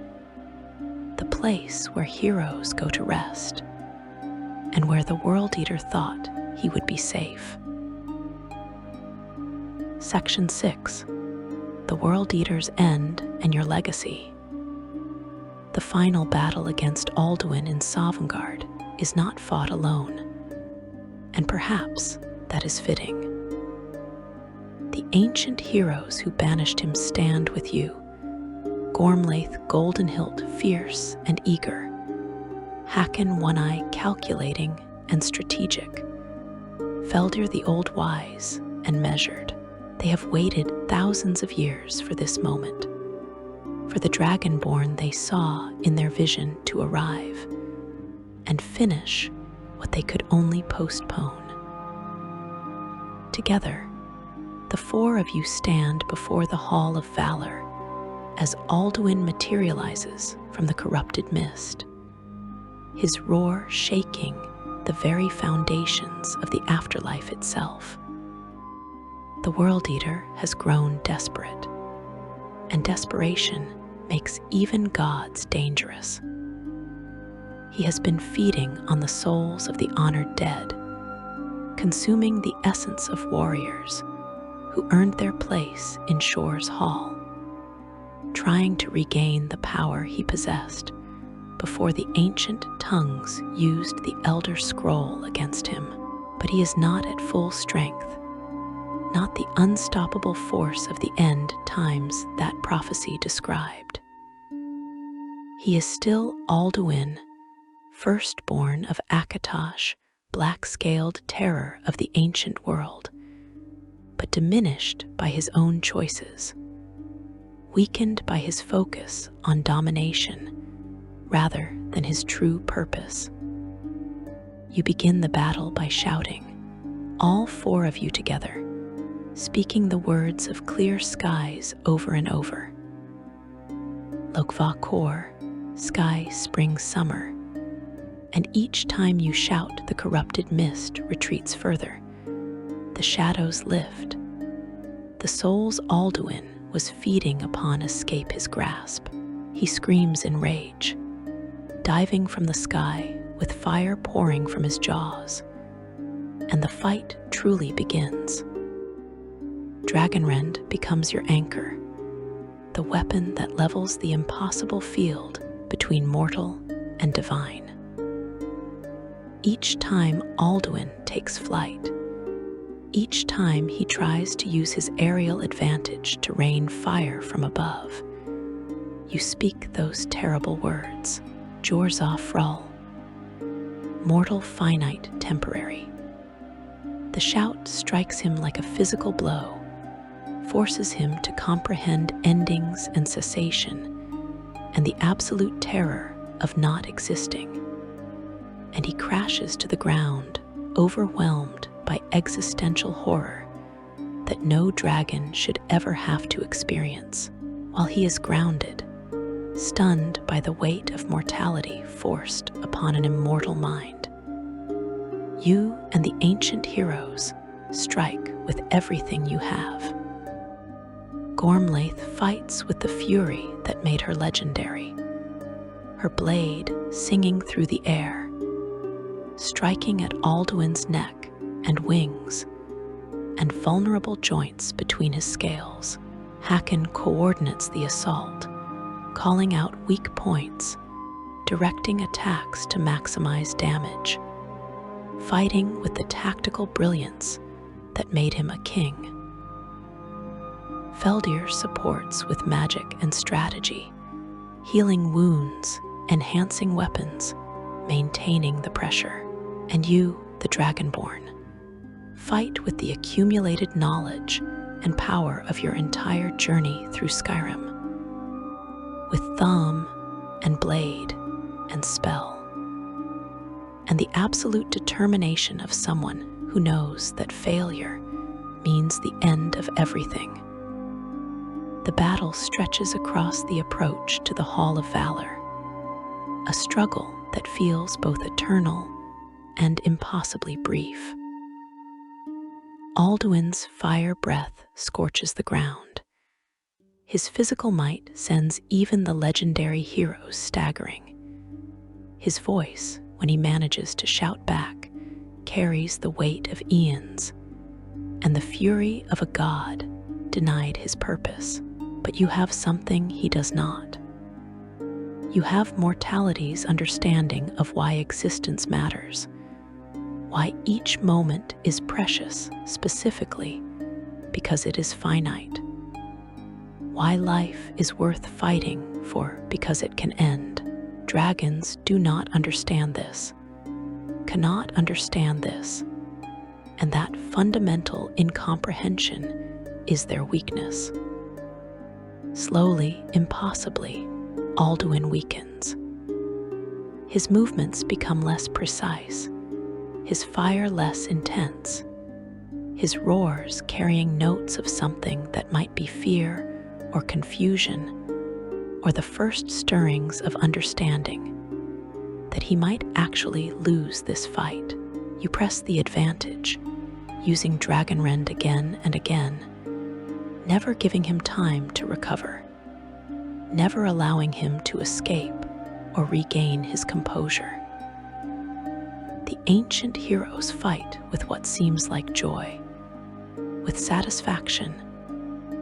the place where heroes go to rest, and where the World Eater thought he would be safe. Section 6. The World Eater's End and Your Legacy. The final battle against Alduin in Sovngarde is not fought alone, and perhaps that is fitting. The ancient heroes who banished him stand with you, Gormlaith golden-hilt fierce and eager, Hakon one-eye calculating and strategic, Feldir the old wise and measured. They have waited thousands of years for this moment, for the Dragonborn they saw in their vision to arrive and finish what they could only postpone. Together, the four of you stand before the Hall of Valor as Alduin materializes from the corrupted mist, his roar shaking the very foundations of the afterlife itself. The World Eater has grown desperate, and desperation makes even gods dangerous. He has been feeding on the souls of the honored dead, consuming the essence of warriors who earned their place in Shore's hall, trying to regain the power he possessed before the ancient tongues used the Elder Scroll against him. But he is not at full strength, not the unstoppable force of the end times that prophecy described. He is still Alduin, firstborn of Akatosh, black-scaled terror of the ancient world, but diminished by his own choices, weakened by his focus on domination rather than his true purpose. You begin the battle by shouting, all four of you together, speaking the words of clear skies over and over. Lokva Kor, sky, spring, summer. And each time you shout, the corrupted mist retreats further. The shadows lift. The soul's Alduin was feeding upon escape his grasp. He screams in rage, diving from the sky with fire pouring from his jaws. And the fight truly begins. Dragonrend becomes your anchor, the weapon that levels the impossible field between mortal and divine. Each time Alduin takes flight, each time he tries to use his aerial advantage to rain fire from above, you speak those terrible words, Jorza Frall, mortal, finite, temporary. The shout strikes him like a physical blow, forces him to comprehend endings and cessation, and the absolute terror of not existing. And he crashes to the ground, overwhelmed by existential horror that no dragon should ever have to experience, while he is grounded, stunned by the weight of mortality forced upon an immortal mind. You and the ancient heroes strike with everything you have. Gormlaith fights with the fury that made her legendary, her blade singing through the air, striking at Alduin's neck and wings and vulnerable joints between his scales. Hakon coordinates the assault, calling out weak points, directing attacks to maximize damage, fighting with the tactical brilliance that made him a king. Feldir supports with magic and strategy, healing wounds, enhancing weapons, maintaining the pressure. And you, the Dragonborn, fight with the accumulated knowledge and power of your entire journey through Skyrim, with thumb and blade and spell, and the absolute determination of someone who knows that failure means the end of everything. The battle stretches across the approach to the Hall of Valor, a struggle that feels both eternal and impossibly brief. Alduin's fire breath scorches the ground. His physical might sends even the legendary heroes staggering. His voice, when he manages to shout back, carries the weight of eons, and the fury of a god denied his purpose. But you have something he does not. You have mortality's understanding of why existence matters, why each moment is precious specifically because it is finite, why life is worth fighting for because it can end. Dragons do not understand this, cannot understand this, and that fundamental incomprehension is their weakness. Slowly, impossibly, Alduin weakens. His movements become less precise, his fire less intense, his roars carrying notes of something that might be fear or confusion, or the first stirrings of understanding that he might actually lose this fight. You press the advantage, using Dragonrend again and again, never giving him time to recover, never allowing him to escape or regain his composure. The ancient heroes fight with what seems like joy, with satisfaction,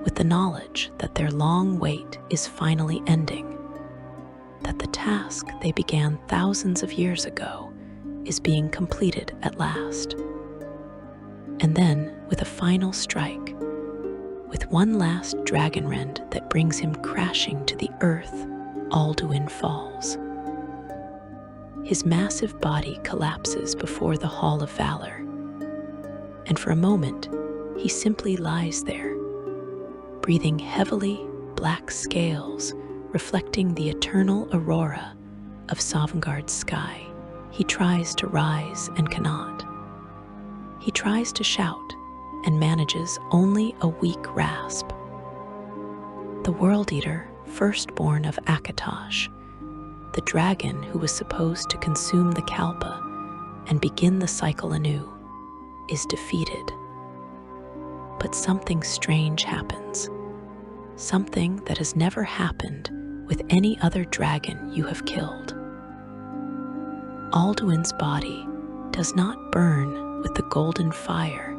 with the knowledge that their long wait is finally ending, that the task they began thousands of years ago is being completed at last. And then, with a final strike, with one last Dragonrend that brings him crashing to the earth, Alduin falls. His massive body collapses before the Hall of Valor, and for a moment, he simply lies there, breathing heavily, black scales reflecting the eternal aurora of Sovngarde's sky. He tries to rise and cannot. He tries to shout and manages only a weak rasp. The World Eater, firstborn of Akatosh, the dragon who was supposed to consume the Kalpa and begin the cycle anew, is defeated. But something strange happens, something that has never happened with any other dragon you have killed. Alduin's body does not burn with the golden fire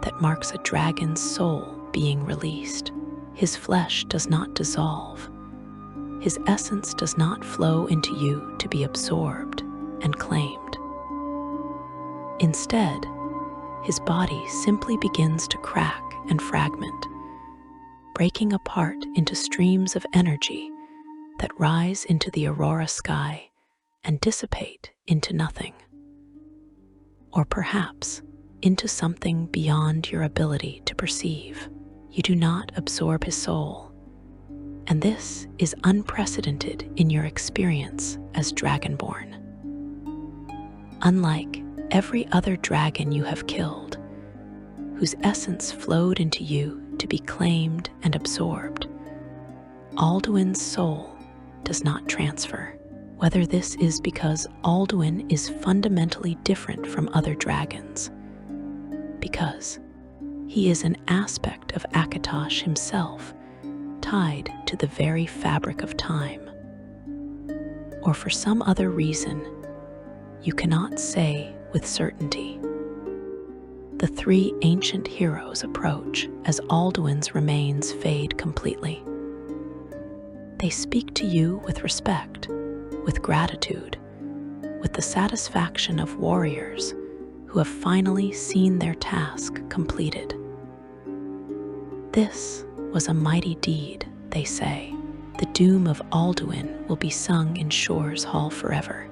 that marks a dragon's soul being released. His flesh does not dissolve. His essence does not flow into you to be absorbed and claimed. Instead, his body simply begins to crack and fragment, breaking apart into streams of energy that rise into the aurora sky and dissipate into nothing. Or perhaps into something beyond your ability to perceive. You do not absorb his soul, and this is unprecedented in your experience as Dragonborn. Unlike every other dragon you have killed, whose essence flowed into you to be claimed and absorbed, Alduin's soul does not transfer. Whether this is because Alduin is fundamentally different from other dragons, because he is an aspect of Akatosh himself, tied to the very fabric of time, or for some other reason you cannot say with certainty. The three ancient heroes approach as Alduin's remains fade completely. They speak to you with respect, with gratitude, with the satisfaction of warriors who have finally seen their task completed. This was a mighty deed, they say. The doom of Alduin will be sung in Shore's Hall forever.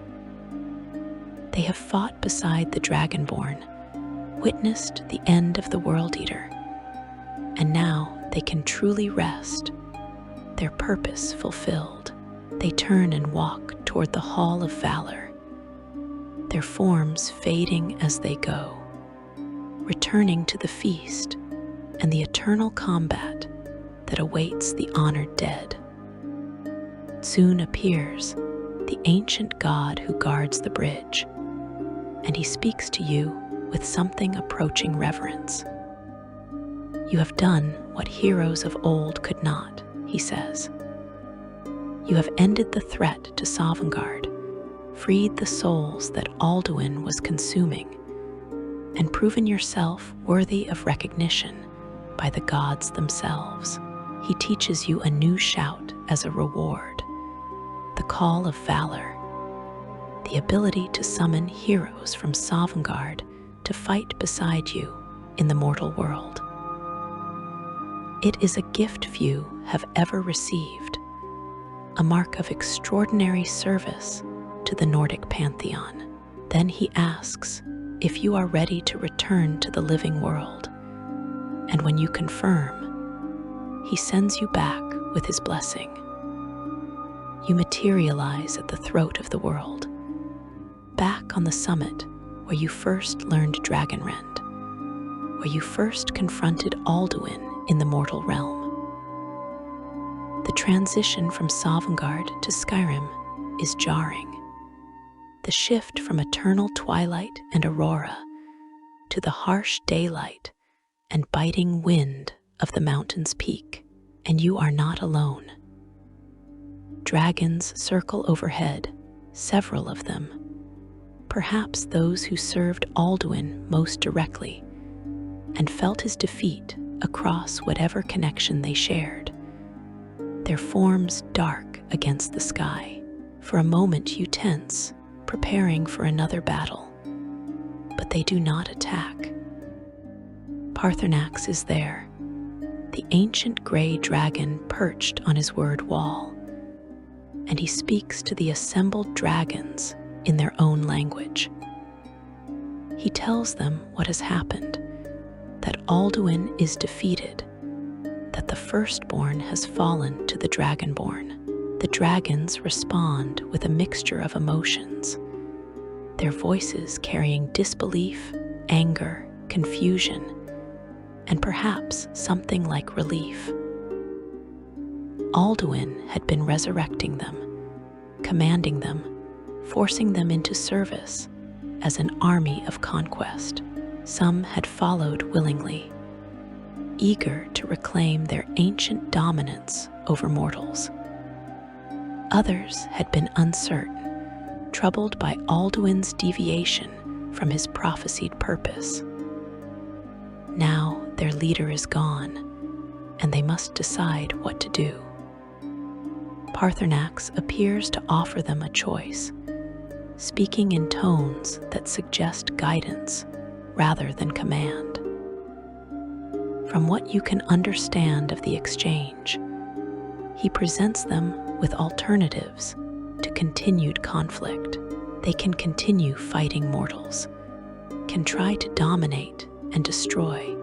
They have fought beside the Dragonborn, witnessed the end of the World Eater, and now they can truly rest, their purpose fulfilled. They turn and walk toward the Hall of Valor, their forms fading as they go, returning to the feast and the eternal combat that awaits the honored dead. Soon appears the ancient god who guards the bridge, and he speaks to you with something approaching reverence. You have done what heroes of old could not, he says. You have ended the threat to Sovngarde, freed the souls that Alduin was consuming, and proven yourself worthy of recognition by the gods themselves. He teaches you a new shout as a reward, the call of valor, the ability to summon heroes from Sovngarde to fight beside you in the mortal world. It is a gift few have ever received, a mark of extraordinary service to the Nordic pantheon. Then he asks if you are ready to return to the living world, and when you confirm, he sends you back with his blessing. You materialize at the throat of the world, back on the summit where you first learned Dragonrend, where you first confronted Alduin in the mortal realm. The transition from Sovngarde to Skyrim is jarring. The shift from eternal twilight and aurora to the harsh daylight and biting wind of the mountain's peak, and you are not alone. Dragons circle overhead, several of them, perhaps those who served Alduin most directly and felt his defeat across whatever connection they shared, their forms dark against the sky. For a moment you tense, preparing for another battle, but they do not attack. Paarthurnax is there, the ancient gray dragon perched on his word wall, and he speaks to the assembled dragons in their own language. He tells them what has happened, that Alduin is defeated, that the firstborn has fallen to the Dragonborn. The dragons respond with a mixture of emotions, their voices carrying disbelief, anger, confusion, and perhaps something like relief. Alduin had been resurrecting them, commanding them, forcing them into service as an army of conquest. Some had followed willingly, eager to reclaim their ancient dominance over mortals. Others had been uncertain, troubled by Alduin's deviation from his prophesied purpose. Now their leader is gone, and they must decide what to do. Paarthurnax appears to offer them a choice, speaking in tones that suggest guidance rather than command. From what you can understand of the exchange, he presents them with alternatives to continued conflict. They can continue fighting mortals, can try to dominate and destroy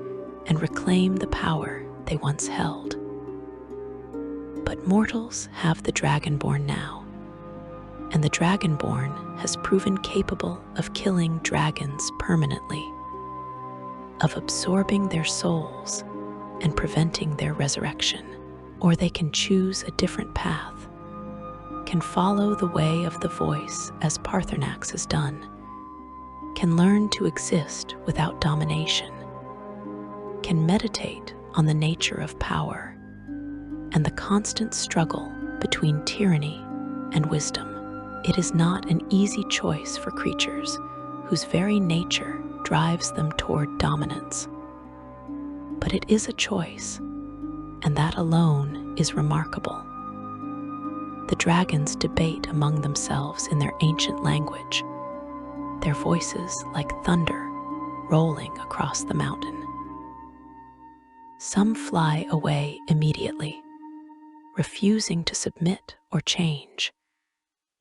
and reclaim the power they once held. But mortals have the Dragonborn now, and the Dragonborn has proven capable of killing dragons permanently, of absorbing their souls and preventing their resurrection. Or they can choose a different path, can follow the way of the voice as Paarthurnax has done, can learn to exist without domination, can meditate on the nature of power and the constant struggle between tyranny and wisdom. It is not an easy choice for creatures whose very nature drives them toward dominance. But it is a choice, and that alone is remarkable. The dragons debate among themselves in their ancient language, their voices like thunder rolling across the mountain. Some fly away immediately, refusing to submit or change,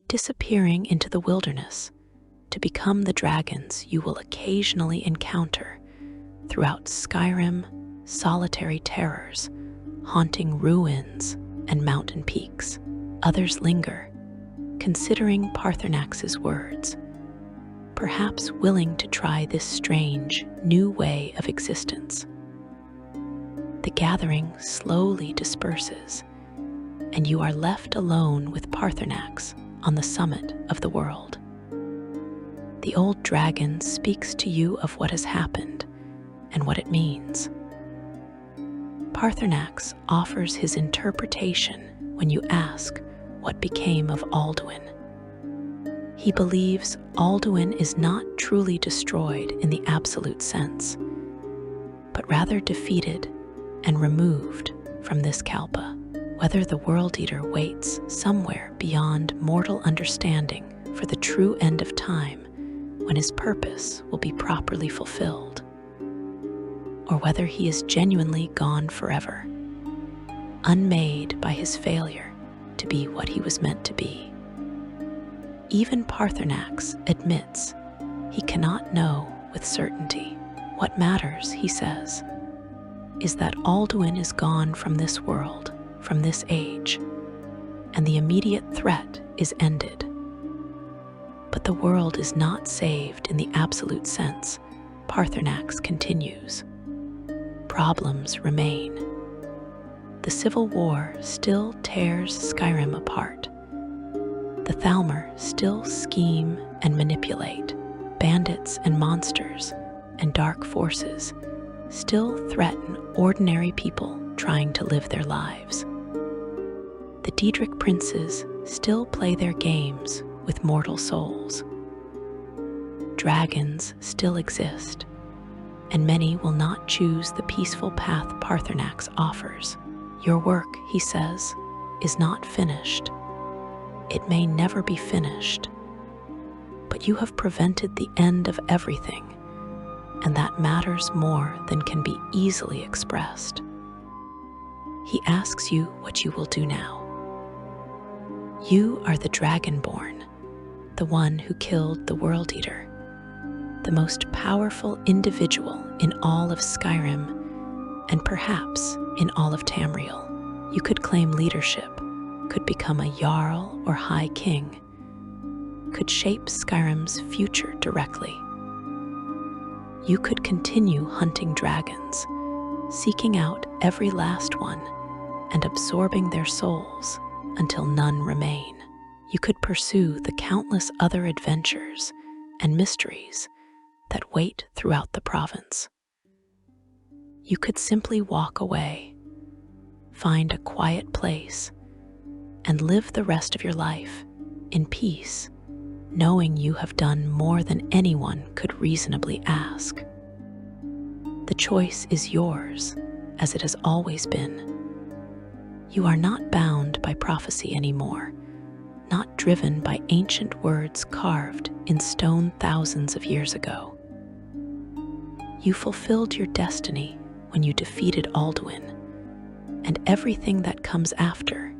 disappearing into the wilderness to become the dragons you will occasionally encounter throughout Skyrim, solitary terrors, haunting ruins and mountain peaks. Others linger, considering Paarthurnax's words, perhaps willing to try this strange, new way of existence. The gathering slowly disperses, and you are left alone with Paarthurnax on the summit of the world. The old dragon speaks to you of what has happened and what it means. Paarthurnax offers his interpretation when you ask what became of Alduin. He believes Alduin is not truly destroyed in the absolute sense, but rather defeated and removed from this Kalpa. Whether the World Eater waits somewhere beyond mortal understanding for the true end of time when his purpose will be properly fulfilled, or whether he is genuinely gone forever, unmade by his failure to be what he was meant to be. Even Paarthurnax admits he cannot know with certainty. What matters, he says, is that Alduin is gone from this world, from this age, and the immediate threat is ended. But the world is not saved in the absolute sense, Paarthurnax continues. Problems remain. The civil war still tears Skyrim apart. The Thalmor still scheme and manipulate. Bandits and monsters and dark forces still threaten ordinary people trying to live their lives. The Daedric princes still play their games with mortal souls. Dragons still exist, and many will not choose the peaceful path Paarthurnax offers. Your work, he says, is not finished. It may never be finished, but you have prevented the end of everything, and that matters more than can be easily expressed. He asks you what you will do now. You are the Dragonborn, the one who killed the World Eater, the most powerful individual in all of Skyrim, and perhaps in all of Tamriel. You could claim leadership, could become a Jarl or High King, could shape Skyrim's future directly. You could continue hunting dragons, seeking out every last one and absorbing their souls until none remain. You could pursue the countless other adventures and mysteries that wait throughout the province. You could simply walk away, find a quiet place, and live the rest of your life in peace, knowing you have done more than anyone could reasonably ask. The choice is yours, as it has always been. You are not bound by prophecy anymore, not driven by ancient words carved in stone thousands of years ago. You fulfilled your destiny when you defeated Alduin, and everything that comes after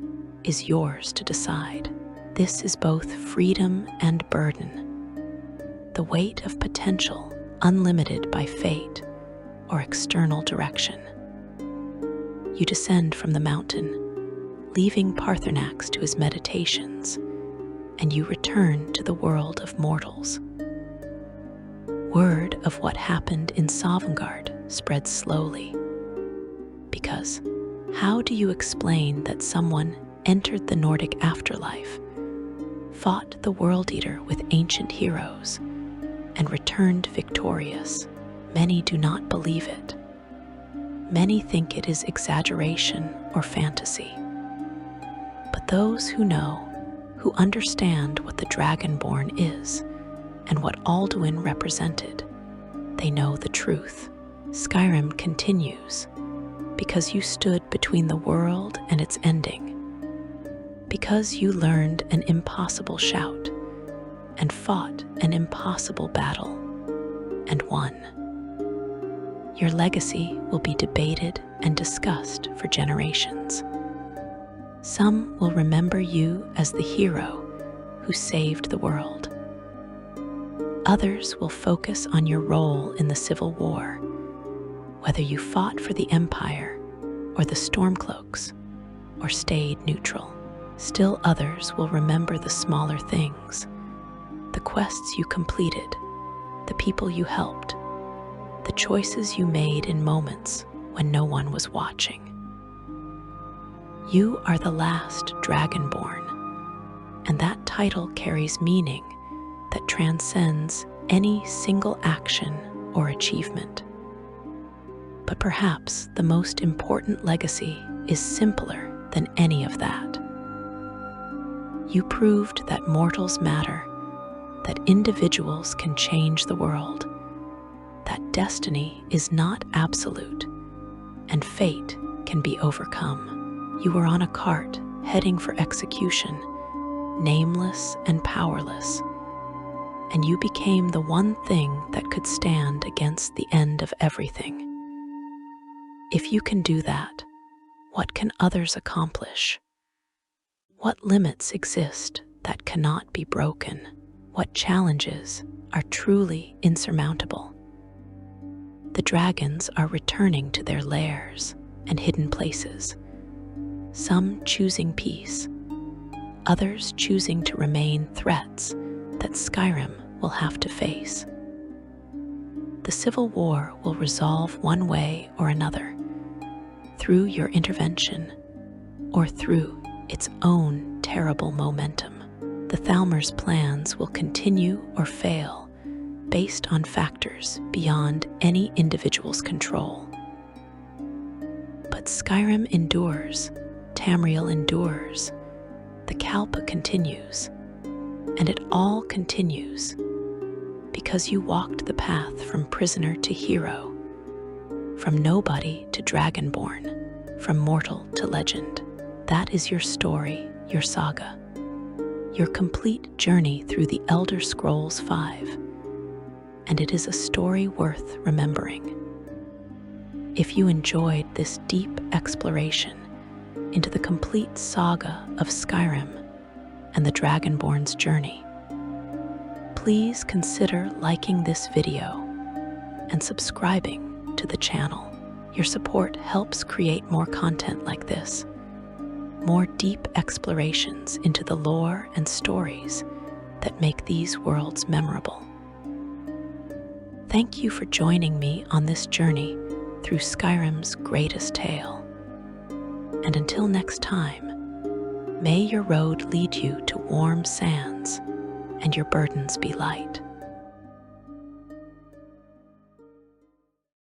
is yours to decide. This is both freedom and burden, the weight of potential unlimited by fate or external direction. You descend from the mountain, leaving Parthenax to his meditations, and you return to the world of mortals. Word of what happened in Sovngarde spreads slowly, because how do you explain that someone entered the Nordic afterlife, fought the World Eater with ancient heroes, and returned victorious? Many do not believe it. Many think it is exaggeration or fantasy. But those who know, who understand what the Dragonborn is and what Alduin represented, they know the truth. Skyrim continues because you stood between the world and its ending, because you learned an impossible shout and fought an impossible battle and won. Your legacy will be debated and discussed for generations. Some will remember you as the hero who saved the world. Others will focus on your role in the Civil War, whether you fought for the Empire or the Stormcloaks or stayed neutral. Still others will remember the smaller things, the quests you completed, the people you helped, the choices you made in moments when no one was watching. You are the last Dragonborn, and that title carries meaning that transcends any single action or achievement. But perhaps the most important legacy is simpler than any of that. You proved that mortals matter, that individuals can change the world, that destiny is not absolute, and fate can be overcome. You were on a cart heading for execution, nameless and powerless, and you became the one thing that could stand against the end of everything. If you can do that, what can others accomplish? What limits exist that cannot be broken? What challenges are truly insurmountable? The dragons are returning to their lairs and hidden places, some choosing peace, others choosing to remain threats that Skyrim will have to face. The Civil War will resolve one way or another, through your intervention or through its own terrible momentum. The Thalmor's plans will continue or fail based on factors beyond any individual's control. But Skyrim endures, Tamriel endures, the Kalpa continues, and it all continues because you walked the path from prisoner to hero, from nobody to Dragonborn, from mortal to legend. That is your story, your saga, your complete journey through the Elder Scrolls V, and it is a story worth remembering. If you enjoyed this deep exploration into the complete saga of Skyrim and the Dragonborn's journey, please consider liking this video and subscribing to the channel. Your support helps create more content like this, more deep explorations into the lore and stories that make these worlds memorable. Thank you for joining me on this journey through Skyrim's greatest tale. And until next time, may your road lead you to warm sands and your burdens be light.